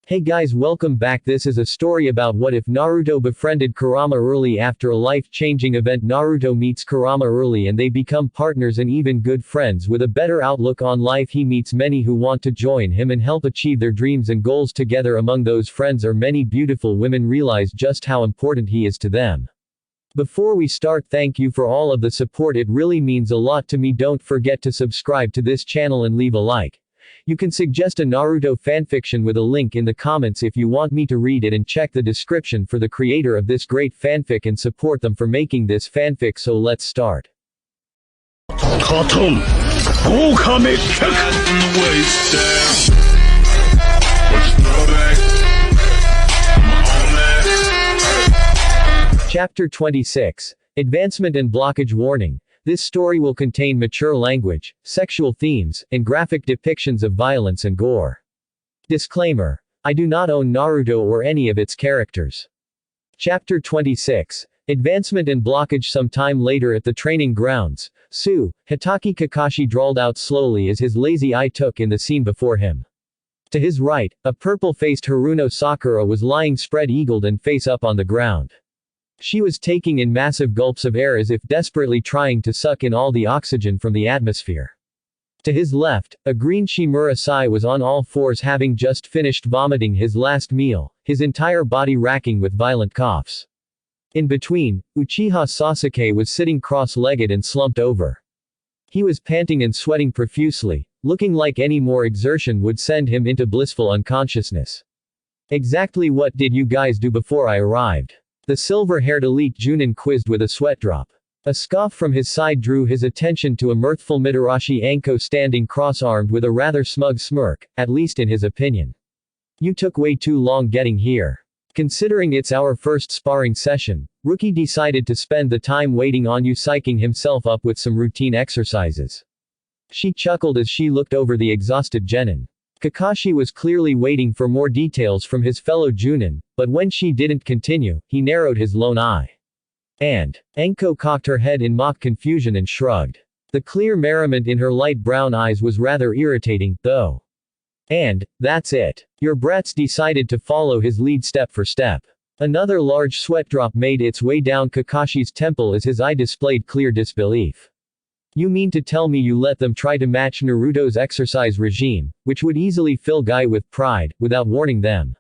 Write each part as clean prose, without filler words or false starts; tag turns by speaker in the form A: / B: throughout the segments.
A: Hey guys, welcome back. This is a story about what if Naruto befriended Kurama early. After a life-changing event, Naruto meets Kurama early and they become partners and even good friends. With a better outlook on life, he meets many who want to join him and help achieve their dreams and goals together. Among those friends are many beautiful women. Realize just how important he is to them. Before we start, thank you for all of the support. It really means a lot to me. Don't forget to subscribe to this channel and leave a like. You can suggest a Naruto fanfiction with a link in the comments if you want me to read it, and check the description for the creator of this great fanfic and support them for making this fanfic. So let's start. Chapter 26. Advancement and Blockage. Warning. This story will contain mature language, sexual themes, and graphic depictions of violence and gore. Disclaimer. I do not own Naruto or any of its characters. Chapter 26. Advancement and Blockage. Sometime later at the training grounds, Hitaki Kakashi drawled out slowly as his lazy eye took in the scene before him. To his right, a purple-faced Haruno Sakura was lying spread-eagled and face up on the ground. She was taking in massive gulps of air as if desperately trying to suck in all the oxygen from the atmosphere. To his left, a green Shimura Sai was on all fours, having just finished vomiting his last meal, his entire body racking with violent coughs. In between, Uchiha Sasuke was sitting cross-legged and slumped over. He was panting and sweating profusely, looking like any more exertion would send him into blissful unconsciousness. Exactly what did you guys do before I arrived? The silver-haired elite Junin quizzed with a sweat drop. A scoff from his side drew his attention to a mirthful Mitarashi Anko standing cross-armed with a rather smug smirk, at least in his opinion. You took way too long getting here. Considering it's our first sparring session, Rookie decided to spend the time waiting on you, psyching himself up with some routine exercises. She chuckled as she looked over the exhausted Genin. Kakashi was clearly waiting for more details from his fellow Junin, but when she didn't continue, he narrowed his lone eye. And Anko cocked her head in mock confusion and shrugged. The clear merriment in her light brown eyes was rather irritating, though. And that's it. Your brats decided to follow his lead step for step. Another large sweat drop made its way down Kakashi's temple as his eye displayed clear disbelief. You mean to tell me you let them try to match Naruto's exercise regime, which would easily fill Guy with pride, without warning them?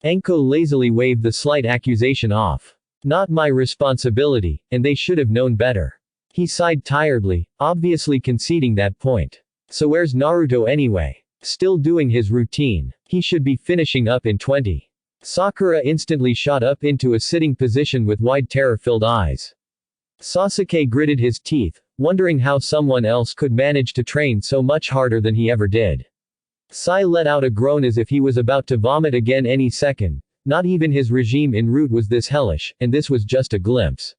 A: Anko lazily waved the slight accusation off. Not my responsibility, and they should have known better. He sighed tiredly, obviously conceding that point. So where's Naruto anyway? Still doing his routine. He should be finishing up in 20. Sakura instantly shot up into a sitting position with wide terror-filled eyes. Sasuke gritted his teeth, wondering how someone else could manage to train so much harder than he ever did. Sai let out a groan as if he was about to vomit again any second. Not even his regime en route was this hellish, and this was just a glimpse.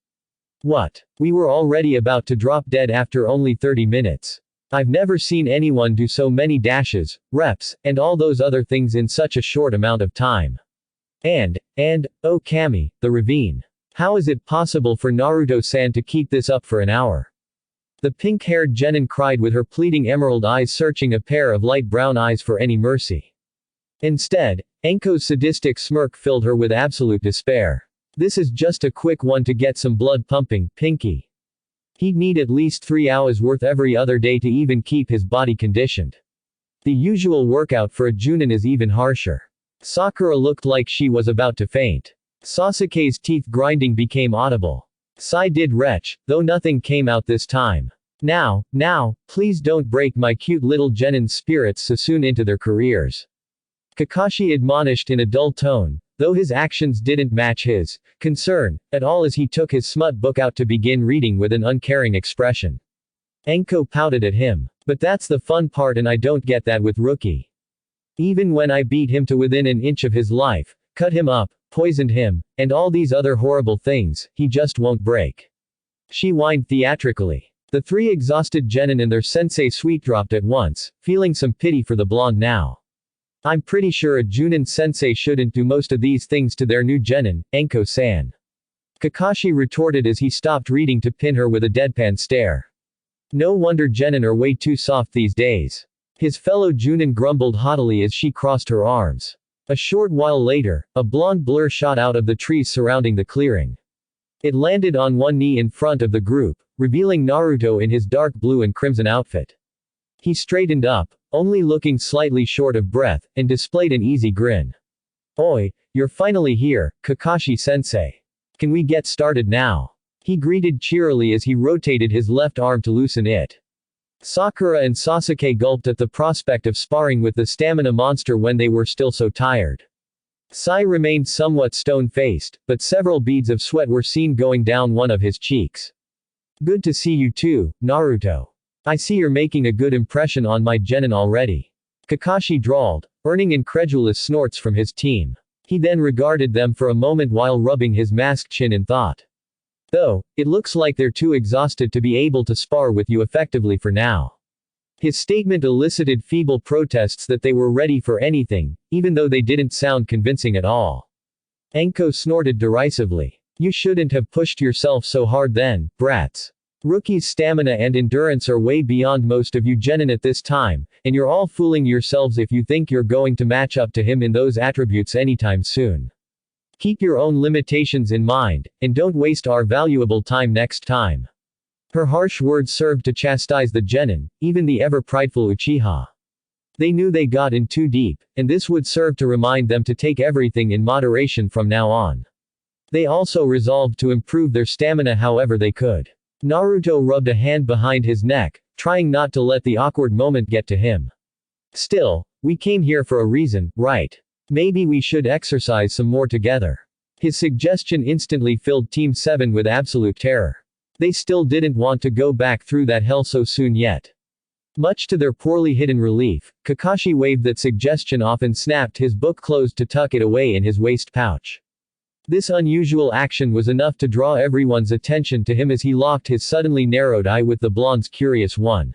A: What? We were already about to drop dead after only 30 minutes. I've never seen anyone do so many dashes, reps, and all those other things in such a short amount of time. And, oh Kami, the ravine. How is it possible for Naruto-san to keep this up for an hour? The pink-haired Genin cried with her pleading emerald eyes searching a pair of light brown eyes for any mercy. Instead, Anko's sadistic smirk filled her with absolute despair. This is just a quick one to get some blood pumping, Pinky. He'd need at least 3 hours worth every other day to even keep his body conditioned. The usual workout for a Junin is even harsher. Sakura looked like she was about to faint. Sasuke's teeth grinding became audible. Sai did retch, though nothing came out this time. Now, please don't break my cute little Genin's spirits so soon into their careers. Kakashi admonished in a dull tone, though his actions didn't match his concern at all as he took his smut book out to begin reading with an uncaring expression. Anko pouted at him. But that's the fun part, and I don't get that with Rookie. Even when I beat him to within an inch of his life, cut him up, poisoned him, and all these other horrible things, he just won't break. She whined theatrically. The three exhausted Genin and their sensei sweet-dropped at once, feeling some pity for the blonde now. I'm pretty sure a Junin sensei shouldn't do most of these things to their new Genin, Anko-san. Kakashi retorted as he stopped reading to pin her with a deadpan stare. No wonder Genin are way too soft these days. His fellow Junin grumbled haughtily as she crossed her arms. A short while later, a blonde blur shot out of the trees surrounding the clearing. It landed on one knee in front of the group, revealing Naruto in his dark blue and crimson outfit. He straightened up, only looking slightly short of breath, and displayed an easy grin. "Oi, you're finally here, Kakashi-sensei. Can we get started now?" He greeted cheerily as he rotated his left arm to loosen it. Sakura and Sasuke gulped at the prospect of sparring with the stamina monster when they were still so tired. Sai remained somewhat stone-faced, but several beads of sweat were seen going down one of his cheeks. "Good to see you too, Naruto. I see you're making a good impression on my genin already," Kakashi drawled, earning incredulous snorts from his team. He then regarded them for a moment while rubbing his masked chin in thought. "Though, it looks like they're too exhausted to be able to spar with you effectively for now." His statement elicited feeble protests that they were ready for anything, even though they didn't sound convincing at all. Enko snorted derisively. "You shouldn't have pushed yourself so hard then, brats. Rookie's stamina and endurance are way beyond most of you genin at this time, and you're all fooling yourselves if you think you're going to match up to him in those attributes anytime soon. Keep your own limitations in mind, and don't waste our valuable time next time." Her harsh words served to chastise the genin, even the ever-prideful Uchiha. They knew they got in too deep, and this would serve to remind them to take everything in moderation from now on. They also resolved to improve their stamina however they could. Naruto rubbed a hand behind his neck, trying not to let the awkward moment get to him. "Still, we came here for a reason, right? Maybe we should exercise some more together." His suggestion instantly filled Team 7 with absolute terror. They still didn't want to go back through that hell so soon yet. Much to their poorly hidden relief, Kakashi waved that suggestion off and snapped his book closed to tuck it away in his waist pouch. This unusual action was enough to draw everyone's attention to him as he locked his suddenly narrowed eye with the blonde's curious one.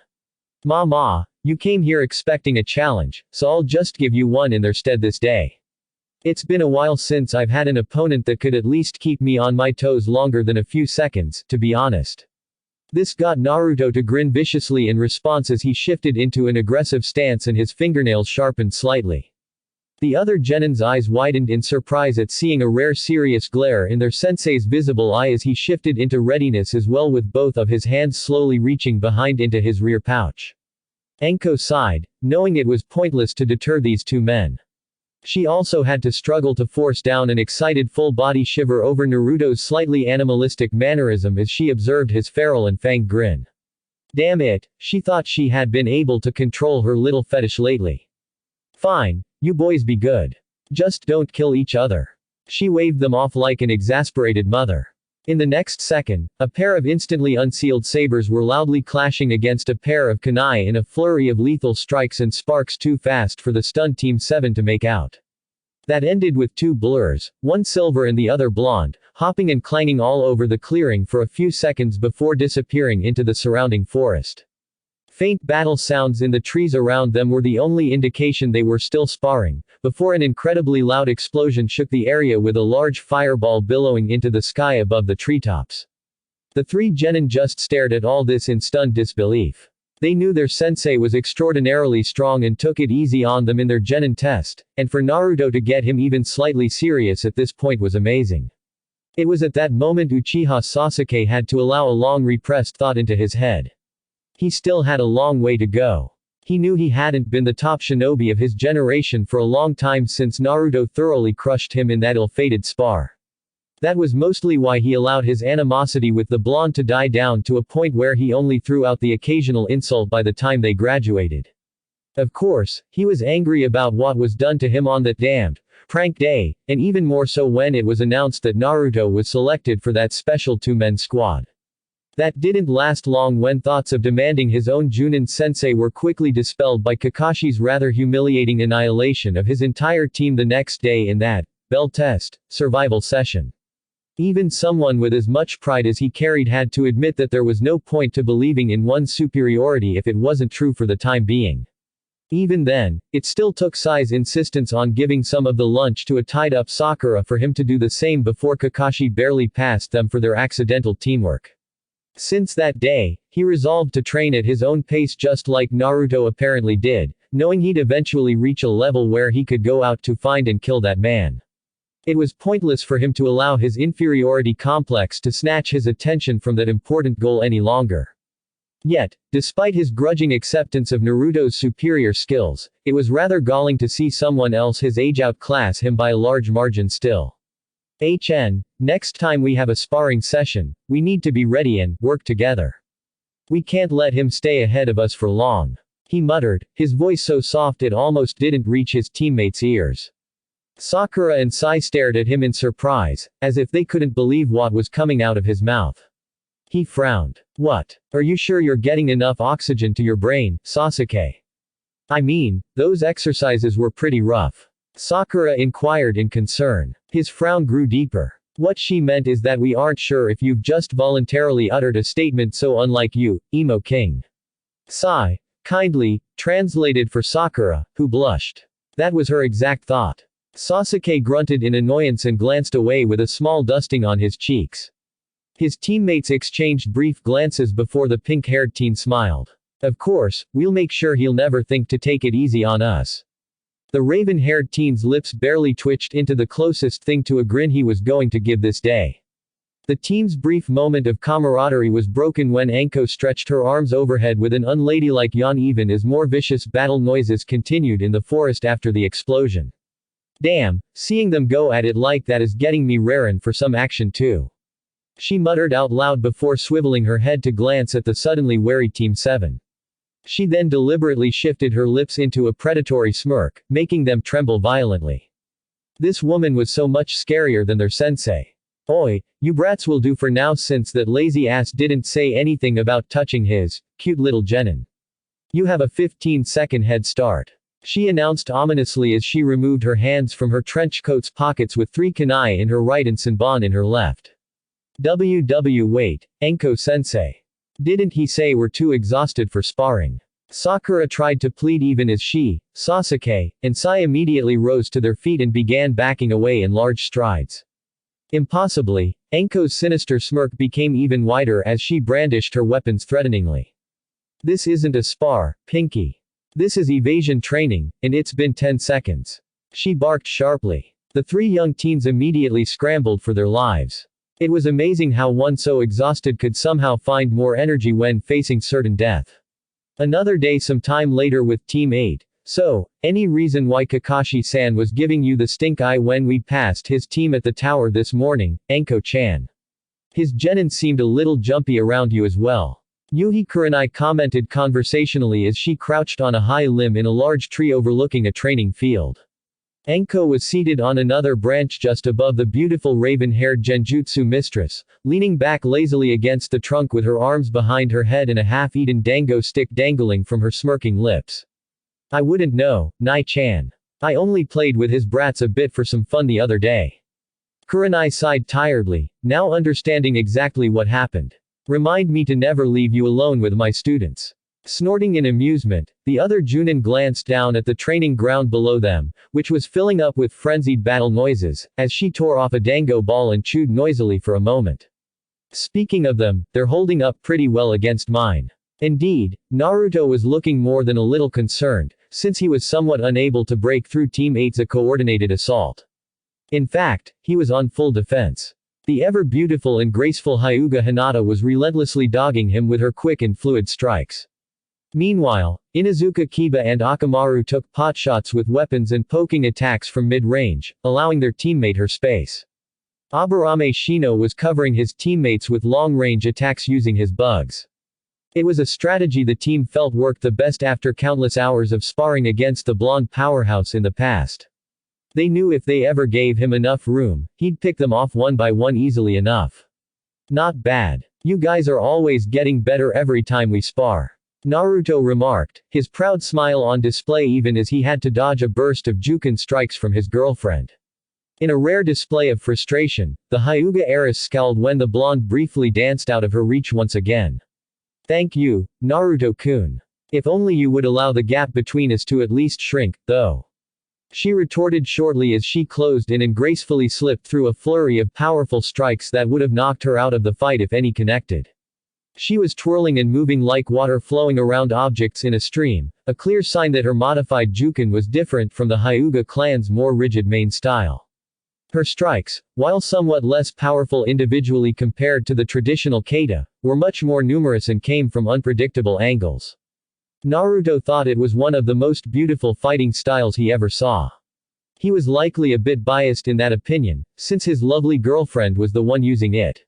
A: "Ma, you came here expecting a challenge, so I'll just give you one in their stead this day. It's been a while since I've had an opponent that could at least keep me on my toes longer than a few seconds, to be honest." This got Naruto to grin viciously in response as he shifted into an aggressive stance and his fingernails sharpened slightly. The other genin's eyes widened in surprise at seeing a rare serious glare in their sensei's visible eye as he shifted into readiness as well with both of his hands slowly reaching behind into his rear pouch. Enko sighed, knowing it was pointless to deter these two men. She also had to struggle to force down an excited full-body shiver over Naruto's slightly animalistic mannerism as she observed his feral and fanged grin. Damn it, she thought she had been able to control her little fetish lately. "Fine, you boys be good. Just don't kill each other." She waved them off like an exasperated mother. In the next second, a pair of instantly unsealed sabers were loudly clashing against a pair of kunai in a flurry of lethal strikes and sparks too fast for the stunned Team 7 to make out. That ended with two blurs, one silver and the other blonde, hopping and clanging all over the clearing for a few seconds before disappearing into the surrounding forest. Faint battle sounds in the trees around them were the only indication they were still sparring, before an incredibly loud explosion shook the area with a large fireball billowing into the sky above the treetops. The three genin just stared at all this in stunned disbelief. They knew their sensei was extraordinarily strong and took it easy on them in their genin test, and for Naruto to get him even slightly serious at this point was amazing. It was at that moment Uchiha Sasuke had to allow a long repressed thought into his head. He still had a long way to go. He knew he hadn't been the top shinobi of his generation for a long time since Naruto thoroughly crushed him in that ill-fated spar. That was mostly why he allowed his animosity with the blonde to die down to a point where he only threw out the occasional insult by the time they graduated. Of course, he was angry about what was done to him on that damned prank day, and even more so when it was announced that Naruto was selected for that special two-men squad. That didn't last long when thoughts of demanding his own Junin sensei were quickly dispelled by Kakashi's rather humiliating annihilation of his entire team the next day in that bell test survival session. Even someone with as much pride as he carried had to admit that there was no point to believing in one's superiority if it wasn't true for the time being. Even then, it still took Sai's insistence on giving some of the lunch to a tied-up Sakura for him to do the same before Kakashi barely passed them for their accidental teamwork. Since that day, he resolved to train at his own pace just like Naruto apparently did, knowing he'd eventually reach a level where he could go out to find and kill that man. It was pointless for him to allow his inferiority complex to snatch his attention from that important goal any longer. Yet, despite his grudging acceptance of Naruto's superior skills, it was rather galling to see someone else his age outclass him by a large margin still. Next time we have a sparring session, we need to be ready and work together. We can't let him stay ahead of us for long. He muttered, his voice so soft it almost didn't reach his teammates' ears. Sakura and Sai stared at him in surprise, as if they couldn't believe what was coming out of his mouth. He frowned. What? Are you sure you're getting enough oxygen to your brain, Sasuke? I mean, those exercises were pretty rough. Sakura inquired in concern. His frown grew deeper. What she meant is that we aren't sure if you've just voluntarily uttered a statement so unlike you, Emo King. Sai, kindly, translated for Sakura, who blushed. That was her exact thought. Sasuke grunted in annoyance and glanced away with a small dusting on his cheeks. His teammates exchanged brief glances before the pink-haired teen smiled. Of course, we'll make sure he'll never think to take it easy on us. The raven-haired teen's lips barely twitched into the closest thing to a grin he was going to give this day. The team's brief moment of camaraderie was broken when Anko stretched her arms overhead with an unladylike yawn even as more vicious battle noises continued in the forest after the explosion. Damn, seeing them go at it like that is getting me rarin' for some action too. She muttered out loud before swiveling her head to glance at the suddenly wary Team 7. She then deliberately shifted her lips into a predatory smirk, making them tremble violently. This woman was so much scarier than their sensei. Oi, you brats will do for now since that lazy ass didn't say anything about touching his cute little genin. You have a 15-second head start. She announced ominously as she removed her hands from her trench coat's pockets with 3 kunai in her right and Senbon in her left. Wait, Enko-sensei. Didn't he say we're too exhausted for sparring? Sakura tried to plead even as she, Sasuke, and Sai immediately rose to their feet and began backing away in large strides. Impossibly, Enko's sinister smirk became even wider as she brandished her weapons threateningly. This isn't a spar, Pinky. This is evasion training, and it's been 10 seconds. She barked sharply. The 3 young teens immediately scrambled for their lives. It was amazing how one so exhausted could somehow find more energy when facing certain death. Another day some time later with Team 8. So, any reason why Kakashi-san was giving you the stink eye when we passed his team at the tower this morning, Enko-chan? His genin seemed a little jumpy around you as well. Yuhi Kurenai commented conversationally as she crouched on a high limb in a large tree overlooking a training field. Enko was seated on another branch just above the beautiful raven-haired genjutsu mistress, leaning back lazily against the trunk with her arms behind her head and a half-eaten dango stick dangling from her smirking lips. I wouldn't know, Nai-chan. I only played with his brats a bit for some fun the other day. Kurenai sighed tiredly, now understanding exactly what happened. Remind me to never leave you alone with my students. Snorting in amusement, the other Junin glanced down at the training ground below them, which was filling up with frenzied battle noises, as she tore off a dango ball and chewed noisily for a moment. Speaking of them, they're holding up pretty well against mine. Indeed, Naruto was looking more than a little concerned, since he was somewhat unable to break through Team 8's coordinated assault. In fact, he was on full defense. The ever-beautiful and graceful Hyuga Hinata was relentlessly dogging him with her quick and fluid strikes. Meanwhile, Inuzuka Kiba and Akamaru took potshots with weapons and poking attacks from mid-range, allowing their teammate her space. Aburame Shino was covering his teammates with long-range attacks using his bugs. It was a strategy the team felt worked the best after countless hours of sparring against the blonde powerhouse in the past. They knew if they ever gave him enough room, he'd pick them off one by one easily enough. Not bad. You guys are always getting better every time we spar. Naruto remarked, his proud smile on display even as he had to dodge a burst of Jukin strikes from his girlfriend. In a rare display of frustration, the Hyuga heiress scowled when the blonde briefly danced out of her reach once again. Thank you, Naruto-kun. If only you would allow the gap between us to at least shrink, though. She retorted shortly as she closed in and gracefully slipped through a flurry of powerful strikes that would have knocked her out of the fight if any connected. She was twirling and moving like water flowing around objects in a stream, a clear sign that her modified Juken was different from the Hyuga clan's more rigid main style. Her strikes, while somewhat less powerful individually compared to the traditional kata, were much more numerous and came from unpredictable angles. Naruto thought it was one of the most beautiful fighting styles he ever saw. He was likely a bit biased in that opinion, since his lovely girlfriend was the one using it.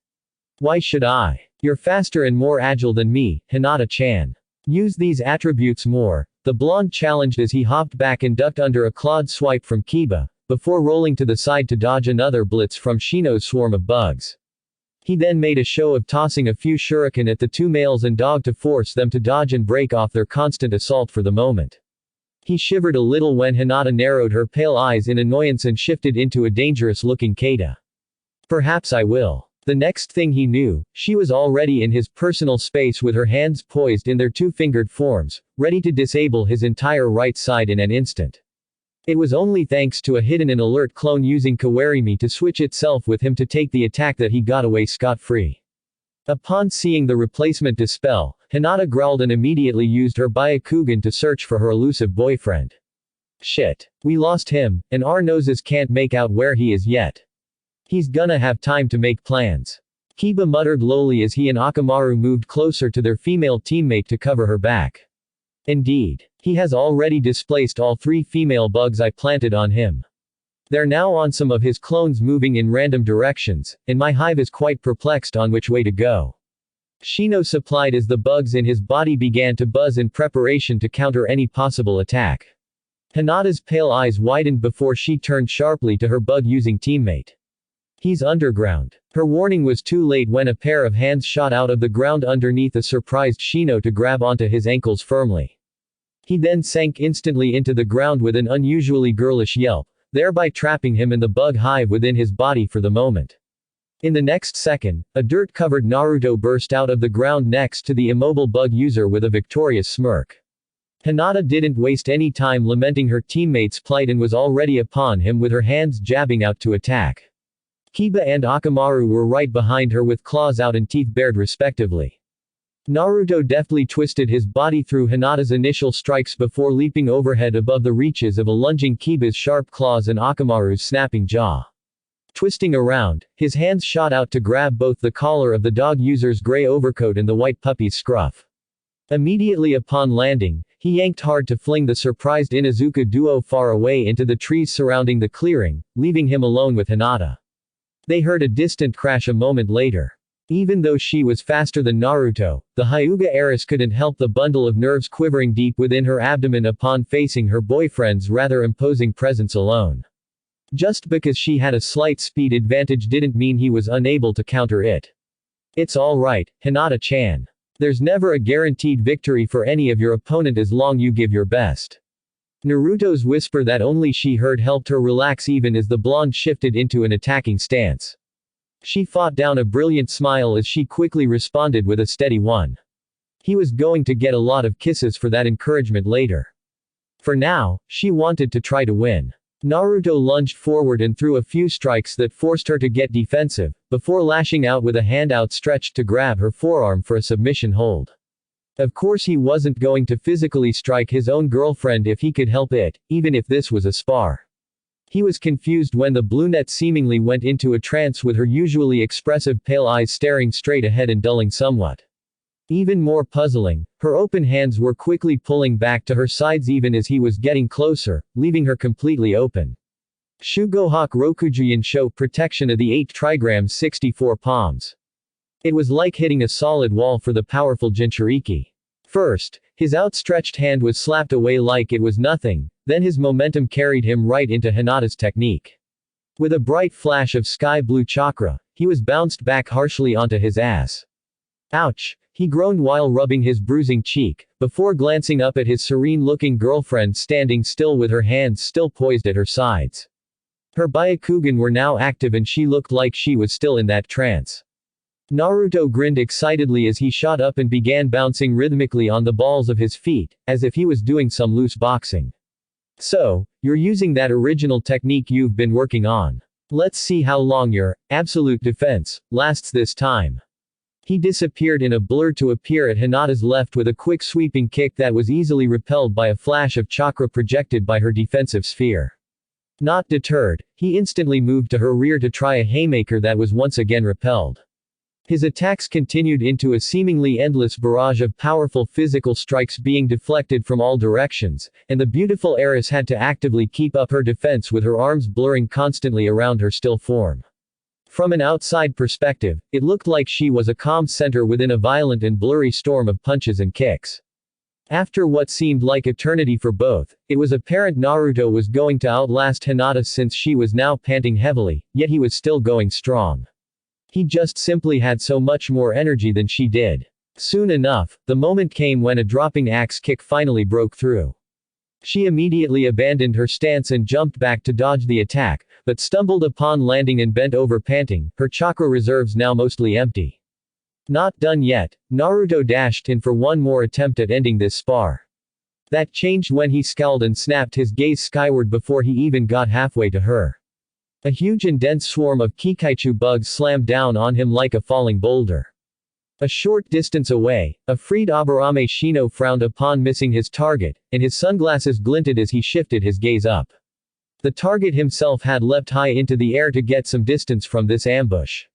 A: Why should I? You're faster and more agile than me, Hinata-chan. Use these attributes more, the blonde challenged as he hopped back and ducked under a clawed swipe from Kiba, before rolling to the side to dodge another blitz from Shino's swarm of bugs. He then made a show of tossing a few shuriken at the two males and dog to force them to dodge and break off their constant assault for the moment. He shivered a little when Hinata narrowed her pale eyes in annoyance and shifted into a dangerous-looking kata. Perhaps I will. The next thing he knew, she was already in his personal space with her hands poised in their two-fingered forms, ready to disable his entire right side in an instant. It was only thanks to a hidden and alert clone using Kawarimi to switch itself with him to take the attack that he got away scot-free. Upon seeing the replacement dispel, Hinata growled and immediately used her Byakugan to search for her elusive boyfriend. Shit. We lost him, and our noses can't make out where he is yet. He's gonna have time to make plans. Kiba muttered lowly as he and Akamaru moved closer to their female teammate to cover her back. Indeed. He has already displaced all 3 female bugs I planted on him. They're now on some of his clones moving in random directions, and my hive is quite perplexed on which way to go. Shino supplied as the bugs in his body began to buzz in preparation to counter any possible attack. Hinata's pale eyes widened before she turned sharply to her bug-using teammate. He's underground. Her warning was too late when a pair of hands shot out of the ground underneath a surprised Shino to grab onto his ankles firmly. He then sank instantly into the ground with an unusually girlish yelp, thereby trapping him in the bug hive within his body for the moment. In the next second, a dirt-covered Naruto burst out of the ground next to the immobile bug user with a victorious smirk. Hinata didn't waste any time lamenting her teammate's plight and was already upon him with her hands jabbing out to attack. Kiba and Akamaru were right behind her with claws out and teeth bared respectively. Naruto deftly twisted his body through Hinata's initial strikes before leaping overhead above the reaches of a lunging Kiba's sharp claws and Akamaru's snapping jaw. Twisting around, his hands shot out to grab both the collar of the dog user's gray overcoat and the white puppy's scruff. Immediately upon landing, he yanked hard to fling the surprised Inuzuka duo far away into the trees surrounding the clearing, leaving him alone with Hinata. They heard a distant crash a moment later. Even though she was faster than Naruto, the Hyuga heiress couldn't help the bundle of nerves quivering deep within her abdomen upon facing her boyfriend's rather imposing presence alone. Just because she had a slight speed advantage didn't mean he was unable to counter it. It's alright, Hinata-chan. There's never a guaranteed victory for any of your opponent as long you give your best. Naruto's whisper that only she heard helped her relax even as the blonde shifted into an attacking stance. She fought down a brilliant smile as she quickly responded with a steady one. He was going to get a lot of kisses for that encouragement later. For now, she wanted to try to win. Naruto lunged forward and threw a few strikes that forced her to get defensive, before lashing out with a hand outstretched to grab her forearm for a submission hold. Of course he wasn't going to physically strike his own girlfriend if he could help it, even if this was a spar. He was confused when the brunette seemingly went into a trance with her usually expressive pale eyes staring straight ahead and dulling somewhat. Even more puzzling, her open hands were quickly pulling back to her sides even as he was getting closer, leaving her completely open. Shugohak Rokujuyan show protection of the 8 trigrams 64 palms. It was like hitting a solid wall for the powerful Jinchuriki. First, his outstretched hand was slapped away like it was nothing, then his momentum carried him right into Hinata's technique. With a bright flash of sky blue chakra, he was bounced back harshly onto his ass. Ouch! He groaned while rubbing his bruising cheek, before glancing up at his serene-looking girlfriend standing still with her hands still poised at her sides. Her Byakugan were now active and she looked like she was still in that trance. Naruto grinned excitedly as he shot up and began bouncing rhythmically on the balls of his feet, as if he was doing some loose boxing. So, you're using that original technique you've been working on. Let's see how long your absolute defense lasts this time. He disappeared in a blur to appear at Hinata's left with a quick sweeping kick that was easily repelled by a flash of chakra projected by her defensive sphere. Not deterred, he instantly moved to her rear to try a haymaker that was once again repelled. His attacks continued into a seemingly endless barrage of powerful physical strikes being deflected from all directions, and the beautiful heiress had to actively keep up her defense with her arms blurring constantly around her still form. From an outside perspective, it looked like she was a calm center within a violent and blurry storm of punches and kicks. After what seemed like eternity for both, it was apparent Naruto was going to outlast Hinata since she was now panting heavily, yet he was still going strong. He just simply had so much more energy than she did. Soon enough, the moment came when a dropping axe kick finally broke through. She immediately abandoned her stance and jumped back to dodge the attack, but stumbled upon landing and bent over panting, her chakra reserves now mostly empty. Not done yet, Naruto dashed in for one more attempt at ending this spar. That changed when he scowled and snapped his gaze skyward before he even got halfway to her. A huge and dense swarm of Kikaichu bugs slammed down on him like a falling boulder. A short distance away, a freed Aburame Shino frowned upon missing his target, and his sunglasses glinted as he shifted his gaze up. The target himself had leapt high into the air to get some distance from this ambush.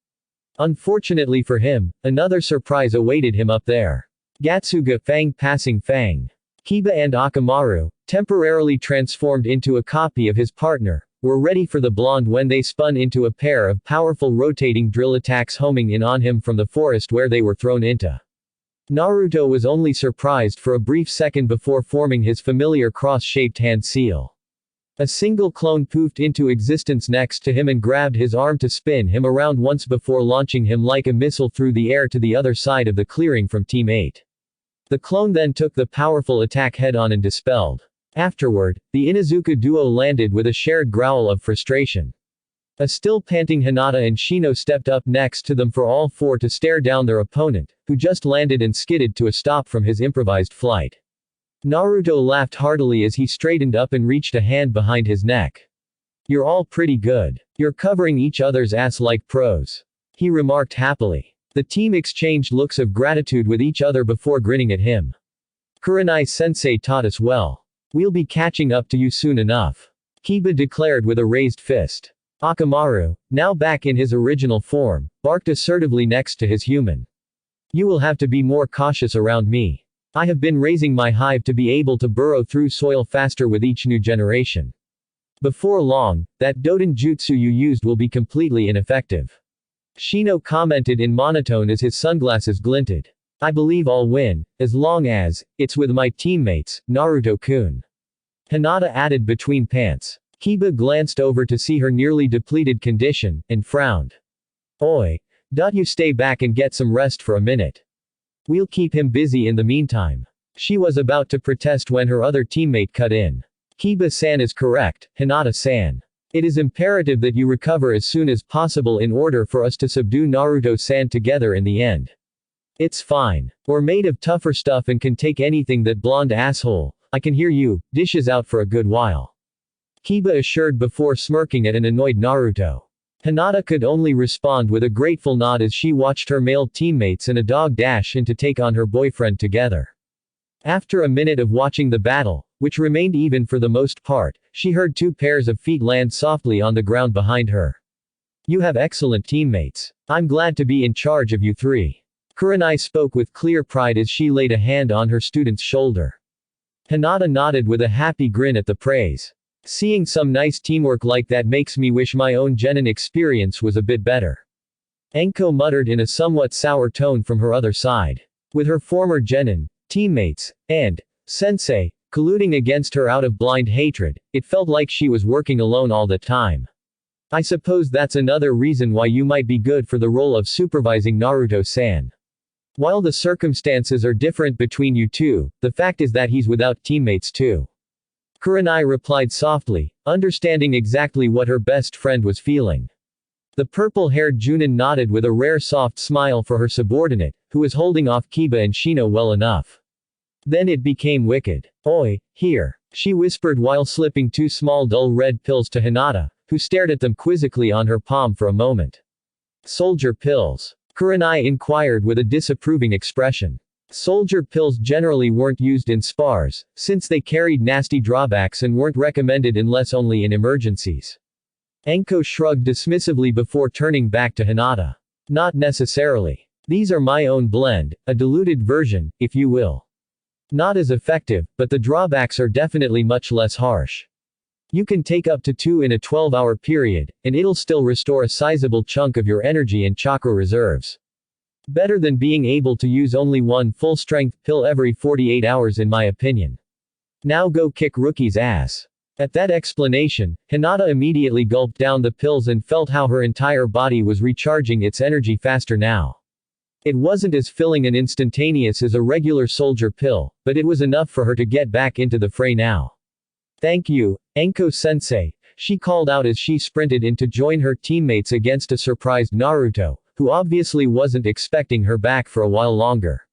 A: Unfortunately for him, another surprise awaited him up there. Gatsuga Fang passing Fang. Kiba and Akamaru, temporarily transformed into a copy of his partner, were ready for the blonde when they spun into a pair of powerful rotating drill attacks homing in on him from the forest where they were thrown into. Naruto was only surprised for a brief second before forming his familiar cross-shaped hand seal. A single clone poofed into existence next to him and grabbed his arm to spin him around once before launching him like a missile through the air to the other side of the clearing from Team 8. The clone then took the powerful attack head-on and dispelled. Afterward, the Inuzuka duo landed with a shared growl of frustration. A still panting Hinata and Shino stepped up next to them for all four to stare down their opponent, who just landed and skidded to a stop from his improvised flight. Naruto laughed heartily as he straightened up and reached a hand behind his neck. "You're all pretty good. You're covering each other's ass like pros," he remarked happily. The team exchanged looks of gratitude with each other before grinning at him. "Kurenai-sensei taught us well. We'll be catching up to you soon enough," Kiba declared with a raised fist. Akamaru, now back in his original form, barked assertively next to his human. "You will have to be more cautious around me. I have been raising my hive to be able to burrow through soil faster with each new generation. Before long, that Doden jutsu you used will be completely ineffective." Shino commented in monotone as his sunglasses glinted. "I believe I'll win, as long as it's with my teammates, Naruto-kun," Hinata added between pants. Kiba glanced over to see her nearly depleted condition, and frowned. "Oi. You stay back and get some rest for a minute. We'll keep him busy in the meantime." She was about to protest when her other teammate cut in. "Kiba-san is correct, Hinata-san. It is imperative that you recover as soon as possible in order for us to subdue Naruto-san together in the end. It's fine. We're made of tougher stuff and can take anything that blonde asshole, I can hear you, dishes out for a good while," Kiba assured before smirking at an annoyed Naruto. Hinata could only respond with a grateful nod as she watched her male teammates and a dog dash in to take on her boyfriend together. After a minute of watching the battle, which remained even for the most part, she heard two pairs of feet land softly on the ground behind her. "You have excellent teammates. I'm glad to be in charge of you three." Kurenai spoke with clear pride as she laid a hand on her student's shoulder. Hinata nodded with a happy grin at the praise. "Seeing some nice teamwork like that makes me wish my own genin experience was a bit better," Enko muttered in a somewhat sour tone from her other side. With her former genin, teammates, and sensei, colluding against her out of blind hatred, it felt like she was working alone all the time. "I suppose that's another reason why you might be good for the role of supervising Naruto-san. While the circumstances are different between you two, the fact is that he's without teammates too," Kurenai replied softly, understanding exactly what her best friend was feeling. The purple-haired Junin nodded with a rare soft smile for her subordinate, who was holding off Kiba and Shino well enough. Then it became wicked. "Oi, here," she whispered while slipping two small dull red pills to Hinata, who stared at them quizzically on her palm for a moment. "Soldier pills. Kurenai inquired with a disapproving expression. Soldier pills generally weren't used in spars, since they carried nasty drawbacks and weren't recommended unless only in emergencies. Enko shrugged dismissively before turning back to Hinata. Not necessarily. These are my own blend, a diluted version, if you will. Not as effective, but the drawbacks are definitely much less harsh. You can take up to 2 in a 12-hour period, and it'll still restore a sizable chunk of your energy and chakra reserves. Better than being able to use only one full-strength pill every 48 hours in my opinion. Now go kick Rookie's ass. At that explanation, Hinata immediately gulped down the pills and felt how her entire body was recharging its energy faster now. It wasn't as filling and instantaneous as a regular soldier pill, but it was enough for her to get back into the fray now. Thank you, Enko-sensei, she called out as she sprinted in to join her teammates against a surprised Naruto, who obviously wasn't expecting her back for a while longer.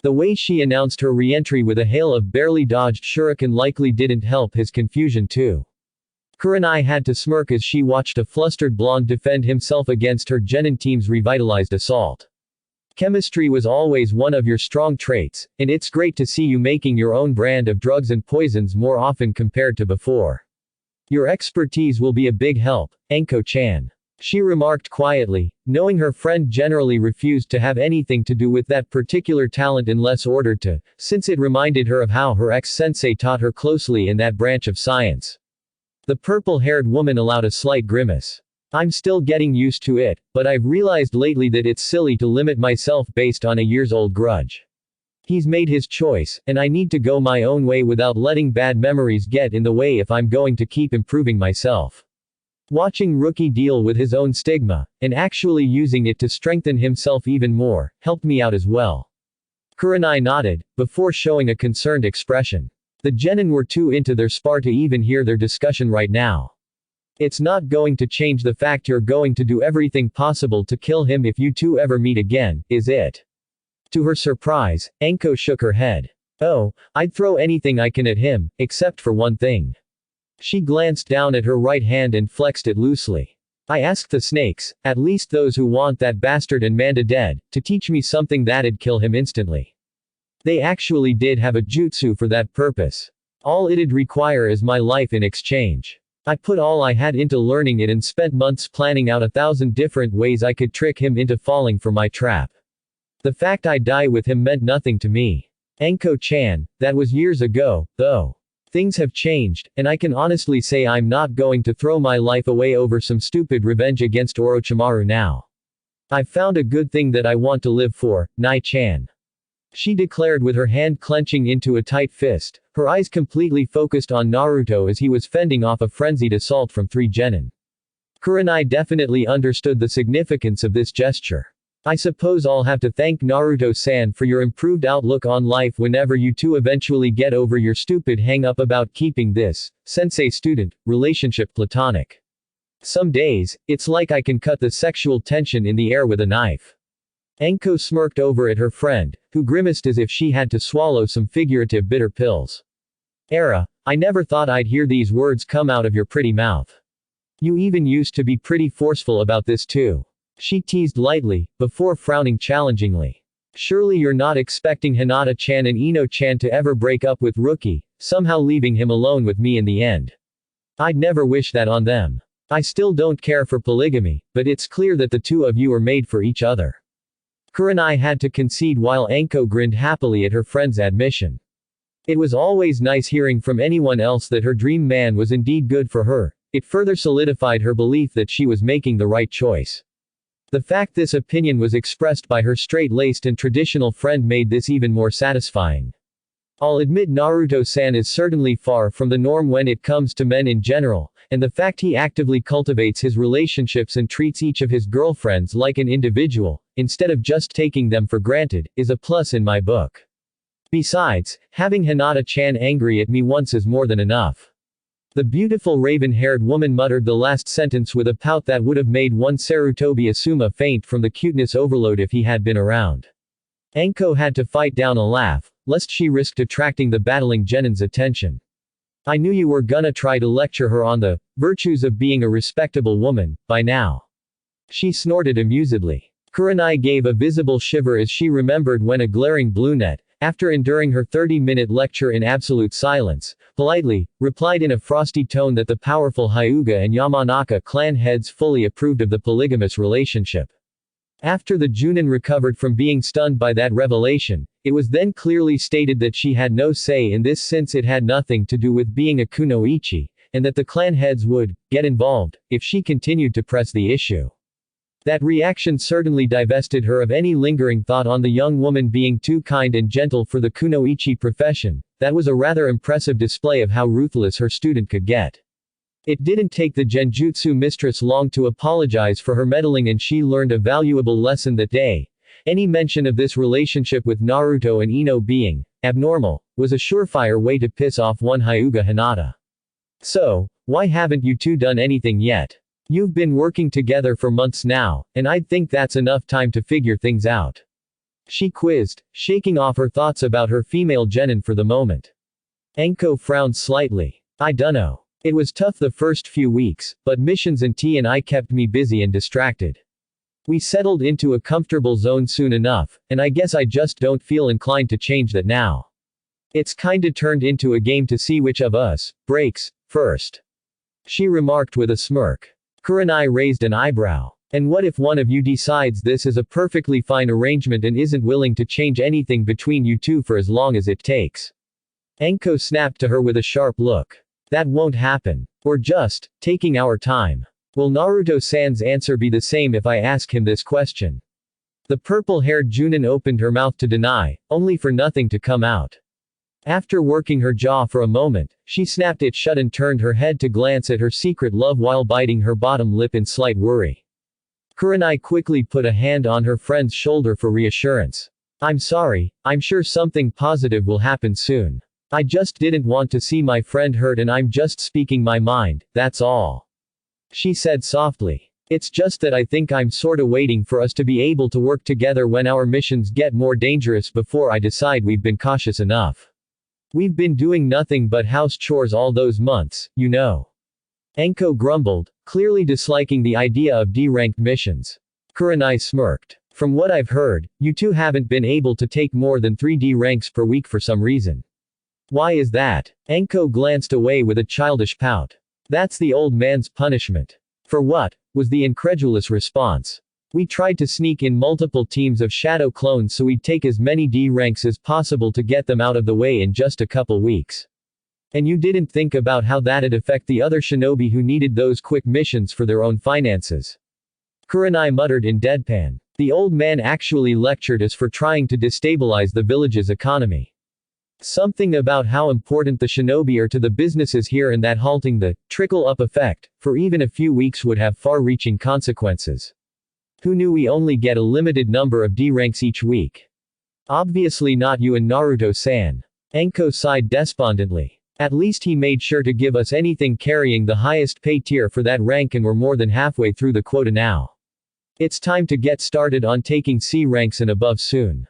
A: The way she announced her re-entry with a hail of barely dodged shuriken likely didn't help his confusion too. Kurenai had to smirk as she watched a flustered blonde defend himself against her genin team's revitalized assault. Chemistry was always one of your strong traits, and it's great to see you making your own brand of drugs and poisons more often compared to before. Your expertise will be a big help, Enko-chan. She remarked quietly, knowing her friend generally refused to have anything to do with that particular talent unless ordered to, since it reminded her of how her ex-sensei taught her closely in that branch of science. The purple-haired woman allowed a slight grimace. I'm still getting used to it, but I've realized lately that it's silly to limit myself based on a years-old grudge. He's made his choice, and I need to go my own way without letting bad memories get in the way if I'm going to keep improving myself. Watching Rookie deal with his own stigma, and actually using it to strengthen himself even more, helped me out as well. Kurenai nodded, before showing a concerned expression. The genin were too into their spar to even hear their discussion right now. It's not going to change the fact you're going to do everything possible to kill him if you two ever meet again, is it? To her surprise, Enko shook her head. Oh, I'd throw anything I can at him, except for one thing. She glanced down at her right hand and flexed it loosely. I asked the snakes, at least those who want that bastard and Manda dead, to teach me something that'd kill him instantly. They actually did have a jutsu for that purpose. All it'd require is my life in exchange. I put all I had into learning it and spent months planning out 1,000 different ways I could trick him into falling for my trap. The fact I'd die with him meant nothing to me. Enko-chan, that was years ago, though. Things have changed, and I can honestly say I'm not going to throw my life away over some stupid revenge against Orochimaru now. I've found a good thing that I want to live for, Nai-chan. She declared with her hand clenching into a tight fist, her eyes completely focused on Naruto as he was fending off a frenzied assault from 3 genin. Kurenai definitely understood the significance of this gesture. I suppose I'll have to thank Naruto-san for your improved outlook on life whenever you two eventually get over your stupid hang-up about keeping this, sensei-student, relationship platonic. Some days, it's like I can cut the sexual tension in the air with a knife. Enko smirked over at her friend, who grimaced as if she had to swallow some figurative bitter pills. I never thought I'd hear these words come out of your pretty mouth. You even used to be pretty forceful about this too. She teased lightly, before frowning challengingly. Surely you're not expecting Hinata-chan and Ino-chan to ever break up with Rookie, somehow leaving him alone with me in the end. I'd never wish that on them. I still don't care for polygamy, but it's clear that the two of you are made for each other. Kurenai had to concede while Enko grinned happily at her friend's admission. It was always nice hearing from anyone else that her dream man was indeed good for her. It further solidified her belief that she was making the right choice. The fact this opinion was expressed by her straight-laced and traditional friend made this even more satisfying. I'll admit Naruto-san is certainly far from the norm when it comes to men in general, and the fact he actively cultivates his relationships and treats each of his girlfriends like an individual, instead of just taking them for granted, is a plus in my book. Besides, having Hinata-chan angry at me once is more than enough. The beautiful raven-haired woman muttered the last sentence with a pout that would have made one Sarutobi Asuma faint from the cuteness overload if he had been around. Enko had to fight down a laugh, lest she risked attracting the battling genin's attention. I knew you were gonna try to lecture her on the virtues of being a respectable woman, by now. She snorted amusedly. Kurenai gave a visible shiver as she remembered when a glaring brunette, after enduring her 30-minute lecture in absolute silence, politely replied in a frosty tone that the powerful Hyuga and Yamanaka clan heads fully approved of the polygamous relationship. After the Junin recovered from being stunned by that revelation, it was then clearly stated that she had no say in this since it had nothing to do with being a kunoichi, and that the clan heads would get involved if she continued to press the issue. That reaction certainly divested her of any lingering thought on the young woman being too kind and gentle for the kunoichi profession. That was a rather impressive display of how ruthless her student could get. It didn't take the genjutsu mistress long to apologize for her meddling, and she learned a valuable lesson that day. Any mention of this relationship with Naruto and Ino being abnormal was a surefire way to piss off one Hyuga Hinata. So, why haven't you two done anything yet? You've been working together for months now, and I'd think that's enough time to figure things out. She quizzed, shaking off her thoughts about her female genin for the moment. Enko frowned slightly. I dunno. It was tough the first few weeks, but missions and T&I kept me busy and distracted. We settled into a comfortable zone soon enough, and I guess I just don't feel inclined to change that now. It's kinda turned into a game to see which of us breaks first. She remarked with a smirk. Kurenai raised an eyebrow. And what if one of you decides this is a perfectly fine arrangement and isn't willing to change anything between you two for as long as it takes? Enko snapped to her with a sharp look. That won't happen. We're just taking our time. Will Naruto-san's answer be the same if I ask him this question? The purple-haired Junin opened her mouth to deny, only for nothing to come out. After working her jaw for a moment, she snapped it shut and turned her head to glance at her secret love while biting her bottom lip in slight worry. Kurenai quickly put a hand on her friend's shoulder for reassurance. I'm sorry, I'm sure something positive will happen soon. I just didn't want to see my friend hurt and I'm just speaking my mind, that's all. She said softly. It's just that I think I'm sorta waiting for us to be able to work together when our missions get more dangerous before I decide we've been cautious enough. We've been doing nothing but house chores all those months, you know. Enko grumbled, clearly disliking the idea of D-ranked missions. Kurenai smirked. From what I've heard, you two haven't been able to take more than 3 D ranks per week for some reason. Why is that? Enko glanced away with a childish pout. That's the old man's punishment. For what? Was the incredulous response. We tried to sneak in multiple teams of shadow clones so we'd take as many D ranks as possible to get them out of the way in just a couple weeks. And you didn't think about how that'd affect the other shinobi who needed those quick missions for their own finances. Kurenai muttered in deadpan. The old man actually lectured us for trying to destabilize the village's economy. Something about how important the shinobi are to the businesses here and that halting the trickle-up effect for even a few weeks would have far-reaching consequences. Who knew we only get a limited number of D ranks each week? Obviously not you and Naruto-san. Enko sighed despondently. At least he made sure to give us anything carrying the highest pay tier for that rank and we're more than halfway through the quota now. It's time to get started on taking C ranks and above soon.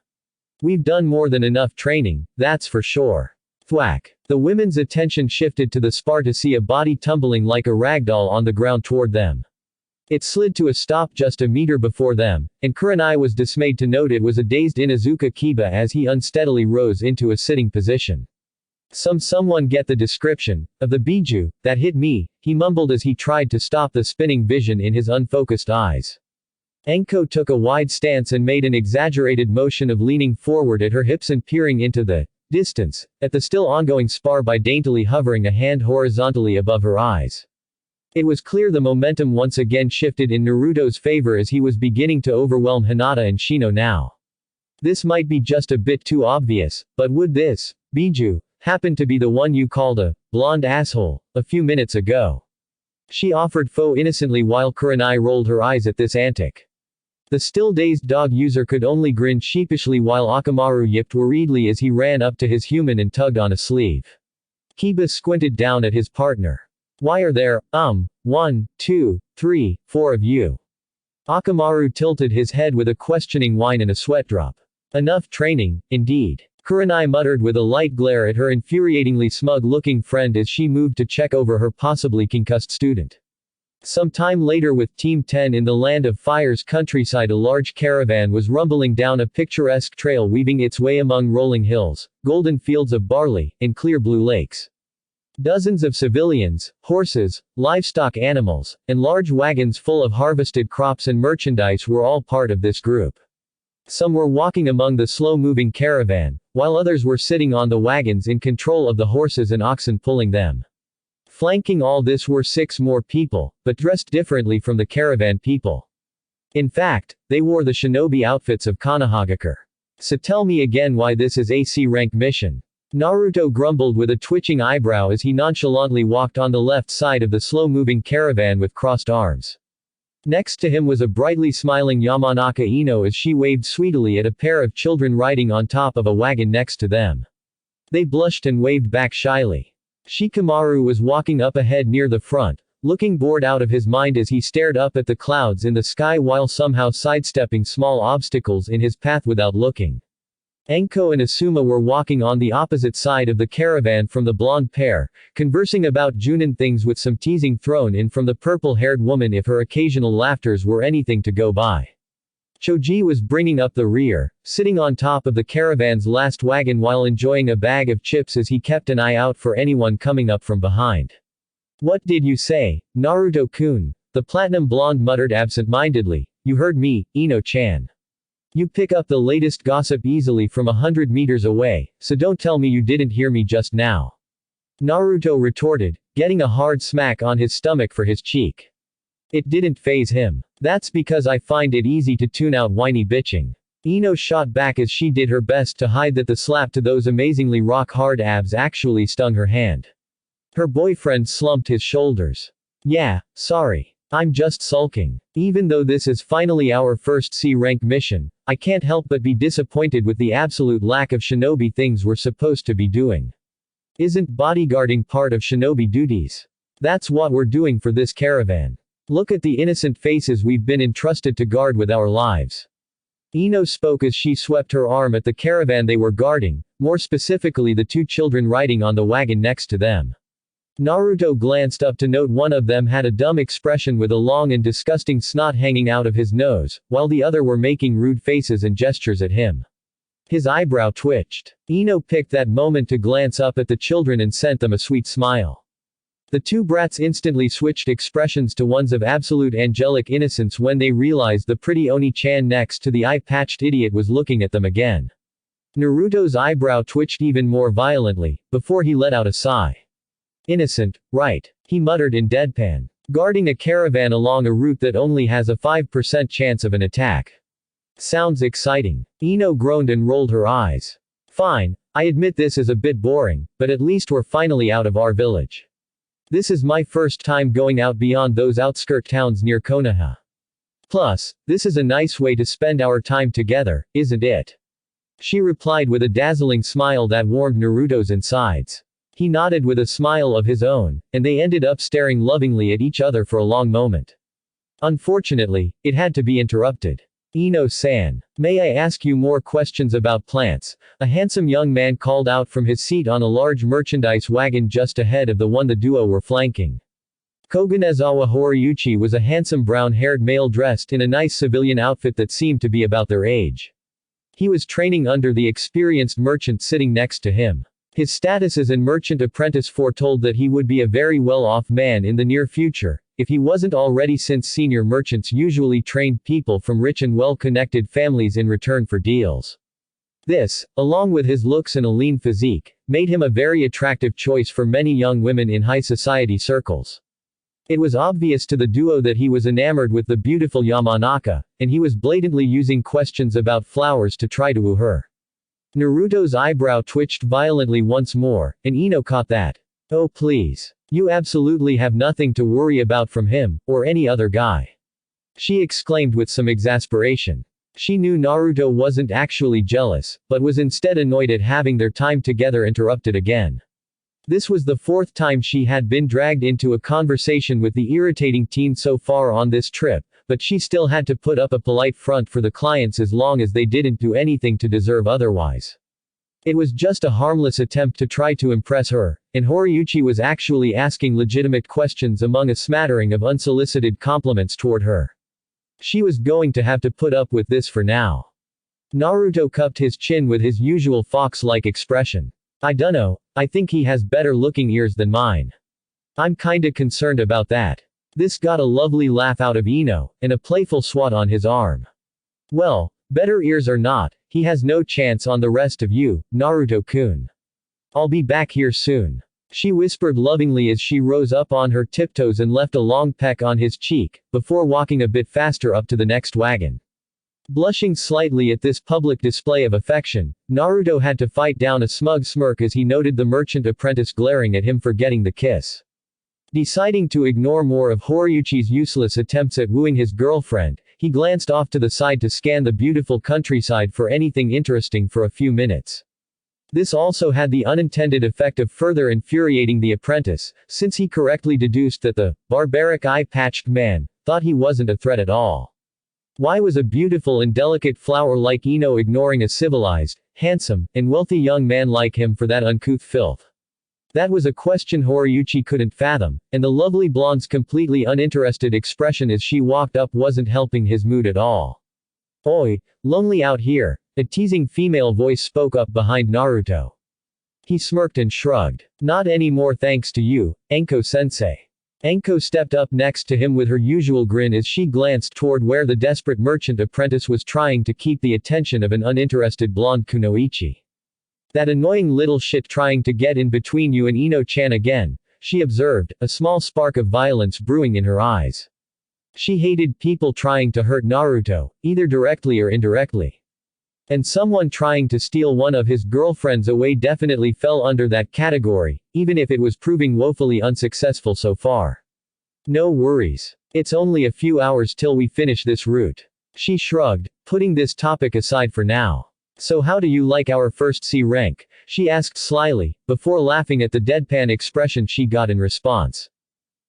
A: We've done more than enough training, that's for sure. Thwack. The women's attention shifted to the spar to see a body tumbling like a ragdoll on the ground toward them. It slid to a stop just a meter before them, and Kurenai was dismayed to note it was a dazed Inuzuka Kiba as he unsteadily rose into a sitting position. Someone get the description of the biju that hit me, he mumbled as he tried to stop the spinning vision in his unfocused eyes. Enko took a wide stance and made an exaggerated motion of leaning forward at her hips and peering into the distance, at the still ongoing spar by daintily hovering a hand horizontally above her eyes. It was clear the momentum once again shifted in Naruto's favor as he was beginning to overwhelm Hinata and Shino now. This might be just a bit too obvious, but would this biju happen to be the one you called a blonde asshole a few minutes ago? She offered faux innocently while Kurenai rolled her eyes at this antic. The still dazed dog user could only grin sheepishly while Akamaru yipped worriedly as he ran up to his human and tugged on a sleeve. Kiba squinted down at his partner. Why are there, 1, 2, 3, 4 of you? Akamaru tilted his head with a questioning whine and a sweat drop. Enough training, indeed. Kurenai muttered with a light glare at her infuriatingly smug-looking friend as she moved to check over her possibly concussed student. Some time later with Team 10 in the Land of Fire's countryside, a large caravan was rumbling down a picturesque trail weaving its way among rolling hills, golden fields of barley, and clear blue lakes. Dozens of civilians, horses, livestock animals, and large wagons full of harvested crops and merchandise were all part of this group. Some were walking among the slow-moving caravan, while others were sitting on the wagons in control of the horses and oxen pulling them. Flanking all this were 6 more people, but dressed differently from the caravan people. In fact, they wore the shinobi outfits of Konohagakure. So tell me again why this is a C rank mission. Naruto grumbled with a twitching eyebrow as he nonchalantly walked on the left side of the slow-moving caravan with crossed arms. Next to him was a brightly smiling Yamanaka Ino as she waved sweetly at a pair of children riding on top of a wagon next to them. They blushed and waved back shyly. Shikamaru was walking up ahead near the front, looking bored out of his mind as he stared up at the clouds in the sky while somehow sidestepping small obstacles in his path without looking. Enko and Asuma were walking on the opposite side of the caravan from the blonde pair, conversing about Junin things with some teasing thrown in from the purple-haired woman if her occasional laughters were anything to go by. Choji was bringing up the rear, sitting on top of the caravan's last wagon while enjoying a bag of chips as he kept an eye out for anyone coming up from behind. What did you say, Naruto-kun? The platinum blonde muttered absent-mindedly. You heard me, Ino-chan. You pick up the latest gossip easily from 100 meters away, so don't tell me you didn't hear me just now. Naruto retorted, getting a hard smack on his stomach for his cheek. It didn't faze him. That's because I find it easy to tune out whiny bitching. Ino shot back as she did her best to hide that the slap to those amazingly rock-hard abs actually stung her hand. Her boyfriend slumped his shoulders. Yeah, sorry. I'm just sulking. Even though this is finally our first C-rank mission, I can't help but be disappointed with the absolute lack of shinobi things we're supposed to be doing. Isn't bodyguarding part of shinobi duties? That's what we're doing for this caravan. Look at the innocent faces we've been entrusted to guard with our lives. Ino spoke as she swept her arm at the caravan they were guarding, more specifically the 2 children riding on the wagon next to them. Naruto glanced up to note one of them had a dumb expression with a long and disgusting snot hanging out of his nose, while the other were making rude faces and gestures at him. His eyebrow twitched. Ino picked that moment to glance up at the children and sent them a sweet smile. The 2 brats instantly switched expressions to ones of absolute angelic innocence when they realized the pretty Oni-chan next to the eye-patched idiot was looking at them again. Naruto's eyebrow twitched even more violently, before he let out a sigh. Innocent, right? He muttered in deadpan. Guarding a caravan along a route that only has a 5% chance of an attack. Sounds exciting. Ino groaned and rolled her eyes. Fine, I admit this is a bit boring, but at least we're finally out of our village. This is my first time going out beyond those outskirt towns near Konoha. Plus, this is a nice way to spend our time together, isn't it? She replied with a dazzling smile that warmed Naruto's insides. He nodded with a smile of his own, and they ended up staring lovingly at each other for a long moment. Unfortunately, it had to be interrupted. Ino-san, may I ask you more questions about plants? A handsome young man called out from his seat on a large merchandise wagon just ahead of the one the duo were flanking. Koganezawa Horiyuchi was a handsome brown-haired male dressed in a nice civilian outfit that seemed to be about their age. He was training under the experienced merchant sitting next to him. His status as an merchant apprentice foretold that he would be a very well-off man in the near future, if he wasn't already, since senior merchants usually trained people from rich and well-connected families in return for deals. This, along with his looks and a lean physique, made him a very attractive choice for many young women in high society circles. It was obvious to the duo that he was enamored with the beautiful Yamanaka, and he was blatantly using questions about flowers to try to woo her. Naruto's eyebrow twitched violently once more, and Ino caught that. Oh please. You absolutely have nothing to worry about from him, or any other guy. She exclaimed with some exasperation. She knew Naruto wasn't actually jealous, but was instead annoyed at having their time together interrupted again. This was the 4th time she had been dragged into a conversation with the irritating teen so far on this trip, but she still had to put up a polite front for the clients as long as they didn't do anything to deserve otherwise. It was just a harmless attempt to try to impress her, and Horiuchi was actually asking legitimate questions among a smattering of unsolicited compliments toward her. She was going to have to put up with this for now. Naruto cupped his chin with his usual fox-like expression. I dunno, I think he has better looking ears than mine. I'm kinda concerned about that. This got a lovely laugh out of Ino, and a playful swat on his arm. Well, better ears or not, he has no chance on the rest of you, Naruto-kun. I'll be back here soon. She whispered lovingly as she rose up on her tiptoes and left a long peck on his cheek, before walking a bit faster up to the next wagon. Blushing slightly at this public display of affection, Naruto had to fight down a smug smirk as he noted the merchant apprentice glaring at him for getting the kiss. Deciding to ignore more of Horiuchi's useless attempts at wooing his girlfriend, he glanced off to the side to scan the beautiful countryside for anything interesting for a few minutes. This also had the unintended effect of further infuriating the apprentice, since he correctly deduced that the barbaric eye-patched man thought he wasn't a threat at all. Why was a beautiful and delicate flower like Ino ignoring a civilized, handsome, and wealthy young man like him for that uncouth filth? That was a question Horiuchi couldn't fathom, and the lovely blonde's completely uninterested expression as she walked up wasn't helping his mood at all. Oi, lonely out here, a teasing female voice spoke up behind Naruto. He smirked and shrugged. Not anymore thanks to you, Anko-sensei. Anko stepped up next to him with her usual grin as she glanced toward where the desperate merchant apprentice was trying to keep the attention of an uninterested blonde kunoichi. That annoying little shit trying to get in between you and Ino-chan again, she observed, a small spark of violence brewing in her eyes. She hated people trying to hurt Naruto, either directly or indirectly. And someone trying to steal one of his girlfriends away definitely fell under that category, even if it was proving woefully unsuccessful so far. No worries. It's only a few hours till we finish this route. She shrugged, putting this topic aside for now. So how do you like our first C rank? She asked slyly, before laughing at the deadpan expression she got in response.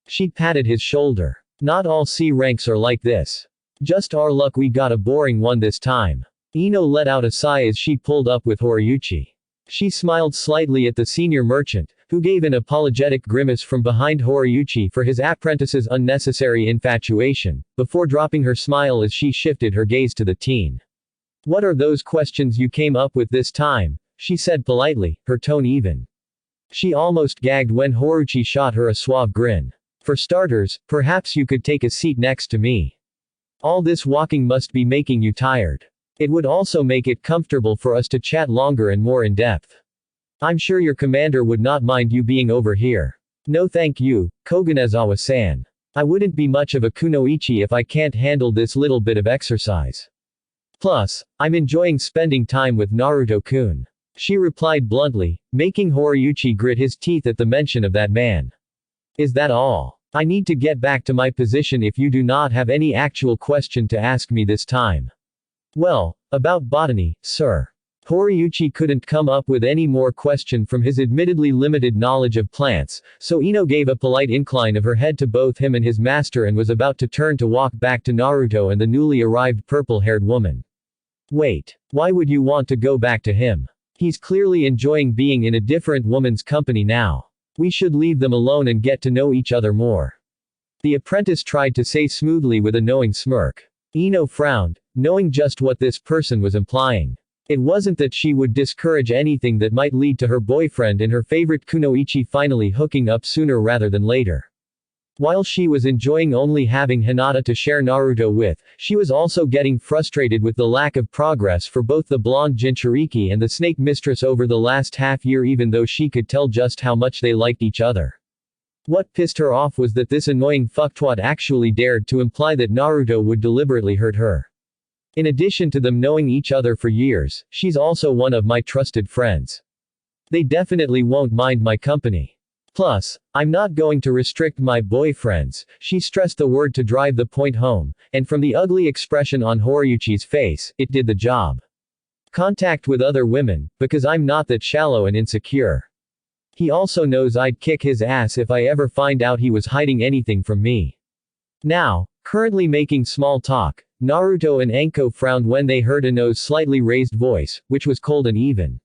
A: She patted his shoulder. Not all C ranks are like this. Just our luck we got a boring one this time. Ino let out a sigh as she pulled up with Horiuchi. She smiled slightly at the senior merchant, who gave an apologetic grimace from behind Horiuchi for his apprentice's unnecessary infatuation, before dropping her smile as she shifted her gaze to the teen. What are those questions you came up with this time? She said politely, her tone even. She almost gagged when Horiuchi shot her a suave grin. For starters, perhaps you could take a seat next to me. All this walking must be making you tired. It would also make it comfortable for us to chat longer and more in depth. I'm sure your commander would not mind you being over here. No thank you, Koganezawa-san. I wouldn't be much of a kunoichi if I can't handle this little bit of exercise. Plus, I'm enjoying spending time with Naruto-kun. She replied bluntly, making Horiuchi grit his teeth at the mention of that man. Is that all? I need to get back to my position if you do not have any actual question to ask me this time. Well, about botany, sir. Horiuchi couldn't come up with any more question from his admittedly limited knowledge of plants, so Ino gave a polite incline of her head to both him and his master and was about to turn to walk back to Naruto and the newly arrived purple-haired woman. Wait. Why would you want to go back to him? He's clearly enjoying being in a different woman's company now. We should leave them alone and get to know each other more. The apprentice tried to say smoothly with a knowing smirk. Ino frowned, knowing just what this person was implying. It wasn't that she would discourage anything that might lead to her boyfriend and her favorite kunoichi finally hooking up sooner rather than later. While she was enjoying only having Hinata to share Naruto with, she was also getting frustrated with the lack of progress for both the blonde Jinchuriki and the snake mistress over the last half year even though she could tell just how much they liked each other. What pissed her off was that this annoying fucktwad actually dared to imply that Naruto would deliberately hurt her. In addition to them knowing each other for years, she's also one of my trusted friends. They definitely won't mind my company. Plus, I'm not going to restrict my boyfriends, she stressed the word to drive the point home, and from the ugly expression on Horiuchi's face, it did the job. Contact with other women, because I'm not that shallow and insecure. He also knows I'd kick his ass if I ever find out he was hiding anything from me. Now, currently making small talk, Naruto and Anko frowned when they heard Ino's slightly raised voice, which was cold and even.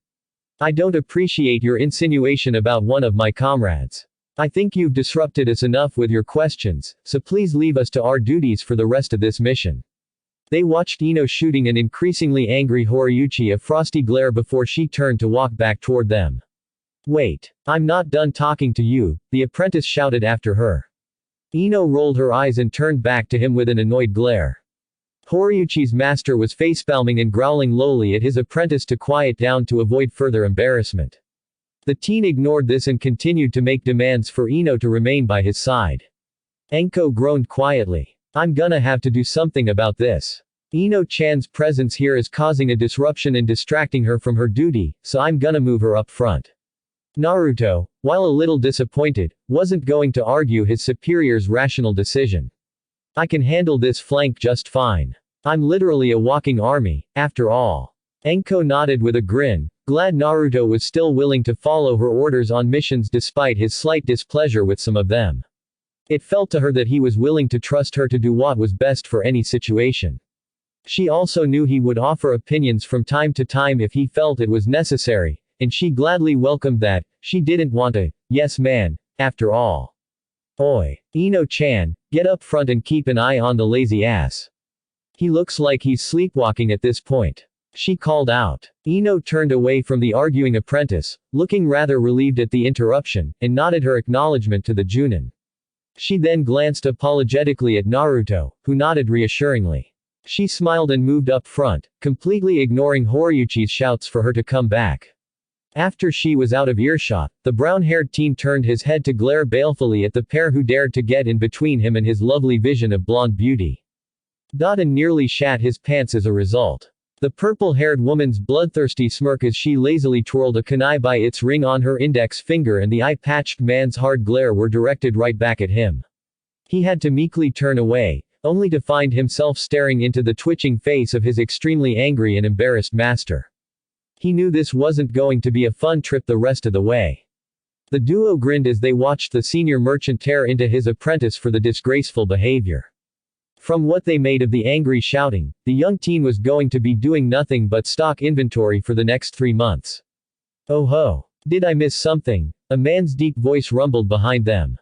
A: I don't appreciate your insinuation about one of my comrades. I think you've disrupted us enough with your questions, so please leave us to our duties for the rest of this mission. They watched Ino shooting an increasingly angry Horiuchi a frosty glare before she turned to walk back toward them. Wait. I'm not done talking to you, the apprentice shouted after her. Ino rolled her eyes and turned back to him with an annoyed glare. Horiuchi's master was facepalming and growling lowly at his apprentice to quiet down to avoid further embarrassment. The teen ignored this and continued to make demands for Ino to remain by his side. Enko groaned quietly. I'm gonna have to do something about this. Ino-chan's presence here is causing a disruption and distracting her from her duty, so I'm gonna move her up front. Naruto, while a little disappointed, wasn't going to argue his superior's rational decision. I can handle this flank just fine. I'm literally a walking army, after all. Enko nodded with a grin, glad Naruto was still willing to follow her orders on missions despite his slight displeasure with some of them. It felt to her that he was willing to trust her to do what was best for any situation. She also knew he would offer opinions from time to time if he felt it was necessary, and she gladly welcomed that. She didn't want a yes man, after all. Oi, Ino-chan, get up front and keep an eye on the lazy ass. He looks like he's sleepwalking at this point. She called out. Ino turned away from the arguing apprentice, looking rather relieved at the interruption, and nodded her acknowledgement to the Junin. She then glanced apologetically at Naruto, who nodded reassuringly. She smiled and moved up front, completely ignoring Horiuchi's shouts for her to come back. After she was out of earshot, the brown-haired teen turned his head to glare balefully at the pair who dared to get in between him and his lovely vision of blonde beauty. Dodin nearly shat his pants as a result. The purple-haired woman's bloodthirsty smirk as she lazily twirled a kunai by its ring on her index finger and the eye-patched man's hard glare were directed right back at him. He had to meekly turn away, only to find himself staring into the twitching face of his extremely angry and embarrassed master. He knew this wasn't going to be a fun trip the rest of the way. The duo grinned as they watched the senior merchant tear into his apprentice for the disgraceful behavior. From what they made of the angry shouting, the young teen was going to be doing nothing but stock inventory for the next 3 months. Oh ho! Did I miss something? A man's deep voice rumbled behind them.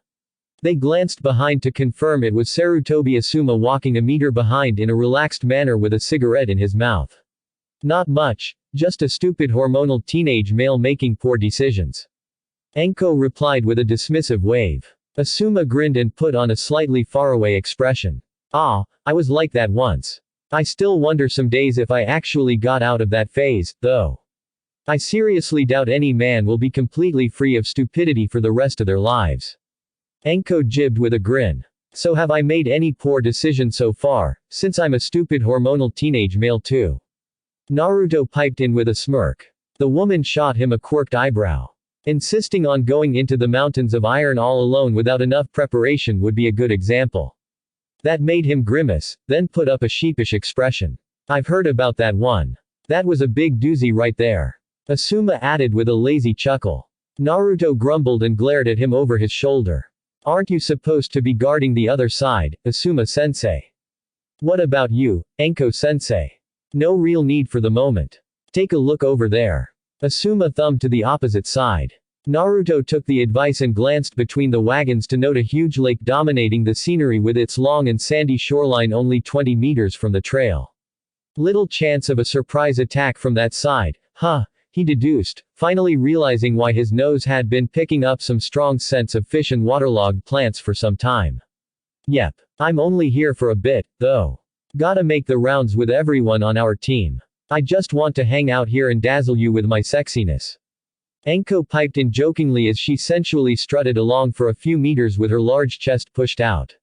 A: They glanced behind to confirm it was Sarutobi Asuma walking a meter behind in a relaxed manner with a cigarette in his mouth. Not much, just a stupid hormonal teenage male making poor decisions. Enko replied with a dismissive wave. Asuma grinned and put on a slightly faraway expression. Ah, I was like that once. I still wonder some days if I actually got out of that phase, though. I seriously doubt any man will be completely free of stupidity for the rest of their lives. Enko jibbed with a grin. So have I made any poor decision so far, since I'm a stupid hormonal teenage male too? Naruto piped in with a smirk. The woman shot him a quirked eyebrow. Insisting on going into the mountains of iron all alone without enough preparation would be a good example. That made him grimace, then put up a sheepish expression. I've heard about that one. That was a big doozy right there. Asuma added with a lazy chuckle. Naruto grumbled and glared at him over his shoulder. Aren't you supposed to be guarding the other side, Asuma-sensei? What about you, Enko-sensei? No real need for the moment. Take a look over there. Asuma thumbed to the opposite side. Naruto took the advice and glanced between the wagons to note a huge lake dominating the scenery with its long and sandy shoreline only 20 meters from the trail. Little chance of a surprise attack from that side, huh? He deduced, finally realizing why his nose had been picking up some strong scents of fish and waterlogged plants for some time. Yep. I'm only here for a bit, though. Gotta make the rounds with everyone on our team. I just want to hang out here and dazzle you with my sexiness. Enko piped in jokingly as she sensually strutted along for a few meters with her large chest pushed out.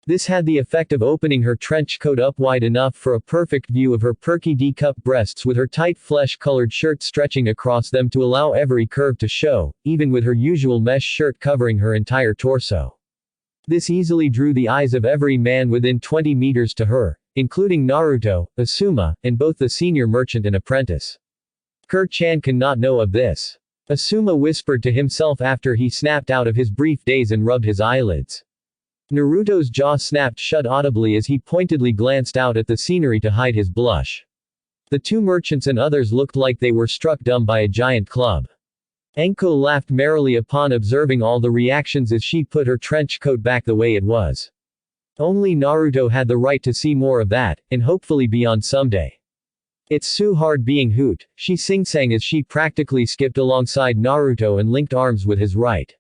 A: This had the effect of opening her trench coat up wide enough for a perfect view of her perky D-cup breasts with her tight flesh-colored shirt stretching across them to allow every curve to show, even with her usual mesh shirt covering her entire torso. This easily drew the eyes of every man within 20 meters to her, including Naruto, Asuma, and both the senior merchant and apprentice. Kur-chan cannot know of this. Asuma whispered to himself after he snapped out of his brief daze and rubbed his eyelids. Naruto's jaw snapped shut audibly as he pointedly glanced out at the scenery to hide his blush. The two merchants and others looked like they were struck dumb by a giant club. Anko laughed merrily upon observing all the reactions as she put her trench coat back the way it was. Only Naruto had the right to see more of that, and hopefully beyond someday. It's so hard being Hoot, she sing-sang as she practically skipped alongside Naruto and linked arms with his right.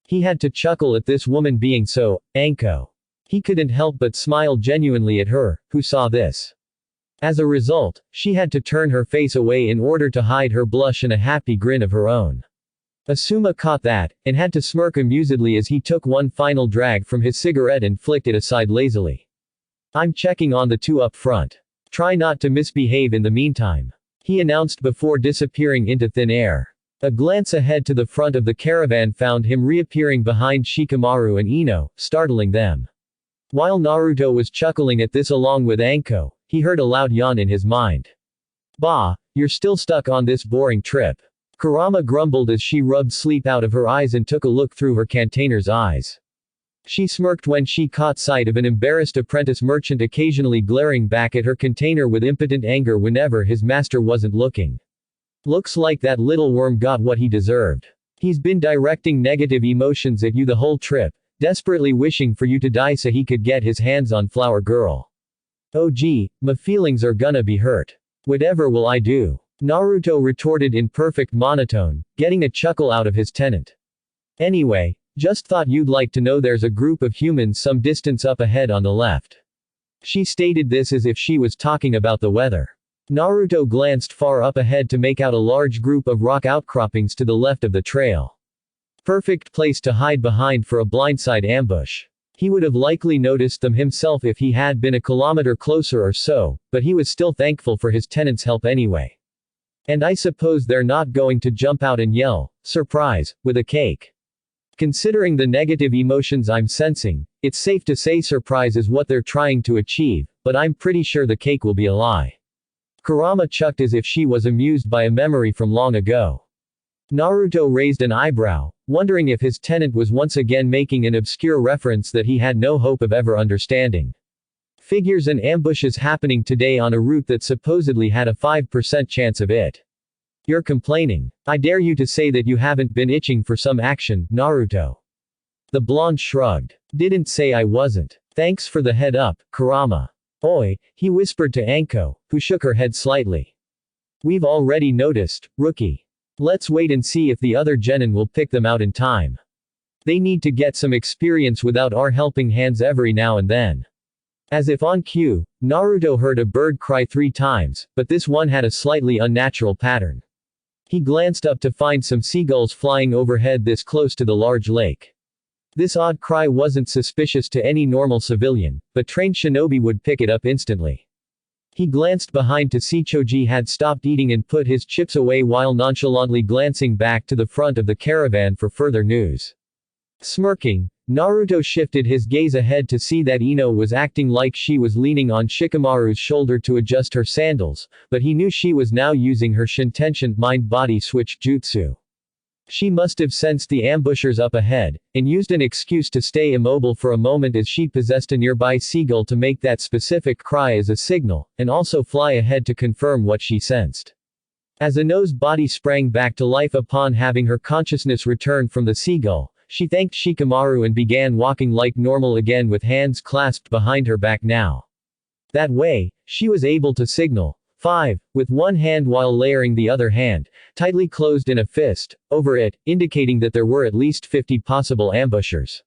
A: He had to chuckle at this woman being so, Anko. He couldn't help but smile genuinely at her, who saw this. As a result, she had to turn her face away in order to hide her blush and a happy grin of her own. Asuma caught that, and had to smirk amusedly as he took one final drag from his cigarette and flicked it aside lazily. I'm checking on the two up front. Try not to misbehave in the meantime, he announced before disappearing into thin air. A glance ahead to the front of the caravan found him reappearing behind Shikamaru and Ino, startling them. While Naruto was chuckling at this along with Anko, he heard a loud yawn in his mind. Bah, you're still stuck on this boring trip. Kurama grumbled as she rubbed sleep out of her eyes and took a look through her container's eyes. She smirked when she caught sight of an embarrassed apprentice merchant occasionally glaring back at her container with impotent anger whenever his master wasn't looking. Looks like that little worm got what he deserved. He's been directing negative emotions at you the whole trip, desperately wishing for you to die so he could get his hands on Flower Girl. Oh gee, my feelings are gonna be hurt. Whatever will I do? Naruto retorted in perfect monotone, getting a chuckle out of his tenant. Anyway, just thought you'd like to know there's a group of humans some distance up ahead on the left. She stated this as if she was talking about the weather. Naruto glanced far up ahead to make out a large group of rock outcroppings to the left of the trail. Perfect place to hide behind for a blindside ambush. He would have likely noticed them himself if he had been a kilometer closer or so, but he was still thankful for his tenant's help anyway. And I suppose they're not going to jump out and yell, surprise, with a cake. Considering the negative emotions I'm sensing, it's safe to say surprise is what they're trying to achieve, but I'm pretty sure the cake will be a lie. Kurama chucked as if she was amused by a memory from long ago. Naruto raised an eyebrow, wondering if his tenant was once again making an obscure reference that he had no hope of ever understanding. Figures and ambushes happening today on a route that supposedly had a 5% chance of it. You're complaining. I dare you to say that you haven't been itching for some action, Naruto. The blonde shrugged. Didn't say I wasn't. Thanks for the head up, Kurama. Oi, he whispered to Anko, who shook her head slightly. We've already noticed, rookie. Let's wait and see if the other genin will pick them out in time. They need to get some experience without our helping hands every now and then. As if on cue, Naruto heard a bird cry 3 times, but this one had a slightly unnatural pattern. He glanced up to find some seagulls flying overhead this close to the large lake. This odd cry wasn't suspicious to any normal civilian, but trained shinobi would pick it up instantly. He glanced behind to see Choji had stopped eating and put his chips away while nonchalantly glancing back to the front of the caravan for further news. Smirking, Naruto shifted his gaze ahead to see that Ino was acting like she was leaning on Shikamaru's shoulder to adjust her sandals, but he knew she was now using her Shintention mind-body switch jutsu. She must have sensed the ambushers up ahead, and used an excuse to stay immobile for a moment as she possessed a nearby seagull to make that specific cry as a signal, and also fly ahead to confirm what she sensed. As Ino's body sprang back to life upon having her consciousness return from the seagull, she thanked Shikamaru and began walking like normal again with hands clasped behind her back now. That way, she was able to signal 5, with one hand while layering the other hand, tightly closed in a fist, over it, indicating that there were at least 50 possible ambushers.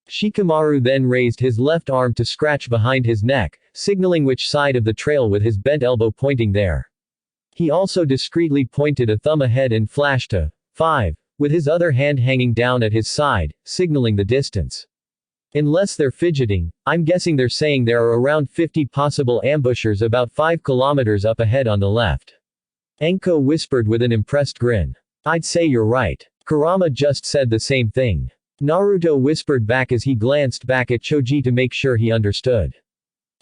A: Shikamaru then raised his left arm to scratch behind his neck, signaling which side of the trail with his bent elbow pointing there. He also discreetly pointed a thumb ahead and flashed to 5, with his other hand hanging down at his side, signaling the distance. Unless they're fidgeting, I'm guessing they're saying there are around 50 possible ambushers about 5 kilometers up ahead on the left. Anko whispered with an impressed grin. I'd say you're right. Kurama just said the same thing. Naruto whispered back as he glanced back at Choji to make sure he understood.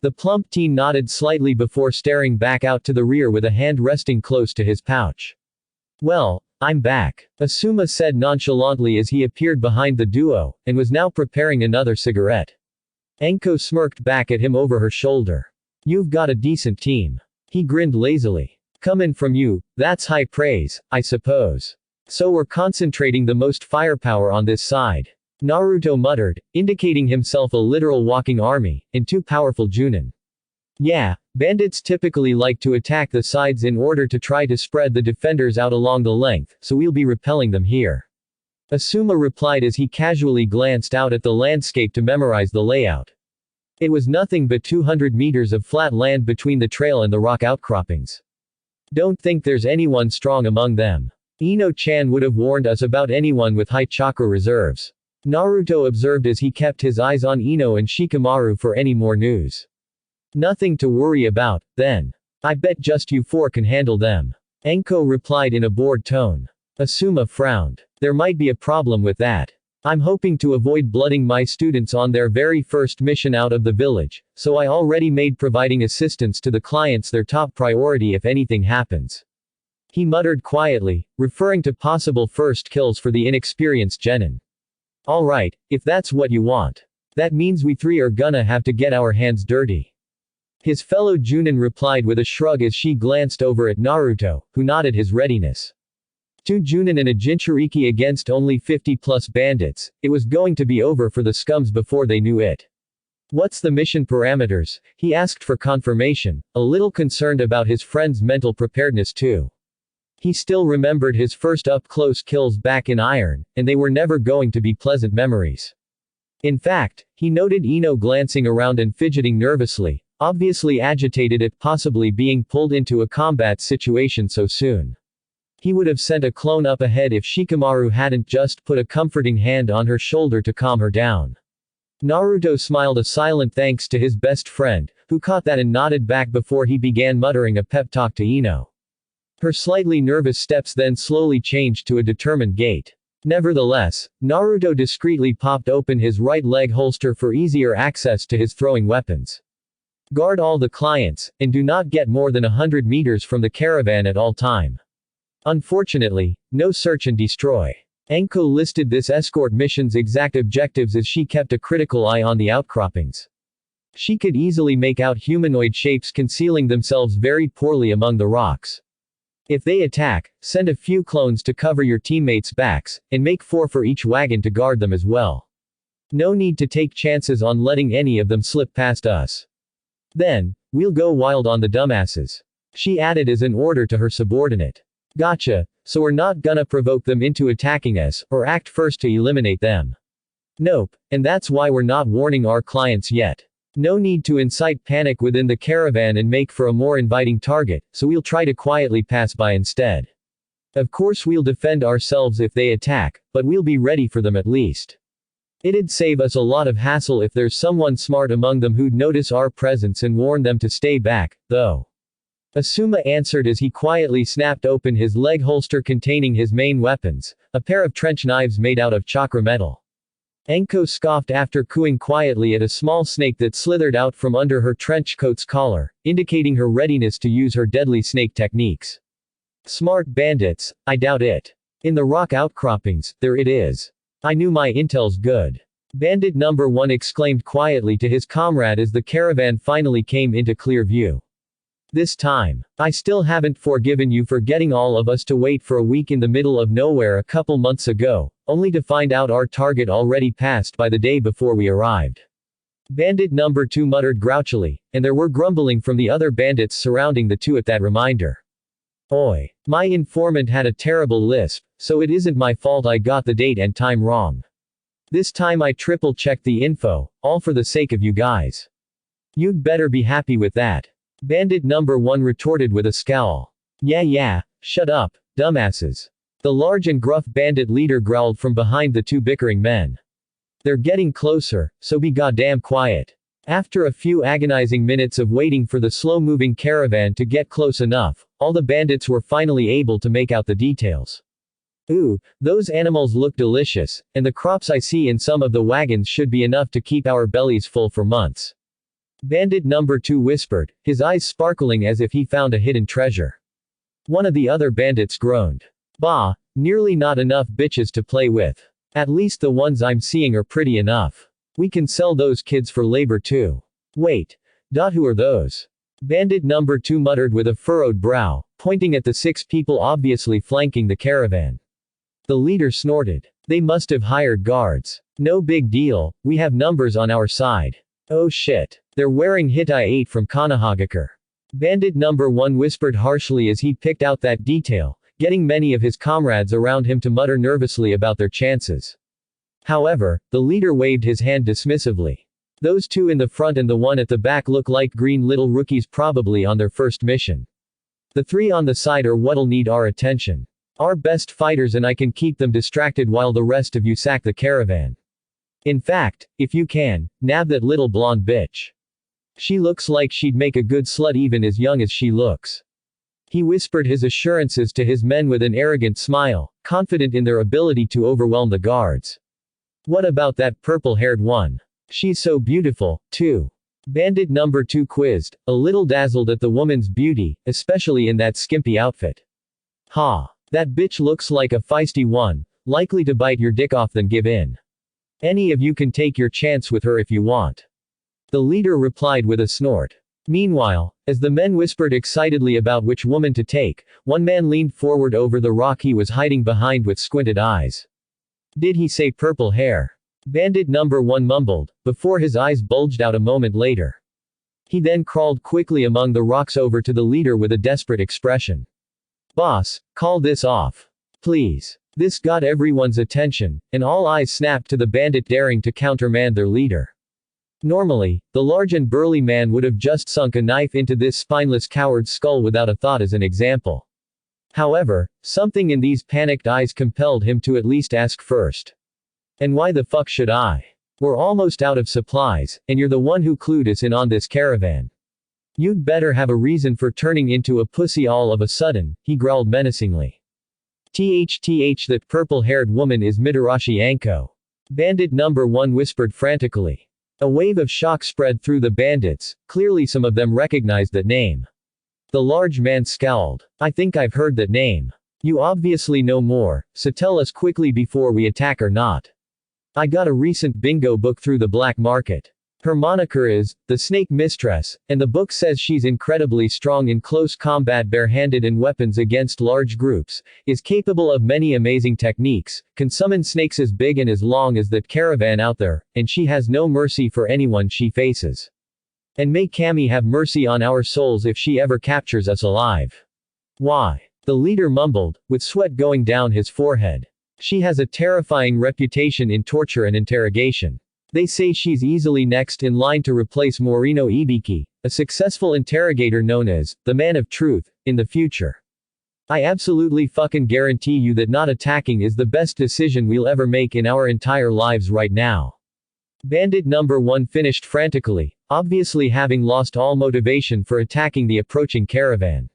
A: The plump teen nodded slightly before staring back out to the rear with a hand resting close to his pouch. Well, I'm back, Asuma said nonchalantly as he appeared behind the duo, and was now preparing another cigarette. Anko smirked back at him over her shoulder. You've got a decent team. He grinned lazily. Comin' from you, that's high praise, I suppose. So we're concentrating the most firepower on this side. Naruto muttered, indicating himself a literal walking army, and two powerful Junin. Yeah, bandits typically like to attack the sides in order to try to spread the defenders out along the length, so we'll be repelling them here. Asuma replied as he casually glanced out at the landscape to memorize the layout. It was nothing but 200 meters of flat land between the trail and the rock outcroppings. Don't think there's anyone strong among them. Ino-chan would have warned us about anyone with high chakra reserves. Naruto observed as he kept his eyes on Ino and Shikamaru for any more news. Nothing to worry about, then. I bet just you four can handle them. Enko replied in a bored tone. Asuma frowned. There might be a problem with that. I'm hoping to avoid blooding my students on their very first mission out of the village, so I already made providing assistance to the clients their top priority if anything happens. He muttered quietly, referring to possible first kills for the inexperienced genin. Alright, if that's what you want. That means we three are gonna have to get our hands dirty. His fellow Junin replied with a shrug as she glanced over at Naruto, who nodded his readiness. Two Junin and a Jinchuriki against only 50+ bandits, it was going to be over for the scums before they knew it. What's the mission parameters? He asked for confirmation, a little concerned about his friend's mental preparedness too. He still remembered his first up-close kills back in Iron, and they were never going to be pleasant memories. In fact, he noted Ino glancing around and fidgeting nervously, obviously agitated at possibly being pulled into a combat situation so soon. He would have sent a clone up ahead if Shikamaru hadn't just put a comforting hand on her shoulder to calm her down. Naruto smiled a silent thanks to his best friend, who caught that and nodded back before he began muttering a pep talk to Ino. Her slightly nervous steps then slowly changed to a determined gait. Nevertheless, Naruto discreetly popped open his right leg holster for easier access to his throwing weapons. Guard all the clients, and do not get more than 100 meters from the caravan at all time. Unfortunately, no search and destroy. Enko listed this escort mission's exact objectives as she kept a critical eye on the outcroppings. She could easily make out humanoid shapes concealing themselves very poorly among the rocks. If they attack, send a few clones to cover your teammates' backs, and make 4 for each wagon to guard them as well. No need to take chances on letting any of them slip past us. Then, we'll go wild on the dumbasses. She added as an order to her subordinate. Gotcha, so we're not gonna provoke them into attacking us, or act first to eliminate them. Nope, and that's why we're not warning our clients yet. No need to incite panic within the caravan and make for a more inviting target, so we'll try to quietly pass by instead. Of course we'll defend ourselves if they attack, but we'll be ready for them at least. It'd save us a lot of hassle if there's someone smart among them who'd notice our presence and warn them to stay back, though. Asuma answered as he quietly snapped open his leg holster containing his main weapons, a pair of trench knives made out of chakra metal. Enko scoffed after cooing quietly at a small snake that slithered out from under her trench coat's collar, indicating her readiness to use her deadly snake techniques. Smart bandits, I doubt it. In the rock outcroppings, there it is. I knew my intel's good. Bandit number 1 exclaimed quietly to his comrade as the caravan finally came into clear view. This time, I still haven't forgiven you for getting all of us to wait for a week in the middle of nowhere a couple months ago, only to find out our target already passed by the day before we arrived. Bandit number 2 muttered grouchily, and there were grumbling from the other bandits surrounding the two at that reminder. Oi. My informant had a terrible lisp, so it isn't my fault I got the date and time wrong. This time I triple-checked the info, all for the sake of you guys. You'd better be happy with that. Bandit number 1 retorted with a scowl. Yeah, shut up, dumbasses. The large and gruff bandit leader growled from behind the two bickering men. They're getting closer, so be goddamn quiet. After a few agonizing minutes of waiting for the slow-moving caravan to get close enough, all the bandits were finally able to make out the details. Ooh, those animals look delicious, and the crops I see in some of the wagons should be enough to keep our bellies full for months. Bandit number 2 whispered, his eyes sparkling as if he found a hidden treasure. One of the other bandits groaned. Bah, nearly not enough bitches to play with. At least the ones I'm seeing are pretty enough. We can sell those kids for labor too. Wait. Who are those? Bandit number 2 muttered with a furrowed brow, pointing at the 6 people obviously flanking the caravan. The leader snorted. They must have hired guards. No big deal, we have numbers on our side. Oh shit. They're wearing Hitai 8 from Kanahagakure. Bandit number 1 whispered harshly as he picked out that detail, getting many of his comrades around him to mutter nervously about their chances. However, the leader waved his hand dismissively. Those 2 in the front and the one at the back look like green little rookies probably on their first mission. The 3 on the side are what'll need our attention. Our best fighters, and I can keep them distracted while the rest of you sack the caravan. In fact, if you can, nab that little blonde bitch. She looks like she'd make a good slut even as young as she looks. He whispered his assurances to his men with an arrogant smile, confident in their ability to overwhelm the guards. What about that purple-haired one? She's so beautiful, too. Bandit number 2 quizzed, a little dazzled at the woman's beauty, especially in that skimpy outfit. Ha. That bitch looks like a feisty one, likely to bite your dick off then give in. Any of you can take your chance with her if you want. The leader replied with a snort. Meanwhile, as the men whispered excitedly about which woman to take, one man leaned forward over the rock he was hiding behind with squinted eyes. Did he say purple hair? Bandit number 1 mumbled, before his eyes bulged out a moment later. He then crawled quickly among the rocks over to the leader with a desperate expression. Boss, call this off. Please. This got everyone's attention, and all eyes snapped to the bandit daring to countermand their leader. Normally, the large and burly man would have just sunk a knife into this spineless coward's skull without a thought as an example. However, something in these panicked eyes compelled him to at least ask first. And why the fuck should I? We're almost out of supplies, and you're the one who clued us in on this caravan. You'd better have a reason for turning into a pussy all of a sudden, he growled menacingly. That purple-haired woman is Mitarashi Anko. Bandit number 1 whispered frantically. A wave of shock spread through the bandits, clearly some of them recognized that name. The large man scowled. I think I've heard that name. You obviously know more, so tell us quickly before we attack or not. I got a recent bingo book through the black market. Her moniker is, the Snake Mistress, and the book says she's incredibly strong in close combat barehanded and weapons against large groups, is capable of many amazing techniques, can summon snakes as big and as long as that caravan out there, and she has no mercy for anyone she faces. And may Kami have mercy on our souls if she ever captures us alive. Why? The leader mumbled, with sweat going down his forehead. She has a terrifying reputation in torture and interrogation. They say she's easily next in line to replace Morino Ibiki, a successful interrogator known as the Man of Truth, in the future. I absolutely fucking guarantee you that not attacking is the best decision we'll ever make in our entire lives right now. Bandit number 1 finished frantically, obviously having lost all motivation for attacking the approaching caravan.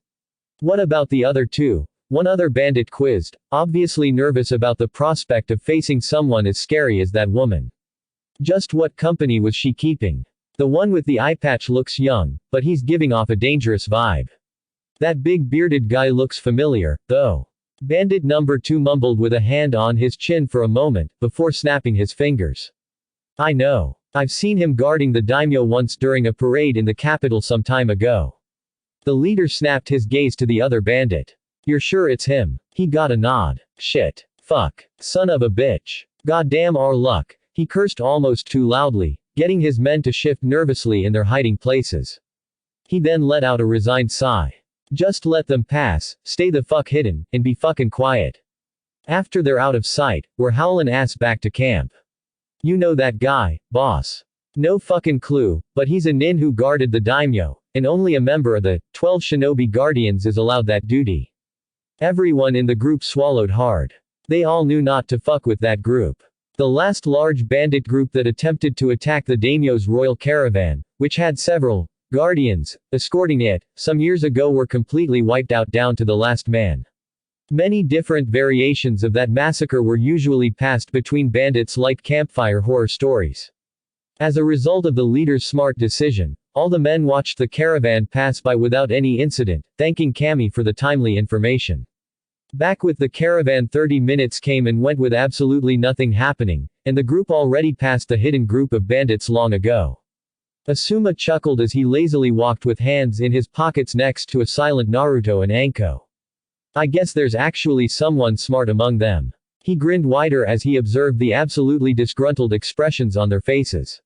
A: What about the other 2? One other bandit quizzed, obviously nervous about the prospect of facing someone as scary as that woman. Just what company was she keeping? The one with the eye patch looks young, but he's giving off a dangerous vibe. That big bearded guy looks familiar, though. Bandit number 2 mumbled with a hand on his chin for a moment, before snapping his fingers. I know. I've seen him guarding the daimyo once during a parade in the capital some time ago. The leader snapped his gaze to the other bandit. You're sure it's him? He got a nod. Shit. Fuck. Son of a bitch. Goddamn our luck. He cursed almost too loudly, getting his men to shift nervously in their hiding places. He then let out a resigned sigh. Just let them pass, stay the fuck hidden, and be fucking quiet. After they're out of sight, we're howlin' ass back to camp. You know that guy, boss. No fucking clue, but he's a nin who guarded the daimyo, and only a member of the 12 shinobi guardians is allowed that duty. Everyone in the group swallowed hard. They all knew not to fuck with that group. The last large bandit group that attempted to attack the daimyo's royal caravan, which had several guardians escorting it, some years ago were completely wiped out down to the last man. Many different variations of that massacre were usually passed between bandits like campfire horror stories. As a result of the leader's smart decision, all the men watched the caravan pass by without any incident, thanking Kami for the timely information. Back with the caravan 30 minutes came and went with absolutely nothing happening, and the group already passed the hidden group of bandits long ago. Asuma chuckled as he lazily walked with hands in his pockets next to a silent Naruto and Anko. I guess there's actually someone smart among them. He grinned wider as he observed the absolutely disgruntled expressions on their faces.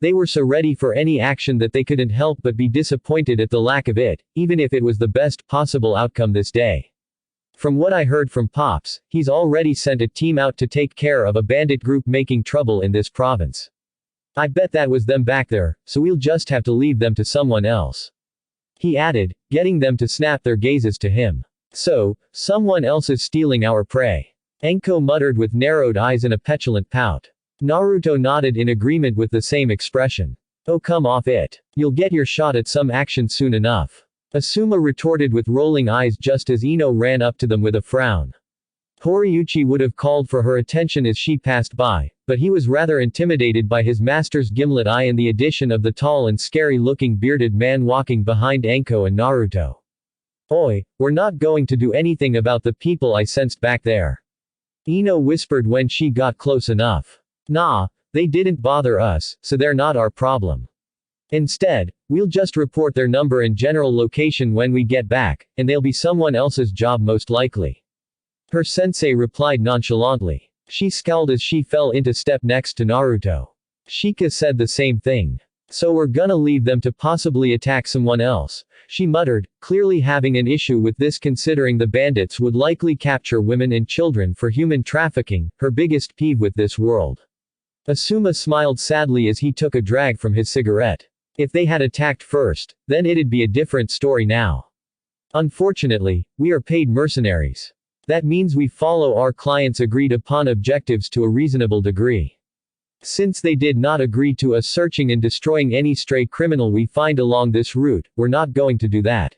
A: They were so ready for any action that they couldn't help but be disappointed at the lack of it, even if it was the best possible outcome this day. From what I heard from Pops, he's already sent a team out to take care of a bandit group making trouble in this province. I bet that was them back there, so we'll just have to leave them to someone else. He added, getting them to snap their gazes to him. So, someone else is stealing our prey. Anko muttered with narrowed eyes and a petulant pout. Naruto nodded in agreement with the same expression. Oh, come off it. You'll get your shot at some action soon enough. Asuma retorted with rolling eyes just as Ino ran up to them with a frown. Horiuchi would have called for her attention as she passed by, but he was rather intimidated by his master's gimlet eye and the addition of the tall and scary-looking bearded man walking behind Anko and Naruto. Oi, we're not going to do anything about the people I sensed back there. Ino whispered when she got close enough. Nah, they didn't bother us, so they're not our problem. Instead, we'll just report their number and general location when we get back, and they'll be someone else's job most likely. Her sensei replied nonchalantly. She scowled as she fell into step next to Naruto. Shika said the same thing. So we're gonna leave them to possibly attack someone else, she muttered, clearly having an issue with this considering the bandits would likely capture women and children for human trafficking, her biggest peeve with this world. Asuma smiled sadly as he took a drag from his cigarette. If they had attacked first, then it'd be a different story now. Unfortunately, we are paid mercenaries. That means we follow our clients' agreed upon objectives to a reasonable degree. Since they did not agree to us searching and destroying any stray criminal we find along this route, we're not going to do that.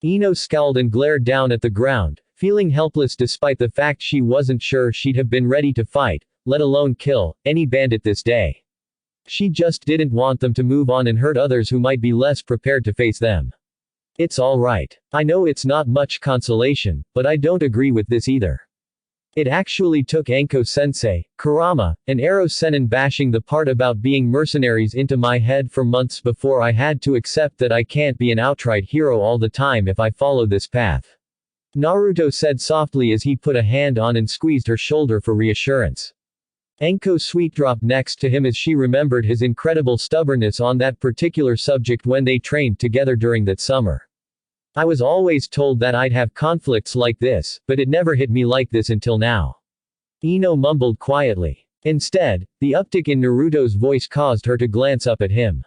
A: Ino scowled and glared down at the ground, feeling helpless despite the fact she wasn't sure she'd have been ready to fight, let alone kill, any bandit this day. She just didn't want them to move on and hurt others who might be less prepared to face them. It's alright. I know it's not much consolation, but I don't agree with this either. It actually took Anko-sensei, Kurama, and Ero-senin bashing the part about being mercenaries into my head for months before I had to accept that I can't be an outright hero all the time if I follow this path. Naruto said softly as he put a hand on and squeezed her shoulder for reassurance. Anko sweet dropped next to him as she remembered his incredible stubbornness on that particular subject when they trained together during that summer. I was always told that I'd have conflicts like this, but it never hit me like this until now. Ino mumbled quietly. Instead, the uptick in Naruto's voice caused her to glance up at him.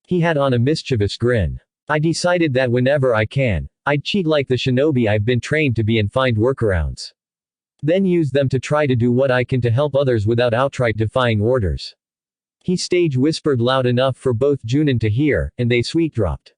A: He had on a mischievous grin. I decided that whenever I can, I'd cheat like the shinobi I've been trained to be and find workarounds. Then use them to try to do what I can to help others without outright defying orders. He stage whispered loud enough for both Junin to hear, and they sweet dropped.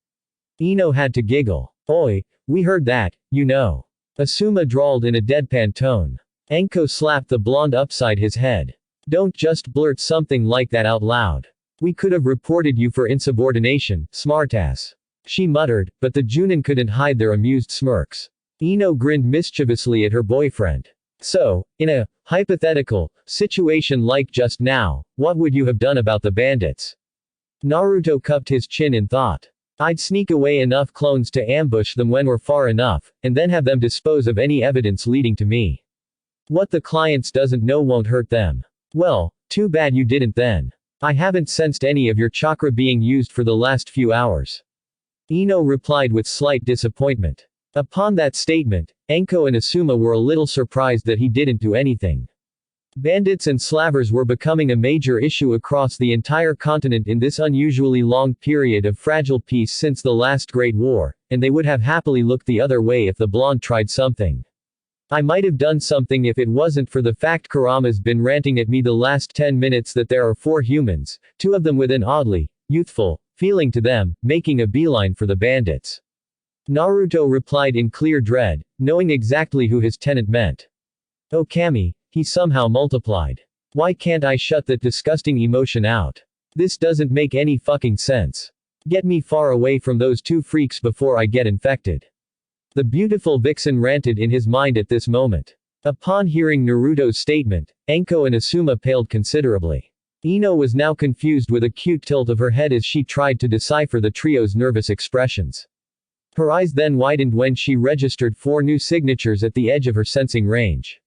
A: Ino had to giggle. Oi, we heard that, you know. Asuma drawled in a deadpan tone. Anko slapped the blonde upside his head. Don't just blurt something like that out loud. We could have reported you for insubordination, smartass. She muttered, but the Junin couldn't hide their amused smirks. Ino grinned mischievously at her boyfriend. So, in a hypothetical situation like just now, what would you have done about the bandits? Naruto cupped his chin in thought. I'd sneak away enough clones to ambush them when we're far enough, and then have them dispose of any evidence leading to me. What the clients doesn't know won't hurt them. Well, too bad you didn't then. I haven't sensed any of your chakra being used for the last few hours. Ino replied with slight disappointment. Upon that statement, Anko and Asuma were a little surprised that he didn't do anything. Bandits and slavers were becoming a major issue across the entire continent in this unusually long period of fragile peace since the last Great War, and they would have happily looked the other way if the blonde tried something. I might have done something if it wasn't for the fact Kurama's been ranting at me the last 10 minutes that there are 4 humans, 2 of them with an oddly youthful feeling to them, making a beeline for the bandits. Naruto replied in clear dread, knowing exactly who his tenant meant. Oh Kami, he somehow multiplied. Why can't I shut that disgusting emotion out? This doesn't make any fucking sense. Get me far away from those 2 freaks before I get infected. The beautiful vixen ranted in his mind at this moment. Upon hearing Naruto's statement, Anko and Asuma paled considerably. Ino was now confused with a cute tilt of her head as she tried to decipher the trio's nervous expressions. Her eyes then widened when she registered 4 new signatures at the edge of her sensing range.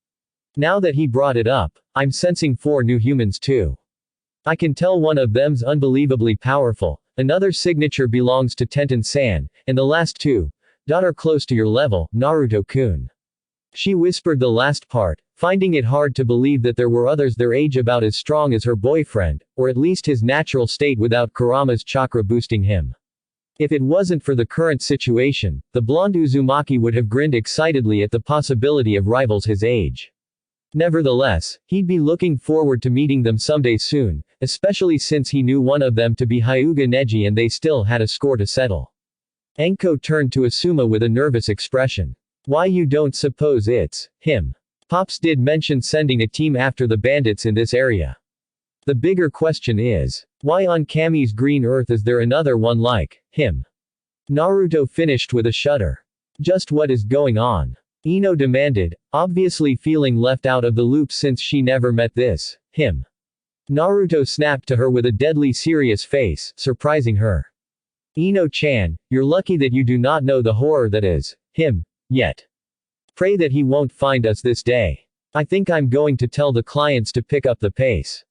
A: Now that he brought it up, I'm sensing 4 new humans too. I can tell one of them's unbelievably powerful, another signature belongs to Tenten-san, and the last 2 are close to your level, Naruto-kun. She whispered the last part, finding it hard to believe that there were others their age about as strong as her boyfriend, or at least his natural state without Kurama's chakra boosting him. If it wasn't for the current situation, the blonde Uzumaki would have grinned excitedly at the possibility of rivals his age. Nevertheless, he'd be looking forward to meeting them someday soon, especially since he knew one of them to be Hyuga Neji and they still had a score to settle. Enko turned to Asuma with a nervous expression. Why you don't suppose it's him? Pops did mention sending a team after the bandits in this area. The bigger question is, why on Kami's green earth is there another one like him? Naruto finished with a shudder. Just what is going on? Ino demanded, obviously feeling left out of the loop since she never met this him. Naruto snapped to her with a deadly serious face, surprising her. Ino-chan, you're lucky that you do not know the horror that is him yet. Pray that he won't find us this day. I think I'm going to tell the clients to pick up the pace.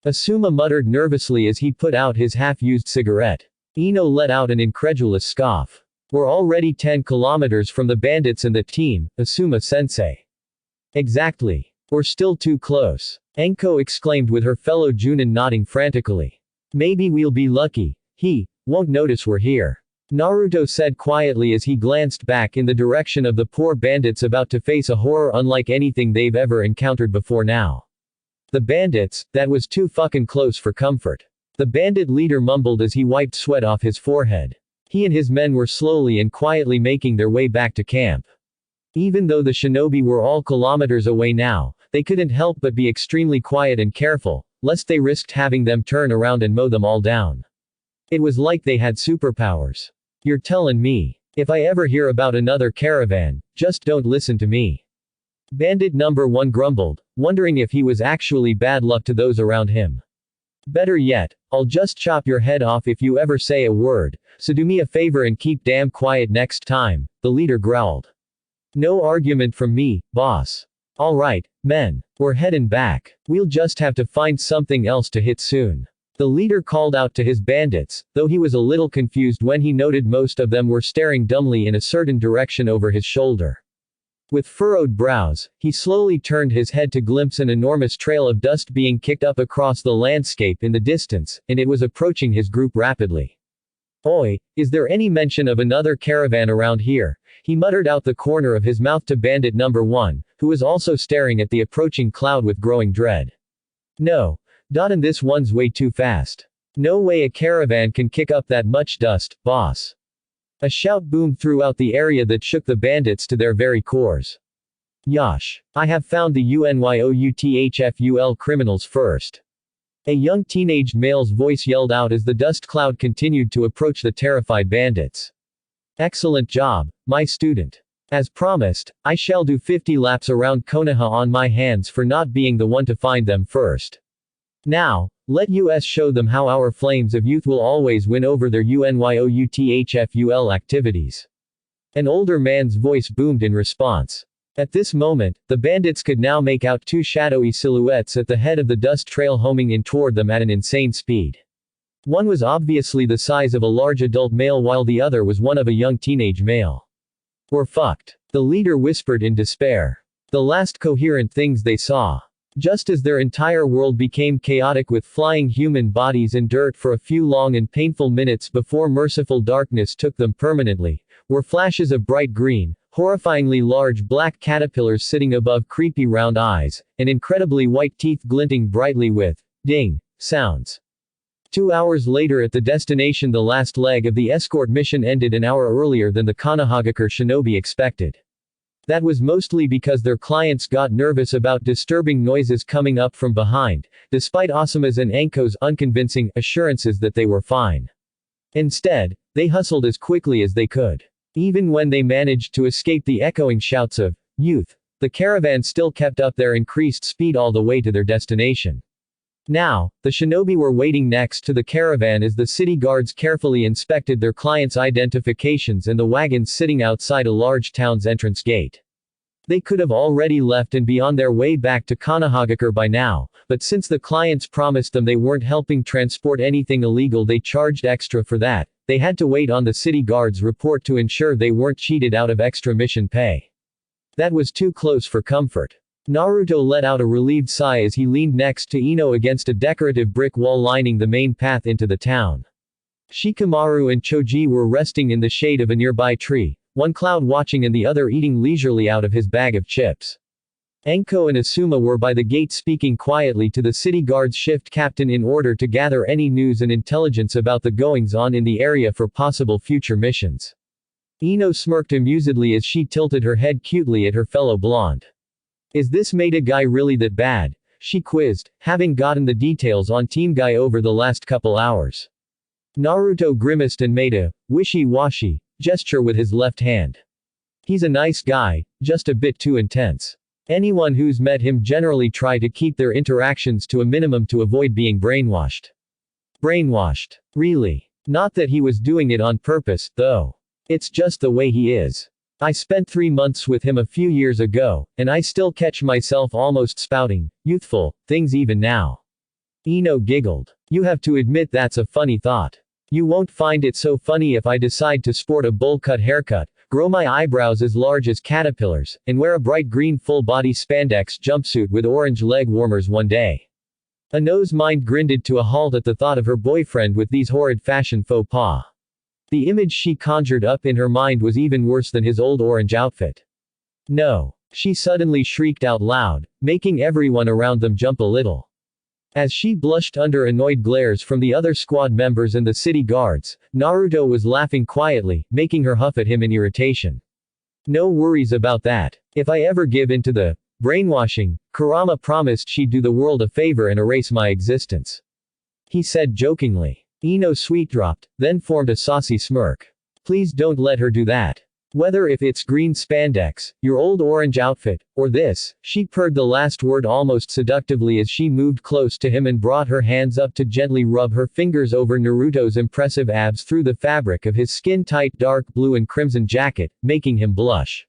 A: Asuma muttered nervously as he put out his half-used cigarette. Ino let out an incredulous scoff. We're already 10 kilometers from the bandits and the team, Asuma-sensei. Exactly. We're still too close. Enko exclaimed with her fellow Junin nodding frantically. Maybe we'll be lucky. He won't notice we're here. Naruto said quietly as he glanced back in the direction of the poor bandits about to face a horror unlike anything they've ever encountered before now. The bandits, that was too fucking close for comfort. The bandit leader mumbled as he wiped sweat off his forehead. He and his men were slowly and quietly making their way back to camp. Even though the shinobi were all kilometers away now, they couldn't help but be extremely quiet and careful, lest they risked having them turn around and mow them all down. It was like they had superpowers. You're tellin' me. If I ever hear about another caravan, just don't listen to me. Bandit number 1 grumbled, wondering if he was actually bad luck to those around him. Better yet, I'll just chop your head off if you ever say a word, so do me a favor and keep damn quiet next time, the leader growled. No argument from me, boss. Alright, men. We're headin' back. We'll just have to find something else to hit soon. The leader called out to his bandits, though he was a little confused when he noted most of them were staring dumbly in a certain direction over his shoulder. With furrowed brows, he slowly turned his head to glimpse an enormous trail of dust being kicked up across the landscape in the distance, and it was approaching his group rapidly. Oi, is there any mention of another caravan around here? He muttered out the corner of his mouth to bandit number 1, who was also staring at the approaching cloud with growing dread. No. And this one's way too fast. No way a caravan can kick up that much dust, boss. A shout boomed throughout the area that shook the bandits to their very cores. Yosh. I have found the UNYOUTHFUL criminals first. A young teenaged male's voice yelled out as the dust cloud continued to approach the terrified bandits. Excellent job, my student. As promised, I shall do 50 laps around Konoha on my hands for not being the one to find them first. Now, let us show them how our flames of youth will always win over their UNYOUTHFUL activities. An older man's voice boomed in response. At this moment, the bandits could now make out 2 shadowy silhouettes at the head of the dust trail homing in toward them at an insane speed. One was obviously the size of a large adult male while the other was one of a young teenage male. We're fucked. The leader whispered in despair. The last coherent things they saw. Just as their entire world became chaotic with flying human bodies and dirt for a few long and painful minutes before merciful darkness took them permanently, were flashes of bright green, horrifyingly large black caterpillars sitting above creepy round eyes, and incredibly white teeth glinting brightly with ding sounds. 2 hours later at the destination, the last leg of the escort mission ended an hour earlier than the Konohagakure shinobi expected. That was mostly because their clients got nervous about disturbing noises coming up from behind, despite Asuma's and Enko's unconvincing assurances that they were fine. Instead, they hustled as quickly as they could. Even when they managed to escape the echoing shouts of youth, the caravan still kept up their increased speed all the way to their destination. Now, the shinobi were waiting next to the caravan as the city guards carefully inspected their clients' identifications and the wagons sitting outside a large town's entrance gate. They could have already left and be on their way back to Kanahagakure by now, but since the clients promised them they weren't helping transport anything illegal, they charged extra for that. They had to wait on the city guards' report to ensure they weren't cheated out of extra mission pay. That was too close for comfort. Naruto let out a relieved sigh as he leaned next to Ino against a decorative brick wall lining the main path into the town. Shikamaru and Choji were resting in the shade of a nearby tree, one cloud watching and the other eating leisurely out of his bag of chips. Enko and Asuma were by the gate speaking quietly to the city guard's shift captain in order to gather any news and intelligence about the goings-on in the area for possible future missions. Ino smirked amusedly as she tilted her head cutely at her fellow blonde. "Is this Maida guy really that bad?" she quizzed, having gotten the details on Team Guy over the last couple hours. Naruto grimaced and made a wishy-washy gesture with his left hand. "He's a nice guy, just a bit too intense. Anyone who's met him generally try to keep their interactions to a minimum to avoid being brainwashed." Brainwashed? Really? Not that he was doing it on purpose, though. It's just the way he is. I spent 3 months with him a few years ago, and I still catch myself almost spouting youthful things even now. Ino giggled. "You have to admit that's a funny thought. You won't find it so funny if I decide to sport a bowl-cut haircut, grow my eyebrows as large as caterpillars, and wear a bright green full-body spandex jumpsuit with orange leg warmers one day." Ano's mind grinded to a halt at the thought of her boyfriend with these horrid fashion faux pas. The image she conjured up in her mind was even worse than his old orange outfit. "No!" she suddenly shrieked out loud, making everyone around them jump a little. As she blushed under annoyed glares from the other squad members and the city guards, Naruto was laughing quietly, making her huff at him in irritation. "No worries about that. If I ever give in to the brainwashing, Kurama promised she'd do the world a favor and erase my existence," he said jokingly. Ino sweet-dropped, then formed a saucy smirk. "Please don't let her do that. Whether if it's green spandex, your old orange outfit, or this," she purred the last word almost seductively as she moved close to him and brought her hands up to gently rub her fingers over Naruto's impressive abs through the fabric of his skin-tight dark blue and crimson jacket, making him blush.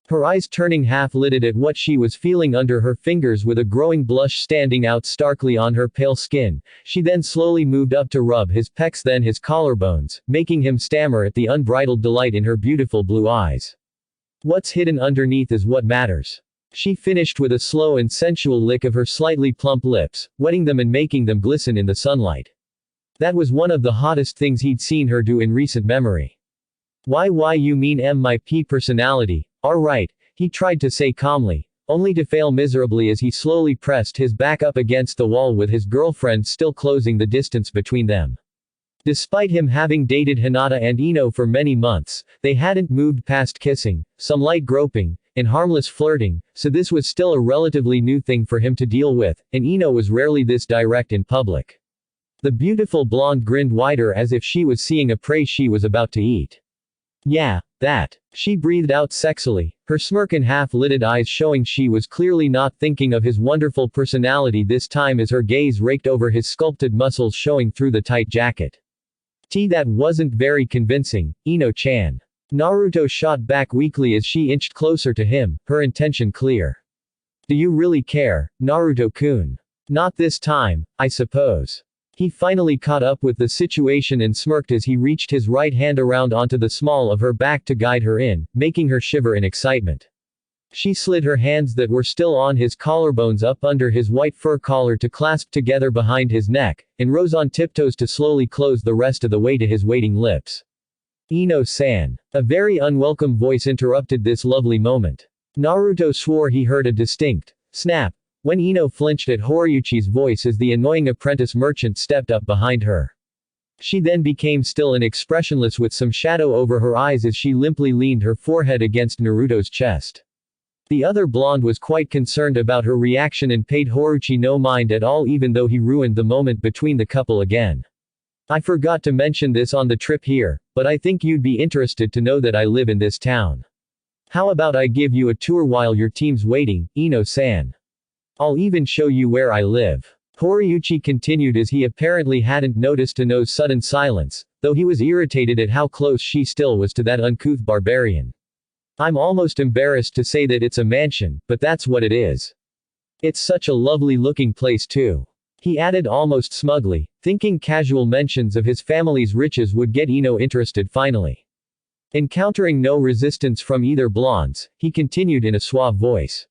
A: Her eyes turning half-lidded at what she was feeling under her fingers with a growing blush standing out starkly on her pale skin, she then slowly moved up to rub his pecs then his collarbones, making him stammer at the unbridled delight in her beautiful blue eyes. "What's hidden underneath is what matters," she finished with a slow and sensual lick of her slightly plump lips, wetting them and making them glisten in the sunlight. That was one of the hottest things he'd seen her do in recent memory. Why you mean my personality? Alright, he tried to say calmly, only to fail miserably as he slowly pressed his back up against the wall with his girlfriend still closing the distance between them. Despite him having dated Hinata and Ino for many months, they hadn't moved past kissing, some light groping, and harmless flirting, so this was still a relatively new thing for him to deal with, and Ino was rarely this direct in public. The beautiful blonde grinned wider as if she was seeing a prey she was about to eat. "Yeah, that," she breathed out sexily, her smirk and half-lidded eyes showing she was clearly not thinking of his wonderful personality this time as her gaze raked over his sculpted muscles showing through the tight jacket. That wasn't very convincing, Ino-chan." Naruto shot back weakly as she inched closer to him, her intention clear. "Do you really care, Naruto-kun? Not this time, I suppose." He finally caught up with the situation and smirked as he reached his right hand around onto the small of her back to guide her in, making her shiver in excitement. She slid her hands that were still on his collarbones up under his white fur collar to clasp together behind his neck, and rose on tiptoes to slowly close the rest of the way to his waiting lips. "Ino-san." A very unwelcome voice interrupted this lovely moment. Naruto swore he heard a distinct snap when Ino flinched at Horiuchi's voice as the annoying apprentice merchant stepped up behind her. She then became still and expressionless with some shadow over her eyes as she limply leaned her forehead against Naruto's chest. The other blonde was quite concerned about her reaction and paid Horiuchi no mind at all even though he ruined the moment between the couple again. "I forgot to mention this on the trip here, but I think you'd be interested to know that I live in this town. How about I give you a tour while your team's waiting, Ino-san? I'll even show you where I live." Horiuchi continued as he apparently hadn't noticed Ino's sudden silence, though he was irritated at how close she still was to that uncouth barbarian. I'm almost embarrassed to say that it's a mansion, but that's what it is. It's such a lovely looking place too. He added almost smugly, thinking casual mentions of his family's riches would get Ino interested finally. Encountering no resistance from either blondes, he continued in a suave voice.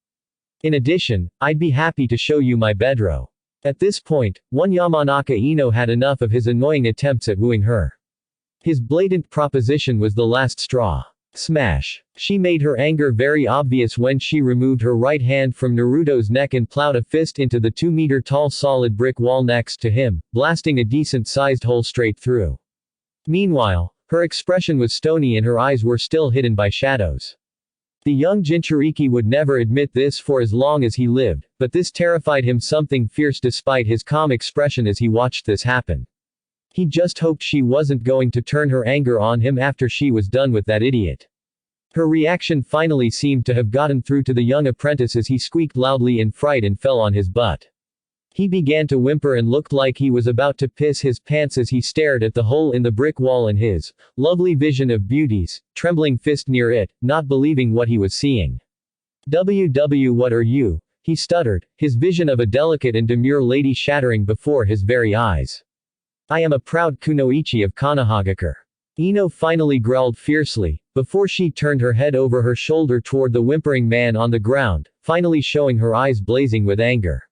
A: In addition, I'd be happy to show you my bedroom. At this point, one Yamanaka Ino had enough of his annoying attempts at wooing her. His blatant proposition was the last straw. Smash. She made her anger very obvious when she removed her right hand from Naruto's neck and plowed a fist into the 2-meter-tall solid brick wall next to him, blasting a decent-sized hole straight through. Meanwhile, her expression was stony and her eyes were still hidden by shadows. The young Jinchuriki would never admit this for as long as he lived, but this terrified him something fierce despite his calm expression as he watched this happen. He just hoped she wasn't going to turn her anger on him after she was done with that idiot. Her reaction finally seemed to have gotten through to the young apprentice as he squeaked loudly in fright and fell on his butt. He began to whimper and looked like he was about to piss his pants as he stared at the hole in the brick wall and his lovely vision of beauty's trembling fist near it, not believing what he was seeing. What are you? He stuttered, his vision of a delicate and demure lady shattering before his very eyes. I am a proud kunoichi of Konohagakure. Ino finally growled fiercely, before she turned her head over her shoulder toward the whimpering man on the ground, finally showing her eyes blazing with anger.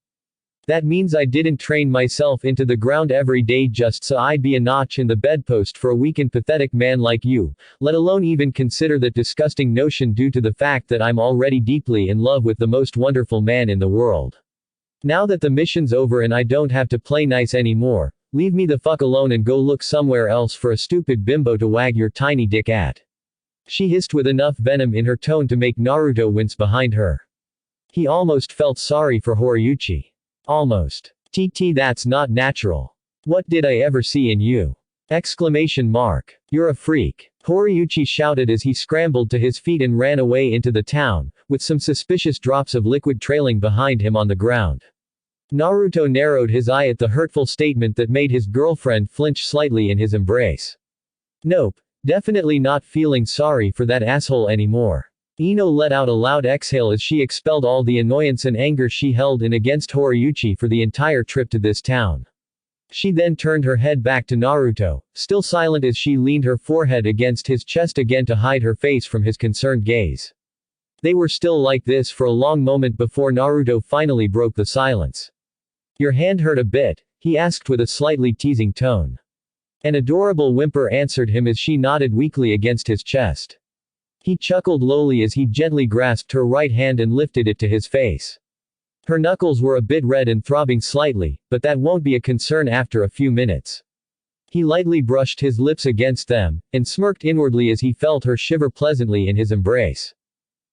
A: That means I didn't train myself into the ground every day just so I'd be a notch in the bedpost for a weak and pathetic man like you, let alone even consider that disgusting notion due to the fact that I'm already deeply in love with the most wonderful man in the world. Now that the mission's over and I don't have to play nice anymore, leave me the fuck alone and go look somewhere else for a stupid bimbo to wag your tiny dick at. She hissed with enough venom in her tone to make Naruto wince behind her. He almost felt sorry for Horiuchi. Almost. That's not natural. What did I ever see in you? Exclamation mark. You're a freak. Horiuchi shouted as he scrambled to his feet and ran away into the town, with some suspicious drops of liquid trailing behind him on the ground. Naruto narrowed his eye at the hurtful statement that made his girlfriend flinch slightly in his embrace. Nope. Definitely not feeling sorry for that asshole anymore. Ino let out a loud exhale as she expelled all the annoyance and anger she held in against Horiuchi for the entire trip to this town. She then turned her head back to Naruto, still silent as she leaned her forehead against his chest again to hide her face from his concerned gaze. They were still like this for a long moment before Naruto finally broke the silence. Your hand hurt a bit, he asked with a slightly teasing tone. An adorable whimper answered him as she nodded weakly against his chest. He chuckled lowly as he gently grasped her right hand and lifted it to his face. Her knuckles were a bit red and throbbing slightly, but that won't be a concern after a few minutes. He lightly brushed his lips against them, and smirked inwardly as he felt her shiver pleasantly in his embrace.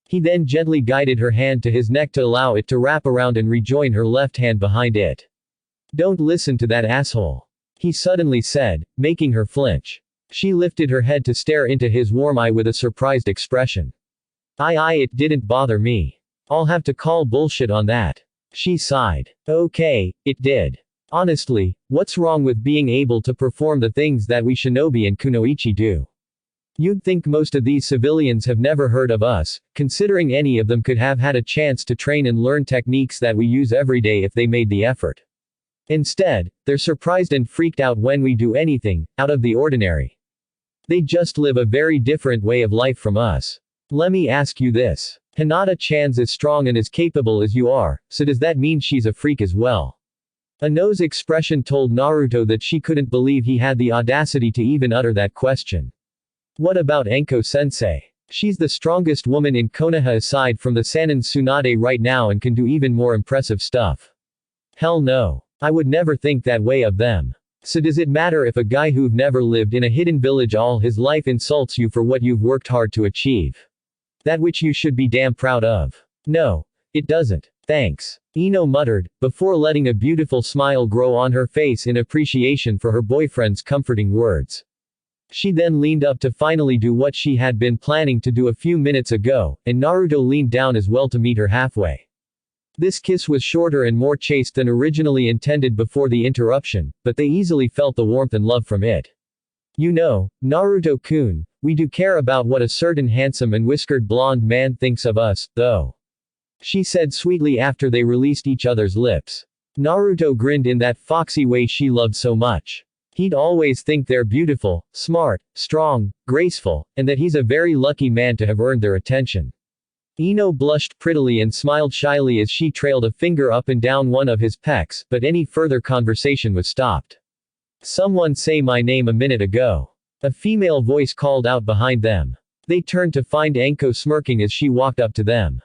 A: He then gently guided her hand to his neck to allow it to wrap around and rejoin her left hand behind it. Don't listen to that asshole. He suddenly said, making her flinch. She lifted her head to stare into his warm eye with a surprised expression. It didn't bother me. I'll have to call bullshit on that. She sighed. Okay, it did. Honestly, what's wrong with being able to perform the things that we shinobi and kunoichi do? You'd think most of these civilians have never heard of us, considering any of them could have had a chance to train and learn techniques that we use every day if they made the effort. Instead, they're surprised and freaked out when we do anything out of the ordinary. They just live a very different way of life from us. Let me ask you this. Hinata-chan's as strong and as capable as you are, so does that mean she's a freak as well? Ino's expression told Naruto that she couldn't believe he had the audacity to even utter that question. What about Enko-sensei? She's the strongest woman in Konoha aside from the Sannin Tsunade right now and can do even more impressive stuff. Hell no. I would never think that way of them. So does it matter if a guy who've never lived in a hidden village all his life insults you for what you've worked hard to achieve? That which you should be damn proud of. No. It doesn't. Thanks. Ino muttered, before letting a beautiful smile grow on her face in appreciation for her boyfriend's comforting words. She then leaned up to finally do what she had been planning to do a few minutes ago, and Naruto leaned down as well to meet her halfway. This kiss was shorter and more chaste than originally intended before the interruption, but they easily felt the warmth and love from it. You know, Naruto-kun, we do care about what a certain handsome and whiskered blonde man thinks of us, though. She said sweetly after they released each other's lips. Naruto grinned in that foxy way she loved so much. He'd always think they're beautiful, smart, strong, graceful, and that he's a very lucky man to have earned their attention. Ino blushed prettily and smiled shyly as she trailed a finger up and down one of his pecs, but any further conversation was stopped. Someone say my name a minute ago. A female voice called out behind them. They turned to find Anko smirking as she walked up to them.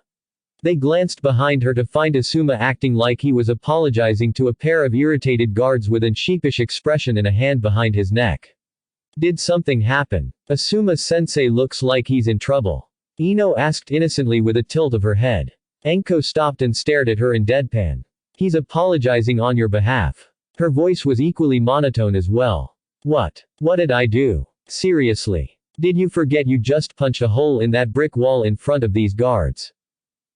A: They glanced behind her to find Asuma acting like he was apologizing to a pair of irritated guards with a sheepish expression and a hand behind his neck. Did something happen? Asuma-sensei looks like he's in trouble. Ino asked innocently with a tilt of her head. Anko stopped and stared at her in deadpan. He's apologizing on your behalf. Her voice was equally monotone as well. What? What did I do? Seriously. Did you forget you just punched a hole in that brick wall in front of these guards?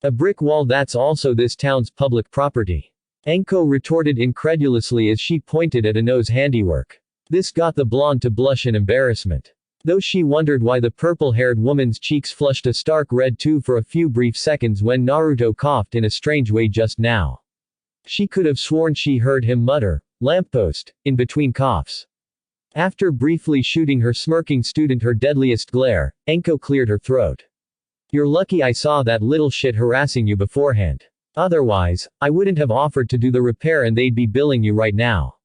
A: A brick wall that's also this town's public property. Anko retorted incredulously as she pointed at Ino's handiwork. This got the blonde to blush in embarrassment. Though she wondered why the purple-haired woman's cheeks flushed a stark red too for a few brief seconds when Naruto coughed in a strange way just now. She could have sworn she heard him mutter, "Lamppost," in between coughs. After briefly shooting her smirking student her deadliest glare, Anko cleared her throat. You're lucky I saw that little shit harassing you beforehand. Otherwise, I wouldn't have offered to do the repair and they'd be billing you right now.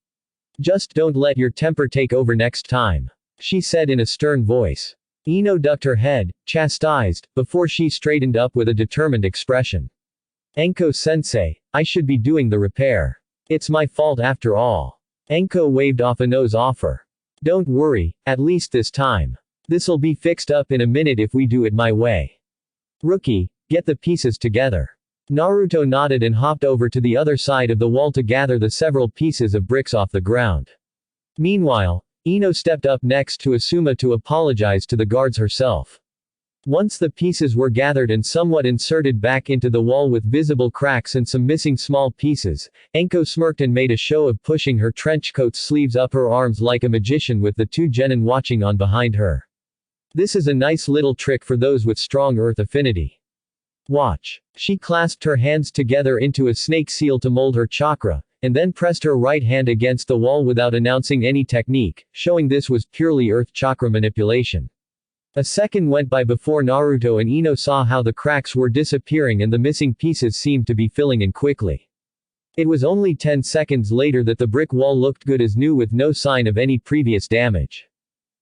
A: Just don't let your temper take over next time. She said in a stern voice. Ino ducked her head, chastised, before she straightened up with a determined expression. Anko-sensei, I should be doing the repair. It's my fault after all. Anko waved off Ino's offer. Don't worry, at least this time. This'll be fixed up in a minute if we do it my way. Rookie, get the pieces together. Naruto nodded and hopped over to the other side of the wall to gather the several pieces of bricks off the ground. Meanwhile, Ino stepped up next to Asuma to apologize to the guards herself. Once the pieces were gathered and somewhat inserted back into the wall with visible cracks and some missing small pieces, Anko smirked and made a show of pushing her trench coat's sleeves up her arms like a magician with the two genin watching on behind her. This is a nice little trick for those with strong earth affinity. Watch. She clasped her hands together into a snake seal to mold her chakra, and then pressed her right hand against the wall without announcing any technique, showing this was purely earth chakra manipulation. A second went by before Naruto and Ino saw how the cracks were disappearing and the missing pieces seemed to be filling in quickly. It was only 10 seconds later that the brick wall looked good as new with no sign of any previous damage.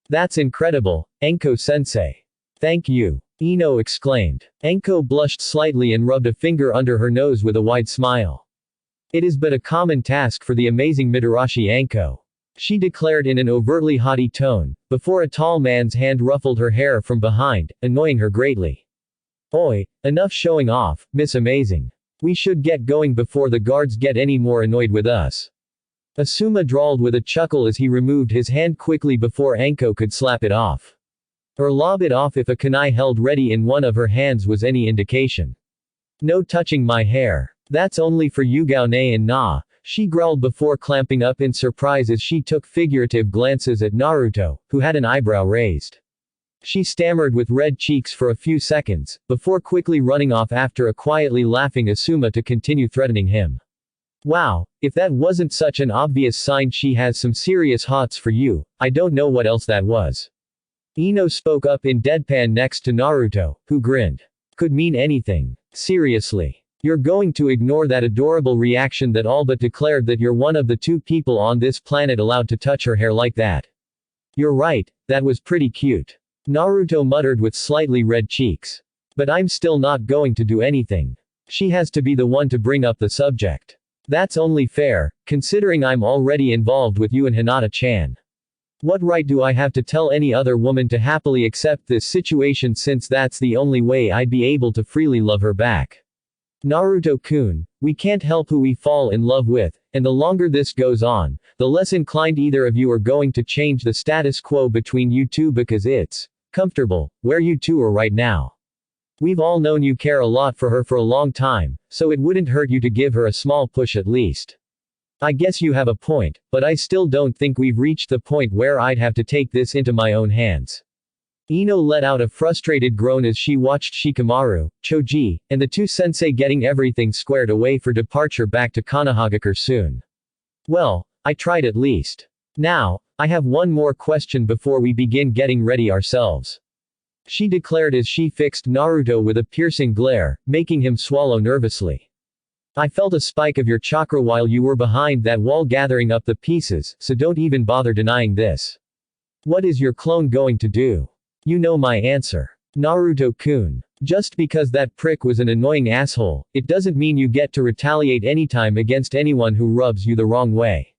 A: That's incredible, Anko-sensei. Thank you. Ino exclaimed. Anko blushed slightly and rubbed a finger under her nose with a wide smile. It is but a common task for the amazing Mitarashi Anko. She declared in an overtly haughty tone, before a tall man's hand ruffled her hair from behind, annoying her greatly. Oi, enough showing off, Miss Amazing. We should get going before the guards get any more annoyed with us. Asuma drawled with a chuckle as he removed his hand quickly before Anko could slap it off. Or lob it off if a kunai held ready in one of her hands was any indication. No touching my hair. That's only for Yugaone and Na, she growled before clamping up in surprise as she took figurative glances at Naruto, who had an eyebrow raised. She stammered with red cheeks for a few seconds, before quickly running off after a quietly laughing Asuma to continue threatening him. Wow, if that wasn't such an obvious sign she has some serious hots for you, I don't know what else that was. Ino spoke up in deadpan next to Naruto, who grinned. Could mean anything. Seriously. You're going to ignore that adorable reaction that all but declared that you're one of the two people on this planet allowed to touch her hair like that. You're right, that was pretty cute. Naruto muttered with slightly red cheeks. But I'm still not going to do anything. She has to be the one to bring up the subject. That's only fair, considering I'm already involved with you and Hinata-chan. What right do I have to tell any other woman to happily accept this situation since that's the only way I'd be able to freely love her back? Naruto-kun, we can't help who we fall in love with, and the longer this goes on, the less inclined either of you are going to change the status quo between you two because it's comfortable where you two are right now. We've all known you care a lot for her for a long time, so it wouldn't hurt you to give her a small push at least. I guess you have a point, but I still don't think we've reached the point where I'd have to take this into my own hands. Ino let out a frustrated groan as she watched Shikamaru, Choji, and the two sensei getting everything squared away for departure back to Konohagakure soon. Well, I tried at least. Now, I have one more question before we begin getting ready ourselves. She declared as she fixed Naruto with a piercing glare, making him swallow nervously. I felt a spike of your chakra while you were behind that wall gathering up the pieces, so don't even bother denying this. What is your clone going to do? You know my answer. Naruto-kun. Just because that prick was an annoying asshole, it doesn't mean you get to retaliate anytime against anyone who rubs you the wrong way.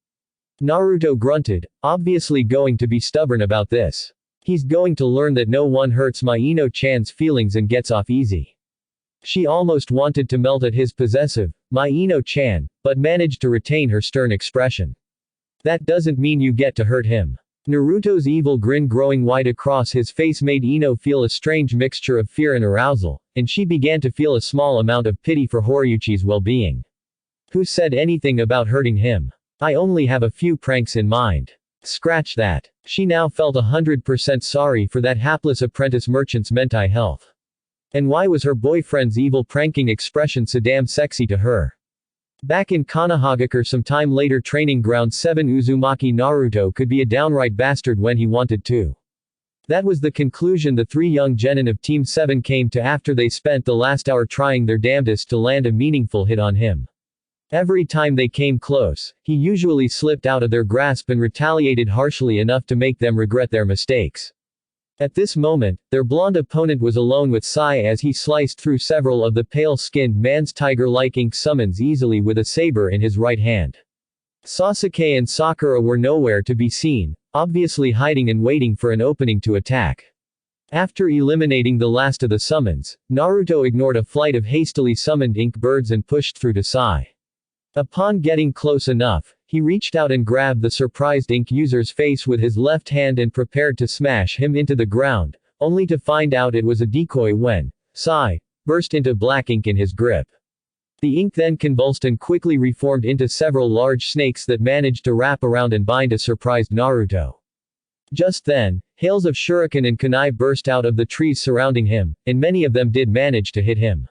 A: Naruto grunted, obviously going to be stubborn about this. He's going to learn that no one hurts my Ino-chan's feelings and gets off easy. She almost wanted to melt at his possessive, my Ino-chan, but managed to retain her stern expression. That doesn't mean you get to hurt him. Naruto's evil grin growing wide across his face made Ino feel a strange mixture of fear and arousal, and she began to feel a small amount of pity for Horiuchi's well-being. Who said anything about hurting him? I only have a few pranks in mind. Scratch that. She now felt 100% sorry for that hapless apprentice merchant's mental health. And why was her boyfriend's evil pranking expression so damn sexy to her? Back in Konohagakure some time later training ground 7 Uzumaki Naruto could be a downright bastard when he wanted to. That was the conclusion the three young genin of Team 7 came to after they spent the last hour trying their damnedest to land a meaningful hit on him. Every time they came close, he usually slipped out of their grasp and retaliated harshly enough to make them regret their mistakes. At this moment, their blonde opponent was alone with Sai as he sliced through several of the pale-skinned man's tiger-like ink summons easily with a saber in his right hand. Sasuke and Sakura were nowhere to be seen, obviously hiding and waiting for an opening to attack. After eliminating the last of the summons, Naruto ignored a flight of hastily summoned ink birds and pushed through to Sai. Upon getting close enough, he reached out and grabbed the surprised ink user's face with his left hand and prepared to smash him into the ground, only to find out it was a decoy when Sai burst into black ink in his grip. The ink then convulsed and quickly reformed into several large snakes that managed to wrap around and bind a surprised Naruto. Just then, hails of shuriken and kunai burst out of the trees surrounding him, and many of them did manage to hit him.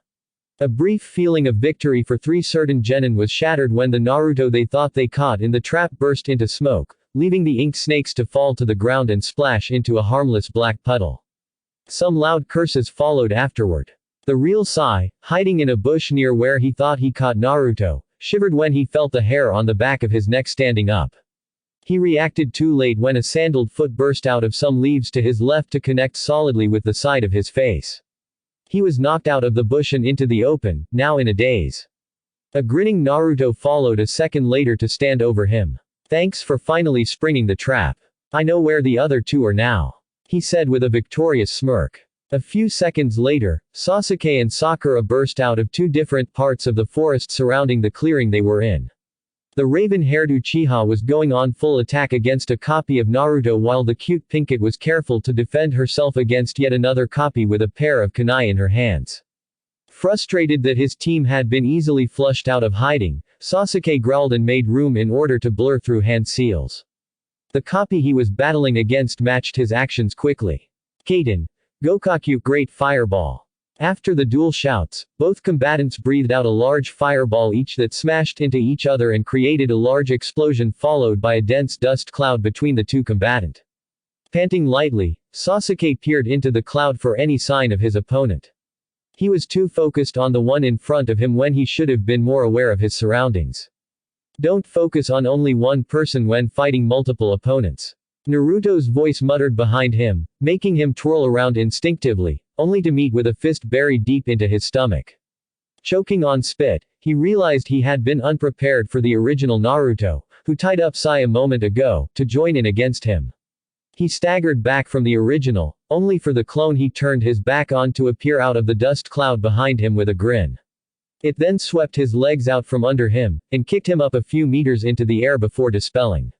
A: A brief feeling of victory for three certain genin was shattered when the Naruto they thought they caught in the trap burst into smoke, leaving the ink snakes to fall to the ground and splash into a harmless black puddle. Some loud curses followed afterward. The real Sai, hiding in a bush near where he thought he caught Naruto, shivered when he felt the hair on the back of his neck standing up. He reacted too late when a sandaled foot burst out of some leaves to his left to connect solidly with the side of his face. He was knocked out of the bush and into the open, now in a daze. A grinning Naruto followed a second later to stand over him. Thanks for finally springing the trap. I know where the other two are now, he said with a victorious smirk. A few seconds later, Sasuke and Sakura burst out of two different parts of the forest surrounding the clearing they were in. The raven-haired Uchiha was going on full attack against a copy of Naruto while the cute Pinkett was careful to defend herself against yet another copy with a pair of kunai in her hands. Frustrated that his team had been easily flushed out of hiding, Sasuke growled and made room in order to blur through hand seals. The copy he was battling against matched his actions quickly. Kaden. Gokaku Great Fireball. After the dual shouts, both combatants breathed out a large fireball each that smashed into each other and created a large explosion followed by a dense dust cloud between the two combatants. Panting lightly, Sasuke peered into the cloud for any sign of his opponent. He was too focused on the one in front of him when he should have been more aware of his surroundings. Don't focus on only one person when fighting multiple opponents. Naruto's voice muttered behind him, making him twirl around instinctively, only to meet with a fist buried deep into his stomach. Choking on spit, he realized he had been unprepared for the original Naruto, who tied up Sai a moment ago, to join in against him. He staggered back from the original, only for the clone he turned his back on to appear out of the dust cloud behind him with a grin. It then swept his legs out from under him, and kicked him up a few meters into the air before dispelling.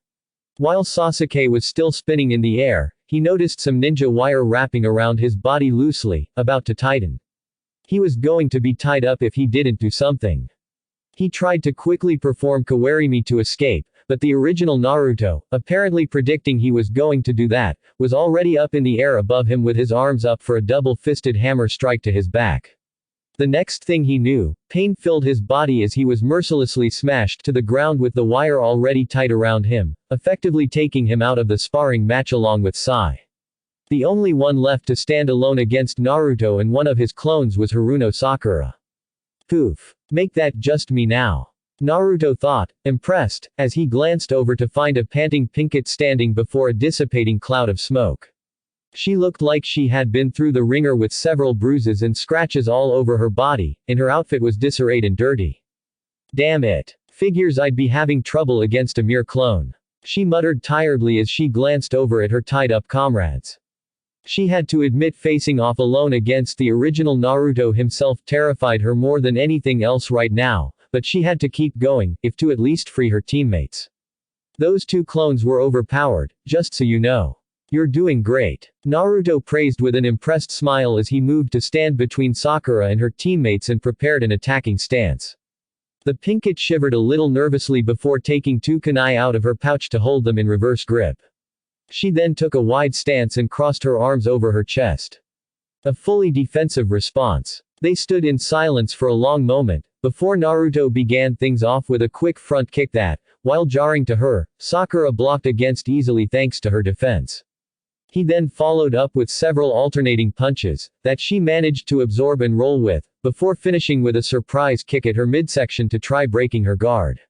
A: While Sasuke was still spinning in the air, he noticed some ninja wire wrapping around his body loosely, about to tighten. He was going to be tied up if he didn't do something. He tried to quickly perform Kawarimi to escape, but the original Naruto, apparently predicting he was going to do that, was already up in the air above him with his arms up for a double-fisted hammer strike to his back. The next thing he knew, pain filled his body as he was mercilessly smashed to the ground with the wire already tight around him, effectively taking him out of the sparring match along with Sai. The only one left to stand alone against Naruto and one of his clones was Haruno Sakura. Poof. Make that just me now. Naruto thought, impressed, as he glanced over to find a panting Pinkett standing before a dissipating cloud of smoke. She looked like she had been through the ringer with several bruises and scratches all over her body, and her outfit was disarrayed and dirty. Damn it. Figures I'd be having trouble against a mere clone. She muttered tiredly as she glanced over at her tied-up comrades. She had to admit facing off alone against the original Naruto himself terrified her more than anything else right now, but she had to keep going, if to at least free her teammates. Those two clones were overpowered, just so you know. You're doing great. Naruto praised with an impressed smile as he moved to stand between Sakura and her teammates and prepared an attacking stance. The Pinkett shivered a little nervously before taking two kunai out of her pouch to hold them in reverse grip. She then took a wide stance and crossed her arms over her chest. A fully defensive response. They stood in silence for a long moment, before Naruto began things off with a quick front kick that, while jarring to her, Sakura blocked against easily thanks to her defense. He then followed up with several alternating punches, that she managed to absorb and roll with, before finishing with a surprise kick at her midsection to try breaking her guard.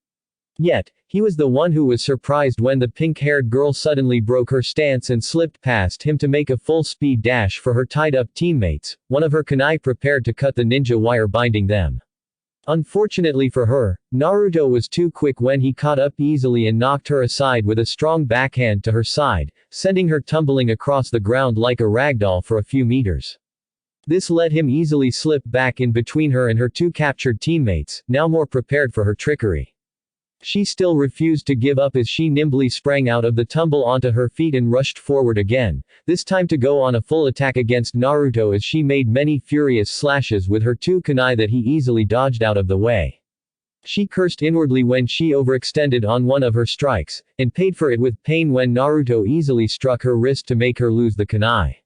A: Yet, he was the one who was surprised when the pink-haired girl suddenly broke her stance and slipped past him to make a full-speed dash for her tied-up teammates, one of her kunai prepared to cut the ninja wire binding them. Unfortunately for her, Naruto was too quick when he caught up easily and knocked her aside with a strong backhand to her side, sending her tumbling across the ground like a ragdoll for a few meters. This let him easily slip back in between her and her two captured teammates, now more prepared for her trickery. She still refused to give up as she nimbly sprang out of the tumble onto her feet and rushed forward again, this time to go on a full attack against Naruto as she made many furious slashes with her two kunai that he easily dodged out of the way. She cursed inwardly when she overextended on one of her strikes, and paid for it with pain when Naruto easily struck her wrist to make her lose the kunai.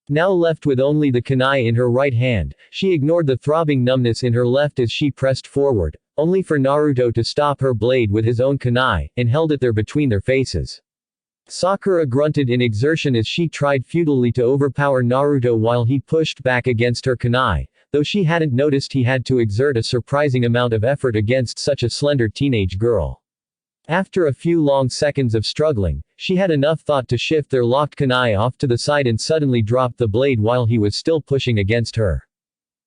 A: Now left with only the kunai in her right hand, she ignored the throbbing numbness in her left as she pressed forward, only for Naruto to stop her blade with his own kunai, and held it there between their faces. Sakura grunted in exertion as she tried futilely to overpower Naruto while he pushed back against her kunai, though she hadn't noticed he had to exert a surprising amount of effort against such a slender teenage girl. After a few long seconds of struggling, she had enough thought to shift their locked kunai off to the side and suddenly dropped the blade while he was still pushing against her.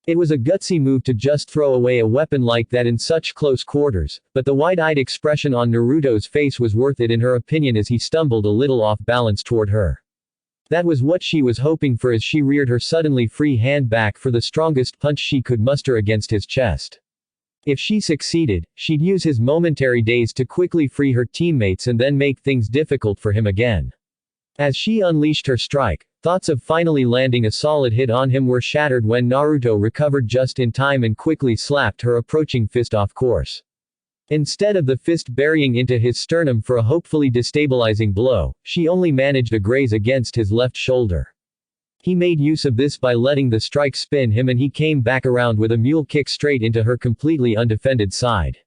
A: It was a gutsy move to just throw away a weapon like that in such close quarters, but the wide-eyed expression on Naruto's face was worth it in her opinion as he stumbled a little off balance toward her. That was what she was hoping for as she reared her suddenly free hand back for the strongest punch she could muster against his chest. If she succeeded, she'd use his momentary daze to quickly free her teammates and then make things difficult for him again. As she unleashed her strike, thoughts of finally landing a solid hit on him were shattered when Naruto recovered just in time and quickly slapped her approaching fist off course. Instead of the fist burying into his sternum for a hopefully destabilizing blow, she only managed a graze against his left shoulder. He made use of this by letting the strike spin him and he came back around with a mule kick straight into her completely undefended side.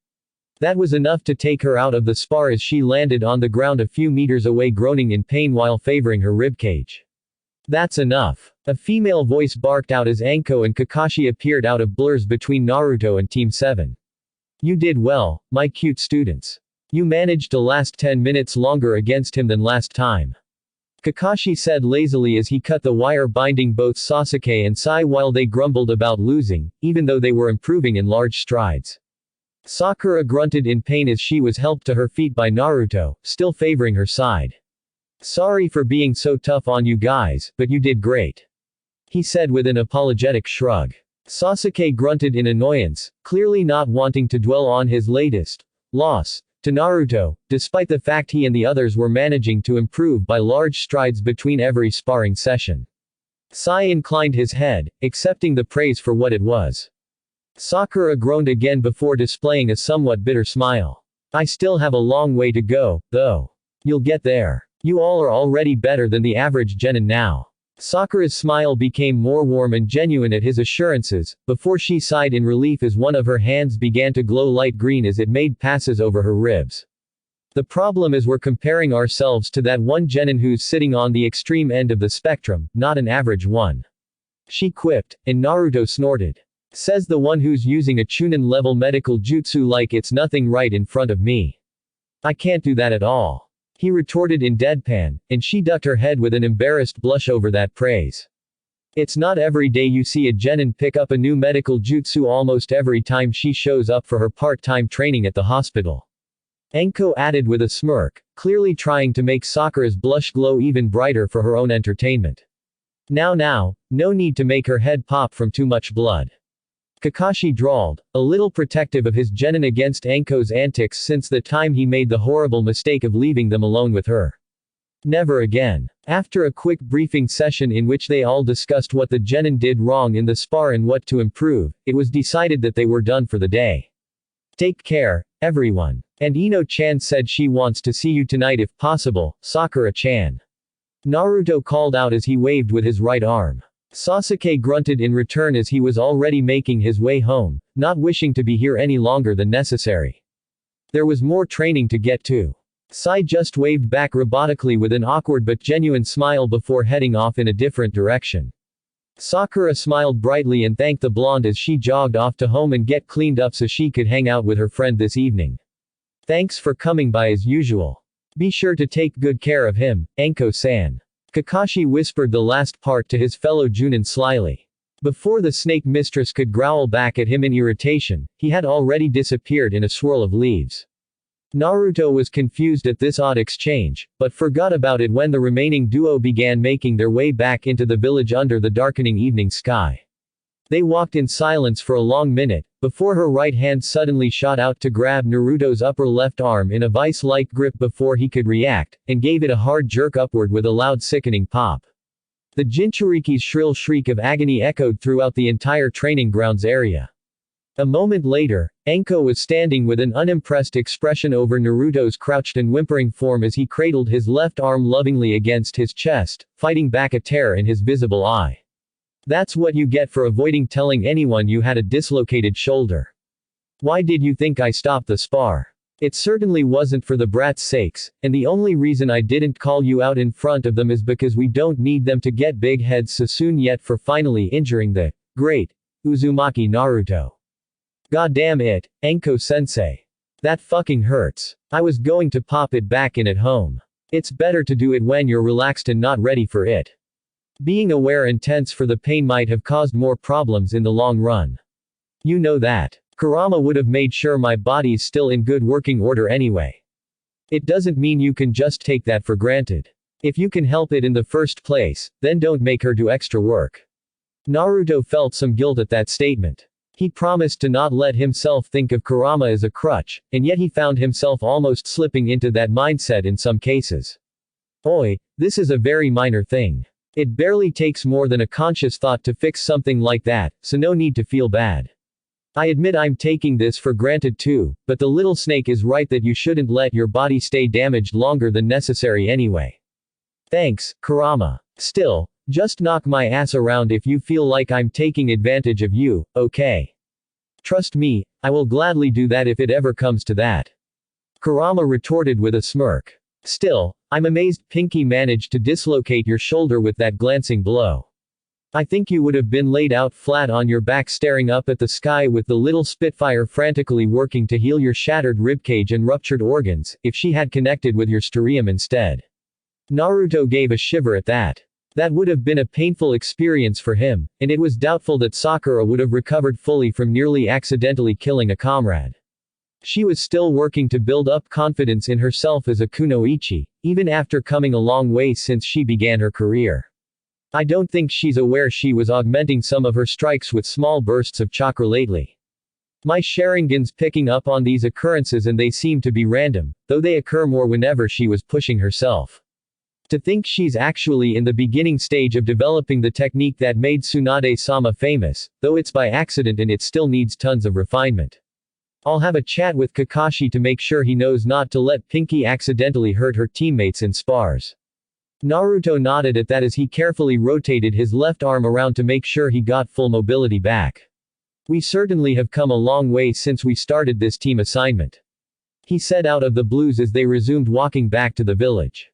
A: That was enough to take her out of the spar as she landed on the ground a few meters away groaning in pain while favoring her ribcage. That's enough. A female voice barked out as Anko and Kakashi appeared out of blurs between Naruto and Team 7. You did well, my cute students. You managed to last 10 minutes longer against him than last time. Kakashi said lazily as he cut the wire binding both Sasuke and Sai while they grumbled about losing, even though they were improving in large strides. Sakura grunted in pain as she was helped to her feet by Naruto, still favoring her side. Sorry for being so tough on you guys, but you did great. He said with an apologetic shrug. Sasuke grunted in annoyance, clearly not wanting to dwell on his latest loss to Naruto, despite the fact he and the others were managing to improve by large strides between every sparring session. Sai inclined his head, accepting the praise for what it was. Sakura groaned again before displaying a somewhat bitter smile. I still have a long way to go, though. You'll get there. You all are already better than the average genin now. Sakura's smile became more warm and genuine at his assurances, before she sighed in relief as one of her hands began to glow light green as it made passes over her ribs. The problem is we're comparing ourselves to that one genin who's sitting on the extreme end of the spectrum, not an average one. She quipped, and Naruto snorted. Says the one who's using a Chunin-level medical jutsu like it's nothing right in front of me. I can't do that at all. He retorted in deadpan, and she ducked her head with an embarrassed blush over that praise. It's not every day you see a genin pick up a new medical jutsu almost every time she shows up for her part-time training at the hospital. Enko added with a smirk, clearly trying to make Sakura's blush glow even brighter for her own entertainment. Now, no need to make her head pop from too much blood. Kakashi drawled, a little protective of his genin against Enko's antics since the time he made the horrible mistake of leaving them alone with her. Never again. After a quick briefing session in which they all discussed what the genin did wrong in the spar and what to improve, it was decided that they were done for the day. Take care, everyone. And Ino-chan said she wants to see you tonight if possible, Sakura-chan. Naruto called out as he waved with his right arm. Sasuke grunted in return as he was already making his way home, not wishing to be here any longer than necessary. There was more training to get to. Sai just waved back robotically with an awkward but genuine smile before heading off in a different direction. Sakura smiled brightly and thanked the blonde as she jogged off to home and get cleaned up so she could hang out with her friend this evening. Thanks for coming by as usual. Be sure to take good care of him, Enko-san. Kakashi whispered the last part to his fellow Junin slyly. Before the snake mistress could growl back at him in irritation, he had already disappeared in a swirl of leaves. Naruto was confused at this odd exchange, but forgot about it when the remaining duo began making their way back into the village under the darkening evening sky. They walked in silence for a long minute, before her right hand suddenly shot out to grab Naruto's upper left arm in a vice-like grip before he could react, and gave it a hard jerk upward with a loud sickening pop. The Jinchuriki's shrill shriek of agony echoed throughout the entire training grounds area. A moment later, Enko was standing with an unimpressed expression over Naruto's crouched and whimpering form as he cradled his left arm lovingly against his chest, fighting back a tear in his visible eye. That's what you get for avoiding telling anyone you had a dislocated shoulder. Why did you think I stopped the spar? It certainly wasn't for the brats' sakes, and the only reason I didn't call you out in front of them is because we don't need them to get big heads so soon yet for finally injuring the great Uzumaki Naruto. God damn it, Enko-sensei. That fucking hurts. I was going to pop it back in at home. It's better to do it when you're relaxed and not ready for it. Being aware and tense for the pain might have caused more problems in the long run. You know that. Kurama would have made sure my body's still in good working order anyway. It doesn't mean you can just take that for granted. If you can help it in the first place, then don't make her do extra work. Naruto felt some guilt at that statement. He promised to not let himself think of Kurama as a crutch, and yet he found himself almost slipping into that mindset in some cases. Oi, this is a very minor thing. It barely takes more than a conscious thought to fix something like that, so no need to feel bad. I admit I'm taking this for granted too, but the little snake is right that you shouldn't let your body stay damaged longer than necessary anyway. Thanks, Kurama. Still, just knock my ass around if you feel like I'm taking advantage of you, okay? Trust me, I will gladly do that if it ever comes to that. Kurama retorted with a smirk. Still, I'm amazed Pinky managed to dislocate your shoulder with that glancing blow. I think you would have been laid out flat on your back staring up at the sky with the little Spitfire frantically working to heal your shattered ribcage and ruptured organs, if she had connected with your sternium instead. Naruto gave a shiver at that. That would have been a painful experience for him, and it was doubtful that Sakura would have recovered fully from nearly accidentally killing a comrade. She was still working to build up confidence in herself as a kunoichi, even after coming a long way since she began her career. I don't think she's aware she was augmenting some of her strikes with small bursts of chakra lately. My Sharingan's picking up on these occurrences and they seem to be random, though they occur more whenever she was pushing herself. To think she's actually in the beginning stage of developing the technique that made Tsunade-sama famous, though it's by accident and it still needs tons of refinement. I'll have a chat with Kakashi to make sure he knows not to let Pinky accidentally hurt her teammates in spars. Naruto nodded at that as he carefully rotated his left arm around to make sure he got full mobility back. We certainly have come a long way since we started this team assignment, he said out of the blues as they resumed walking back to the village.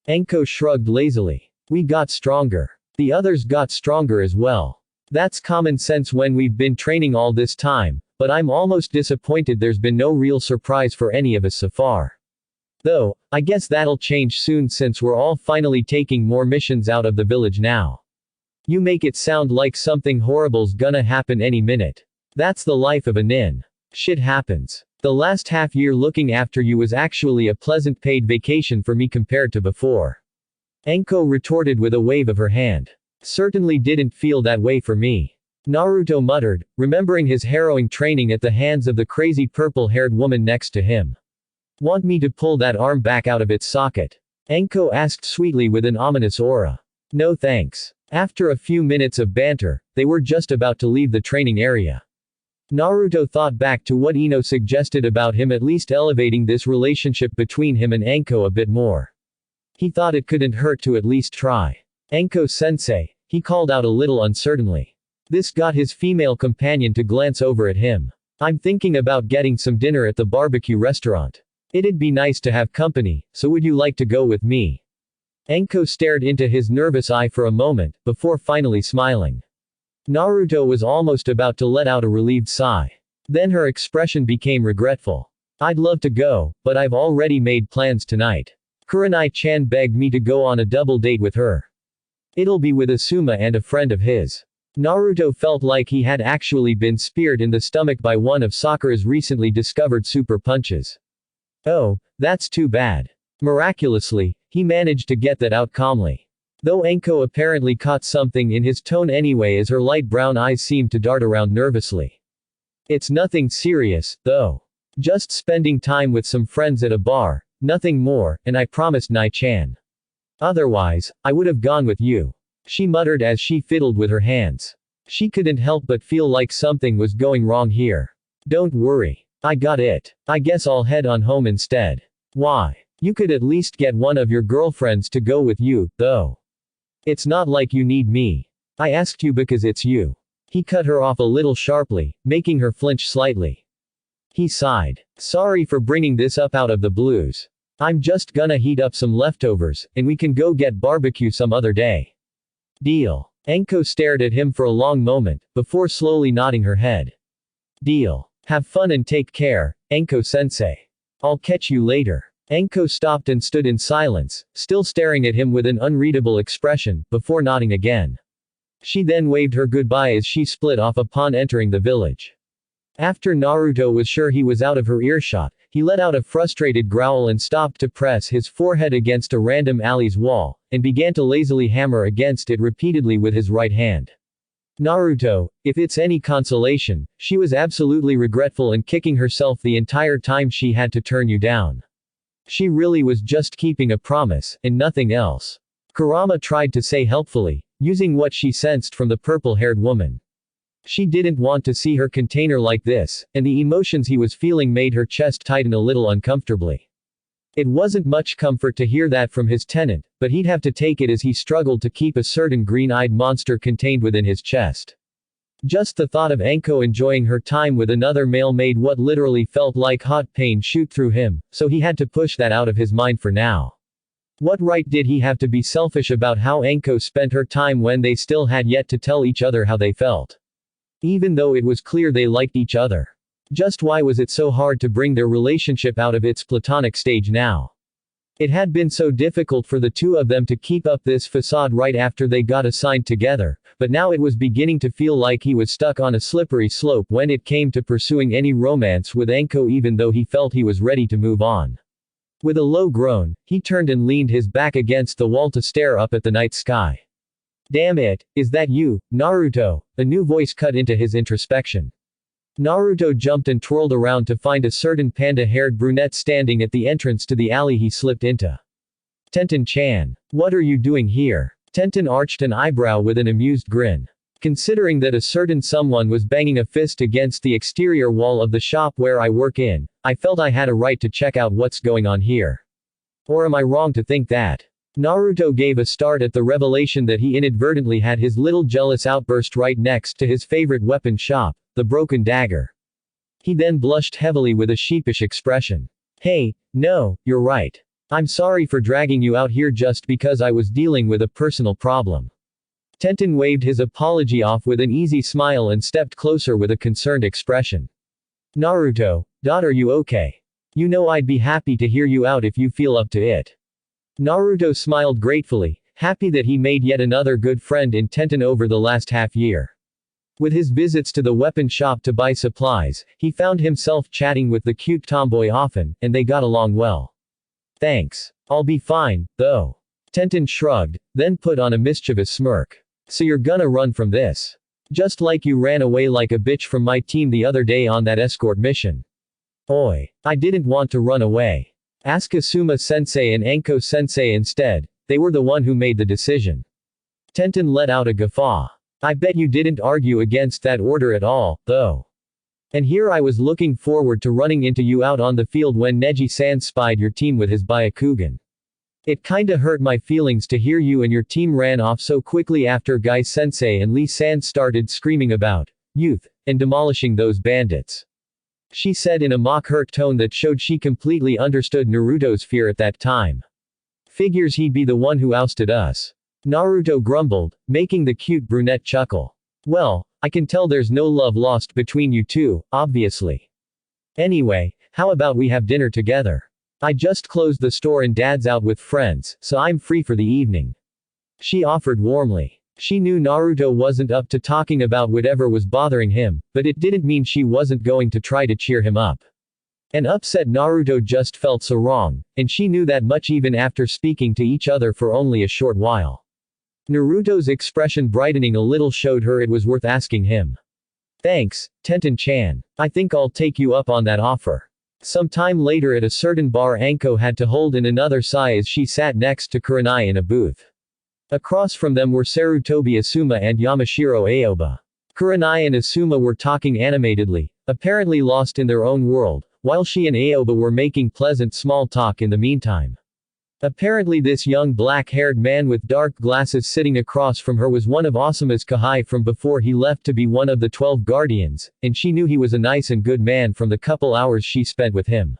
A: Enko shrugged lazily. We got stronger. The others got stronger as well. That's common sense when we've been training all this time, but I'm almost disappointed there's been no real surprise for any of us so far. Though, I guess that'll change soon since we're all finally taking more missions out of the village now. You make it sound like something horrible's gonna happen any minute. That's the life of a nin. Shit happens. The last half year looking after you was actually a pleasant paid vacation for me compared to before. Enko retorted with a wave of her hand. Certainly didn't feel that way for me. Naruto muttered, remembering his harrowing training at the hands of the crazy purple-haired woman next to him. Want me to pull that arm back out of its socket? Enko asked sweetly with an ominous aura. No thanks. After a few minutes of banter, they were just about to leave the training area. Naruto thought back to what Ino suggested about him at least elevating this relationship between him and Enko a bit more. He thought it couldn't hurt to at least try. Enko-sensei, he called out a little uncertainly. This got his female companion to glance over at him. I'm thinking about getting some dinner at the barbecue restaurant. It'd be nice to have company, so would you like to go with me? Enko stared into his nervous eye for a moment, before finally smiling. Naruto was almost about to let out a relieved sigh. Then her expression became regretful. I'd love to go, but I've already made plans tonight. Kurenai-chan begged me to go on a double date with her. It'll be with Asuma and a friend of his. Naruto felt like he had actually been speared in the stomach by one of Sakura's recently discovered super punches. Oh, that's too bad. Miraculously, he managed to get that out calmly. Though Enko apparently caught something in his tone anyway as her light brown eyes seemed to dart around nervously. It's nothing serious, though. Just spending time with some friends at a bar, nothing more, and I promised Nai-chan. Otherwise, I would have gone with you. She muttered as she fiddled with her hands. She couldn't help but feel like something was going wrong here. Don't worry. I got it. I guess I'll head on home instead. Why? You could at least get one of your girlfriends to go with you, though. It's not like you need me. I asked you because it's you. He cut her off a little sharply, making her flinch slightly. He sighed. Sorry for bringing this up out of the blues. I'm just gonna heat up some leftovers, and we can go get barbecue some other day. Deal. Enko stared at him for a long moment, before slowly nodding her head. Deal. Have fun and take care, Enko-sensei. I'll catch you later. Enko stopped and stood in silence, still staring at him with an unreadable expression, before nodding again. She then waved her goodbye as she split off upon entering the village. After Naruto was sure he was out of her earshot, he let out a frustrated growl and stopped to press his forehead against a random alley's wall, and began to lazily hammer against it repeatedly with his right hand. Naruto, if it's any consolation, she was absolutely regretful and kicking herself the entire time she had to turn you down. She really was just keeping a promise, and nothing else. Kurama tried to say helpfully, using what she sensed from the purple-haired woman. She didn't want to see her container like this, and the emotions he was feeling made her chest tighten a little uncomfortably. It wasn't much comfort to hear that from his tenant, but he'd have to take it as he struggled to keep a certain green-eyed monster contained within his chest. Just the thought of Enko enjoying her time with another male made what literally felt like hot pain shoot through him, so he had to push that out of his mind for now. What right did he have to be selfish about how Enko spent her time when they still had yet to tell each other how they felt? Even though it was clear they liked each other. Just why was it so hard to bring their relationship out of its platonic stage now? It had been so difficult for the two of them to keep up this facade right after they got assigned together, but now it was beginning to feel like he was stuck on a slippery slope when it came to pursuing any romance with Enko even though he felt he was ready to move on. With a low groan, he turned and leaned his back against the wall to stare up at the night sky. Damn it, is that you, Naruto? A new voice cut into his introspection. Naruto jumped and twirled around to find a certain panda-haired brunette standing at the entrance to the alley he slipped into. Tenten-chan. What are you doing here? Tenten arched an eyebrow with an amused grin. Considering that a certain someone was banging a fist against the exterior wall of the shop where I work in, I felt I had a right to check out what's going on here. Or am I wrong to think that? Naruto gave a start at the revelation that he inadvertently had his little jealous outburst right next to his favorite weapon shop, the broken dagger. He then blushed heavily with a sheepish expression. Hey, no, you're right. I'm sorry for dragging you out here just because I was dealing with a personal problem. Tenten waved his apology off with an easy smile and stepped closer with a concerned expression. Naruto, are you okay? You know I'd be happy to hear you out if you feel up to it. Naruto smiled gratefully, happy that he made yet another good friend in Tenten over the last half year. With his visits to the weapon shop to buy supplies, he found himself chatting with the cute tomboy often, and they got along well. Thanks. I'll be fine, though. Tenten shrugged, then put on a mischievous smirk. So you're gonna run from this? Just like you ran away like a bitch from my team the other day on that escort mission. Oi. I didn't want to run away. Ask Asuma-sensei and Anko-sensei instead, they were the one who made the decision. Tenten let out a guffaw. I bet you didn't argue against that order at all, though. And here I was looking forward to running into you out on the field when Neji-san spied your team with his Byakugan. It kinda hurt my feelings to hear you and your team ran off so quickly after Gai-sensei and Lee-san started screaming about youth and demolishing those bandits. She said in a mock-hurt tone that showed she completely understood Naruto's fear at that time. Figures he'd be the one who ousted us. Naruto grumbled, making the cute brunette chuckle. Well, I can tell there's no love lost between you two, obviously. Anyway, how about we have dinner together? I just closed the store and Dad's out with friends, so I'm free for the evening. She offered warmly. She knew Naruto wasn't up to talking about whatever was bothering him, but it didn't mean she wasn't going to try to cheer him up. An upset Naruto just felt so wrong, and she knew that much even after speaking to each other for only a short while. Naruto's expression brightening a little showed her it was worth asking him. Thanks, Tenten-chan. I think I'll take you up on that offer. Some time later at a certain bar Anko had to hold in another sigh as she sat next to Kurenai in a booth. Across from them were Sarutobi Asuma and Yamashiro Aoba. Kurenai and Asuma were talking animatedly, apparently lost in their own world, while she and Aoba were making pleasant small talk in the meantime. Apparently this young black-haired man with dark glasses sitting across from her was one of Asuma's Kahai from before he left to be one of the 12 guardians, and she knew he was a nice and good man from the couple hours she spent with him.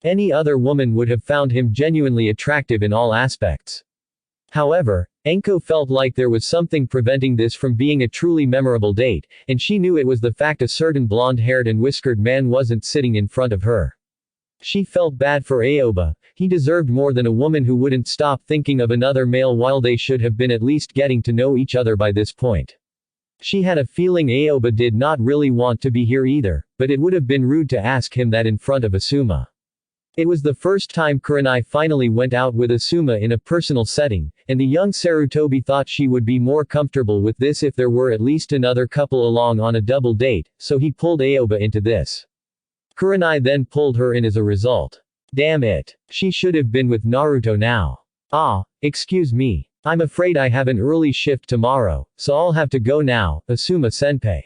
A: Any other woman would have found him genuinely attractive in all aspects. However, Anko felt like there was something preventing this from being a truly memorable date, and she knew it was the fact a certain blonde-haired and whiskered man wasn't sitting in front of her. She felt bad for Aoba. He deserved more than a woman who wouldn't stop thinking of another male while they should have been at least getting to know each other by this point. She had a feeling Aoba did not really want to be here either, but it would have been rude to ask him that in front of Asuma. It was the first time Kurenai finally went out with Asuma in a personal setting, and the young Sarutobi thought she would be more comfortable with this if there were at least another couple along on a double date, so he pulled Aoba into this. Kurenai then pulled her in as a result. Damn it. She should have been with Naruto now. Ah, excuse me. I'm afraid I have an early shift tomorrow, so I'll have to go now, Asuma-senpai.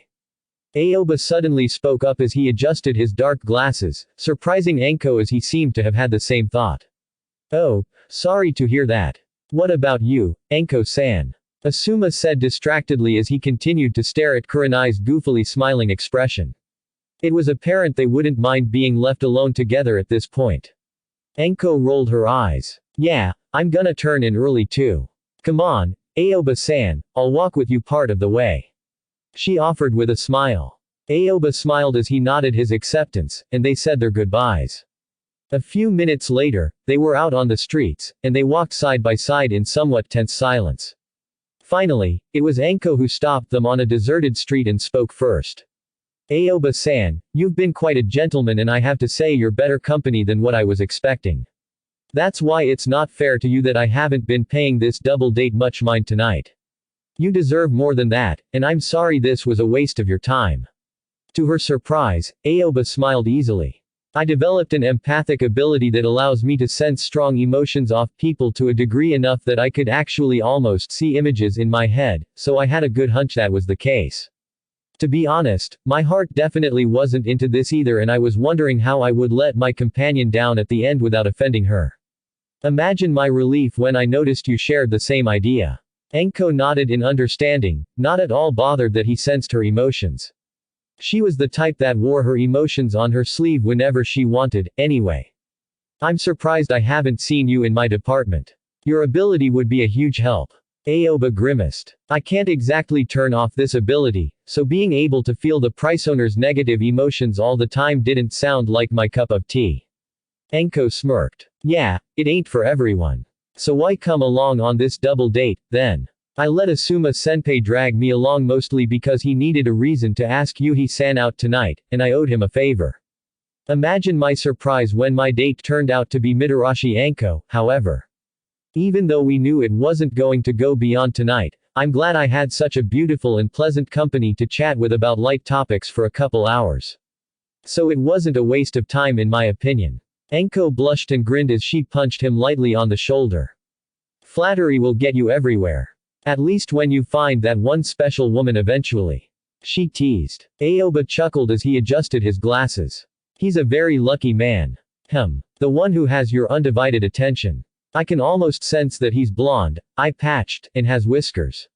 A: Aoba suddenly spoke up as he adjusted his dark glasses, surprising Anko as he seemed to have had the same thought. Oh, sorry to hear that. What about you, Anko-san? Asuma said distractedly as he continued to stare at Kurenai's goofily smiling expression. It was apparent they wouldn't mind being left alone together at this point. Anko rolled her eyes. Yeah, I'm gonna turn in early too. Come on, Aoba-san, I'll walk with you part of the way. She offered with a smile. Aoba smiled as he nodded his acceptance, and they said their goodbyes. A few minutes later, they were out on the streets, and they walked side by side in somewhat tense silence. Finally, it was Anko who stopped them on a deserted street and spoke first. Aoba-san, you've been quite a gentleman and I have to say you're better company than what I was expecting. That's why it's not fair to you that I haven't been paying this double date much mind tonight. You deserve more than that, and I'm sorry this was a waste of your time. To her surprise, Aoba smiled easily. I developed an empathic ability that allows me to sense strong emotions off people to a degree enough that I could actually almost see images in my head, so I had a good hunch that was the case. To be honest, my heart definitely wasn't into this either, and I was wondering how I would let my companion down at the end without offending her. Imagine my relief when I noticed you shared the same idea. Enko nodded in understanding, not at all bothered that he sensed her emotions. She was the type that wore her emotions on her sleeve whenever she wanted, anyway. I'm surprised I haven't seen you in my department. Your ability would be a huge help. Aoba grimaced. I can't exactly turn off this ability, so being able to feel the price owner's negative emotions all the time didn't sound like my cup of tea. Enko smirked. Yeah, it ain't for everyone. So why come along on this double date, then? I let Asuma-senpai drag me along mostly because he needed a reason to ask Yuhi-san out tonight, and I owed him a favor. Imagine my surprise when my date turned out to be Mitarashi Anko, however. Even though we knew it wasn't going to go beyond tonight, I'm glad I had such a beautiful and pleasant company to chat with about light topics for a couple hours. So it wasn't a waste of time in my opinion. Enko blushed and grinned as she punched him lightly on the shoulder. Flattery will get you everywhere. At least when you find that one special woman eventually. She teased. Aoba chuckled as he adjusted his glasses. He's a very lucky man. The one who has your undivided attention. I can almost sense that he's blonde, eye-patched, and has whiskers.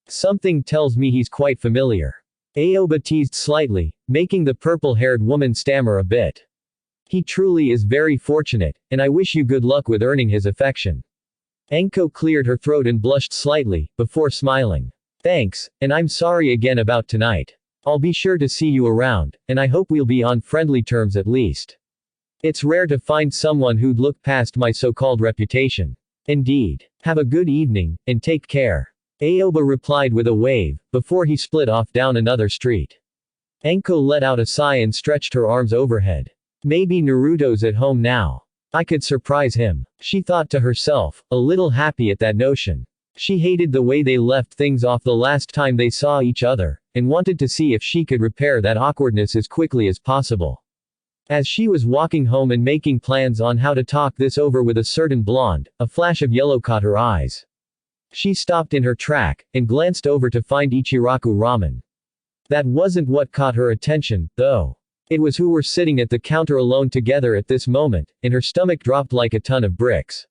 A: Something tells me he's quite familiar. Aoba teased slightly, making the purple-haired woman stammer a bit. He truly is very fortunate, and I wish you good luck with earning his affection. Enko cleared her throat and blushed slightly, before smiling. Thanks, and I'm sorry again about tonight. I'll be sure to see you around, and I hope we'll be on friendly terms at least. It's rare to find someone who'd look past my so-called reputation. Indeed. Have a good evening, and take care. Aoba replied with a wave, before he split off down another street. Enko let out a sigh and stretched her arms overhead. Maybe Naruto's at home now. I could surprise him. She thought to herself, a little happy at that notion. She hated the way they left things off the last time they saw each other, and wanted to see if she could repair that awkwardness as quickly as possible. As she was walking home and making plans on how to talk this over with a certain blonde, a flash of yellow caught her eyes. She stopped in her track, and glanced over to find Ichiraku Ramen. That wasn't what caught her attention, though. It was who were sitting at the counter alone together at this moment, and her stomach dropped like a ton of bricks.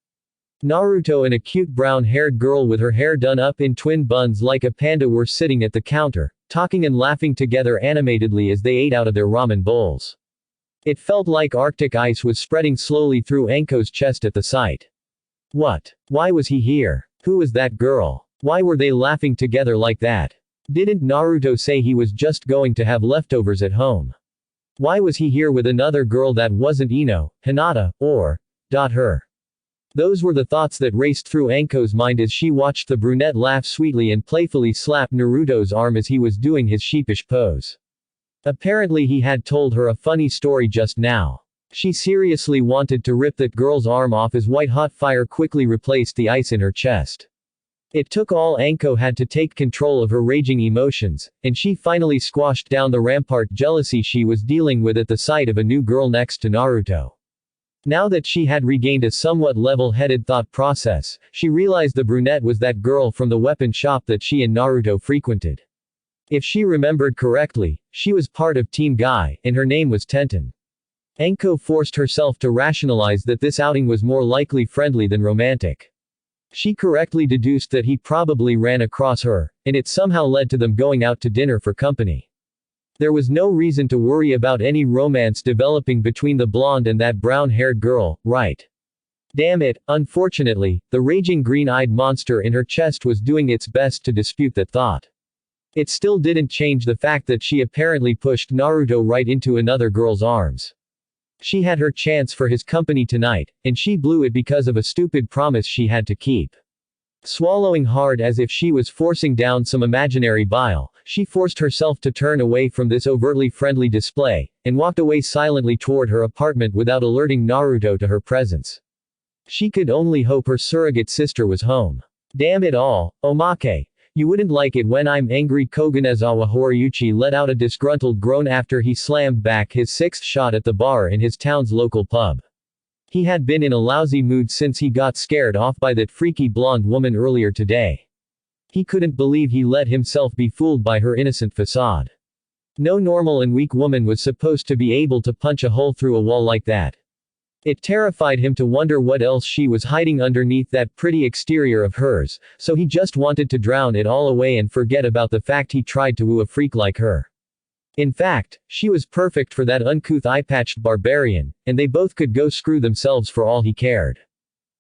A: Naruto and a cute brown-haired girl with her hair done up in twin buns like a panda were sitting at the counter, talking and laughing together animatedly as they ate out of their ramen bowls. It felt like Arctic ice was spreading slowly through Enko's chest at the sight. What? Why was he here? Who was that girl? Why were they laughing together like that? Didn't Naruto say he was just going to have leftovers at home? Why was he here with another girl that wasn't Ino, Hinata, or her? Those were the thoughts that raced through Enko's mind as she watched the brunette laugh sweetly and playfully slap Naruto's arm as he was doing his sheepish pose. Apparently he had told her a funny story just now. She seriously wanted to rip that girl's arm off as white-hot fire quickly replaced the ice in her chest. It took all Enko had to take control of her raging emotions, and she finally squashed down the rampart jealousy she was dealing with at the sight of a new girl next to Naruto. Now that she had regained a somewhat level-headed thought process, she realized the brunette was that girl from the weapon shop that she and Naruto frequented. If she remembered correctly, she was part of Team Guy, and her name was Tenten. Enko forced herself to rationalize that this outing was more likely friendly than romantic. She correctly deduced that he probably ran across her, and it somehow led to them going out to dinner for company. There was no reason to worry about any romance developing between the blonde and that brown-haired girl, right? Damn it, unfortunately, the raging green-eyed monster in her chest was doing its best to dispute that thought. It still didn't change the fact that she apparently pushed Naruto right into another girl's arms. She had her chance for his company tonight, and she blew it because of a stupid promise she had to keep. Swallowing hard as if she was forcing down some imaginary bile, she forced herself to turn away from this overtly friendly display, and walked away silently toward her apartment without alerting Naruto to her presence. She could only hope her surrogate sister was home. Damn it all, Omake. You wouldn't like it when I'm angry. Koganezawa Horiyuchi let out a disgruntled groan after he slammed back his sixth shot at the bar in his town's local pub. He had been in a lousy mood since he got scared off by that freaky blonde woman earlier today. He couldn't believe he let himself be fooled by her innocent facade. No normal and weak woman was supposed to be able to punch a hole through a wall like that. It terrified him to wonder what else she was hiding underneath that pretty exterior of hers, so he just wanted to drown it all away and forget about the fact he tried to woo a freak like her. In fact, she was perfect for that uncouth eye-patched barbarian, and they both could go screw themselves for all he cared.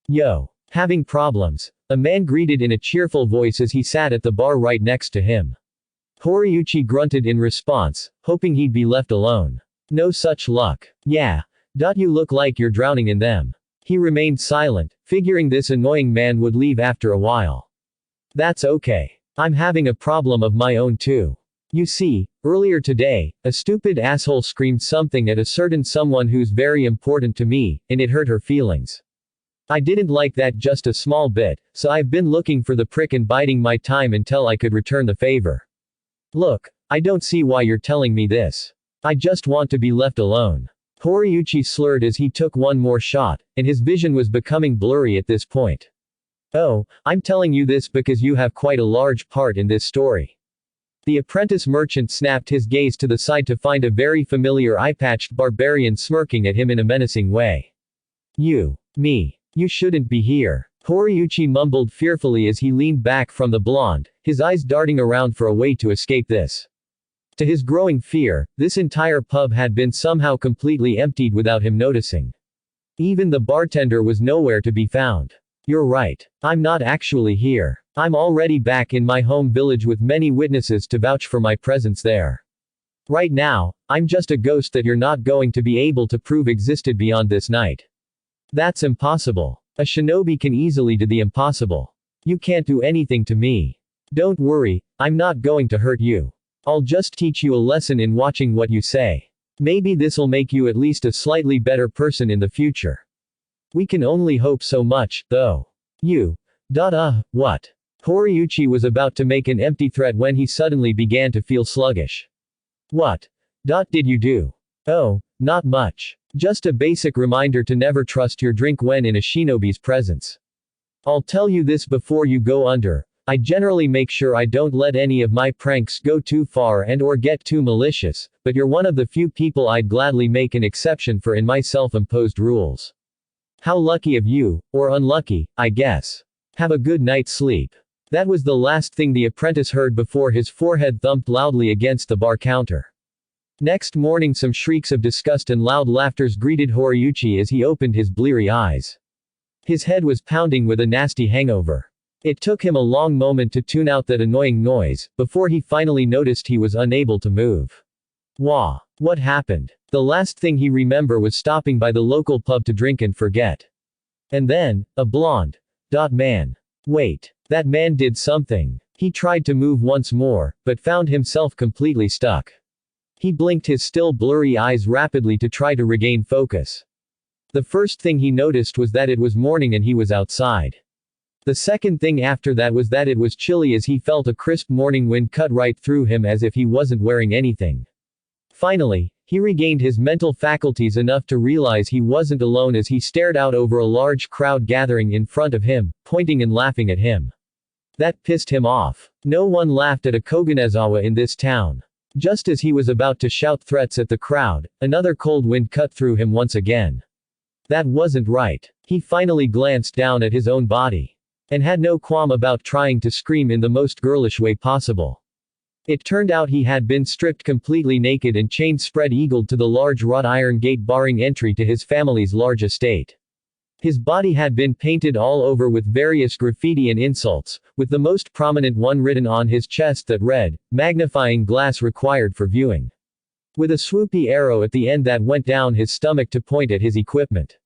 A: Yo. Having problems? A man greeted in a cheerful voice as he sat at the bar right next to him. Horiyuchi grunted in response, hoping he'd be left alone. No such luck. Yeah. You look like you're drowning in them. He remained silent, figuring this annoying man would leave after a while. That's okay. I'm having a problem of my own too. You see, earlier today, a stupid asshole screamed something at a certain someone who's very important to me, and it hurt her feelings. I didn't like that just a small bit, so I've been looking for the prick and biding my time until I could return the favor. Look, I don't see why you're telling me this. I just want to be left alone. Horiyuchi slurred as he took one more shot, and his vision was becoming blurry at this point. Oh, I'm telling you this because you have quite a large part in this story. The apprentice merchant snapped his gaze to the side to find a very familiar eye-patched barbarian smirking at him in a menacing way. Me. You shouldn't be here. Horiyuchi mumbled fearfully as he leaned back from the blonde, his eyes darting around for a way to escape this. To his growing fear, this entire pub had been somehow completely emptied without him noticing. Even the bartender was nowhere to be found. You're right. I'm not actually here. I'm already back in my home village with many witnesses to vouch for my presence there. Right now, I'm just a ghost that you're not going to be able to prove existed beyond this night. That's impossible. A shinobi can easily do the impossible. You can't do anything to me. Don't worry, I'm not going to hurt you. I'll just teach you a lesson in watching what you say. Maybe this'll make you at least a slightly better person in the future. We can only hope so much, though. What? Horiyuchi was about to make an empty threat when he suddenly began to feel sluggish. What? Did you do? Oh, not much. Just a basic reminder to never trust your drink when in a shinobi's presence. I'll tell you this before you go under. I generally make sure I don't let any of my pranks go too far and or get too malicious, but you're one of the few people I'd gladly make an exception for in my self-imposed rules. How lucky of you, or unlucky, I guess. Have a good night's sleep. That was the last thing the apprentice heard before his forehead thumped loudly against the bar counter. Next morning some shrieks of disgust and loud laughters greeted Horiyuchi as he opened his bleary eyes. His head was pounding with a nasty hangover. It took him a long moment to tune out that annoying noise, before he finally noticed he was unable to move. Wah! What happened? The last thing he remembered was stopping by the local pub to drink and forget. And then, a blonde. Man. Wait. That man did something. He tried to move once more, but found himself completely stuck. He blinked his still blurry eyes rapidly to try to regain focus. The first thing he noticed was that it was morning and he was outside. The second thing after that was that it was chilly as he felt a crisp morning wind cut right through him as if he wasn't wearing anything. Finally, he regained his mental faculties enough to realize he wasn't alone as he stared out over a large crowd gathering in front of him, pointing and laughing at him. That pissed him off. No one laughed at a Koganezawa in this town. Just as he was about to shout threats at the crowd, another cold wind cut through him once again. That wasn't right. He finally glanced down at his own body. And had no qualm about trying to scream in the most girlish way possible. It turned out he had been stripped completely naked and chained spread-eagled to the large wrought iron gate barring entry to his family's large estate. His body had been painted all over with various graffiti and insults, with the most prominent one written on his chest that read, "Magnifying glass required for viewing." With a swoopy arrow at the end that went down his stomach to point at his equipment.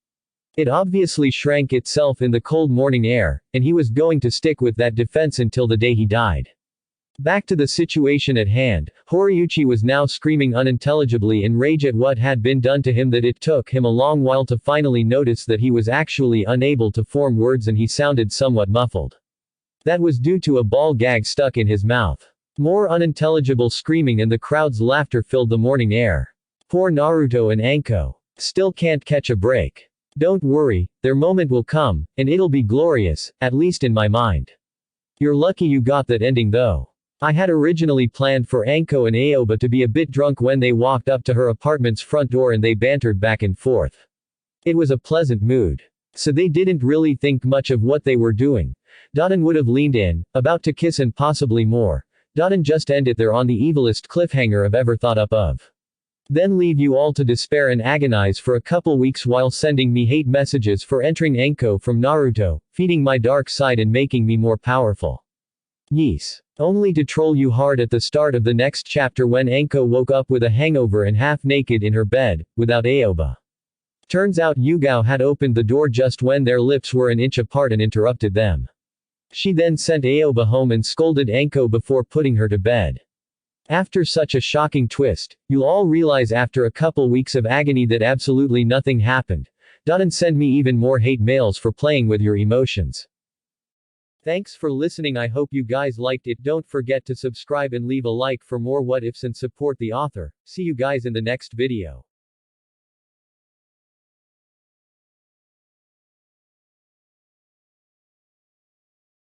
A: It obviously shrank itself in the cold morning air, and he was going to stick with that defense until the day he died. Back to the situation at hand, Horiyuchi was now screaming unintelligibly in rage at what had been done to him that it took him a long while to finally notice that he was actually unable to form words and he sounded somewhat muffled. That was due to a ball gag stuck in his mouth. More unintelligible screaming and the crowd's laughter filled the morning air. Poor Naruto and Anko. Still can't catch a break. Don't worry, their moment will come, and it'll be glorious, at least in my mind. You're lucky you got that ending though. I had originally planned for Anko and Aoba to be a bit drunk when they walked up to her apartment's front door and they bantered back and forth. It was a pleasant mood. So they didn't really think much of what they were doing. Dadan would have leaned in, about to kiss and possibly more. Dadan just end it there on the evilest cliffhanger I've ever thought up of. Then leave you all to despair and agonize for a couple weeks while sending me hate messages for entering Anko from Naruto, feeding my dark side and making me more powerful. Yes. Only to troll you hard at the start of the next chapter when Anko woke up with a hangover and half naked in her bed, without Aoba. Turns out Yugao had opened the door just when their lips were an inch apart and interrupted them. She then sent Aoba home and scolded Anko before putting her to bed. After such a shocking twist, you'll all realize after a couple weeks of agony that absolutely nothing happened. Don't send me even more hate mails for playing with your emotions. Thanks for listening. I hope you guys liked it. Don't forget to subscribe and leave a like for more what ifs and support the author. See you guys in the next video.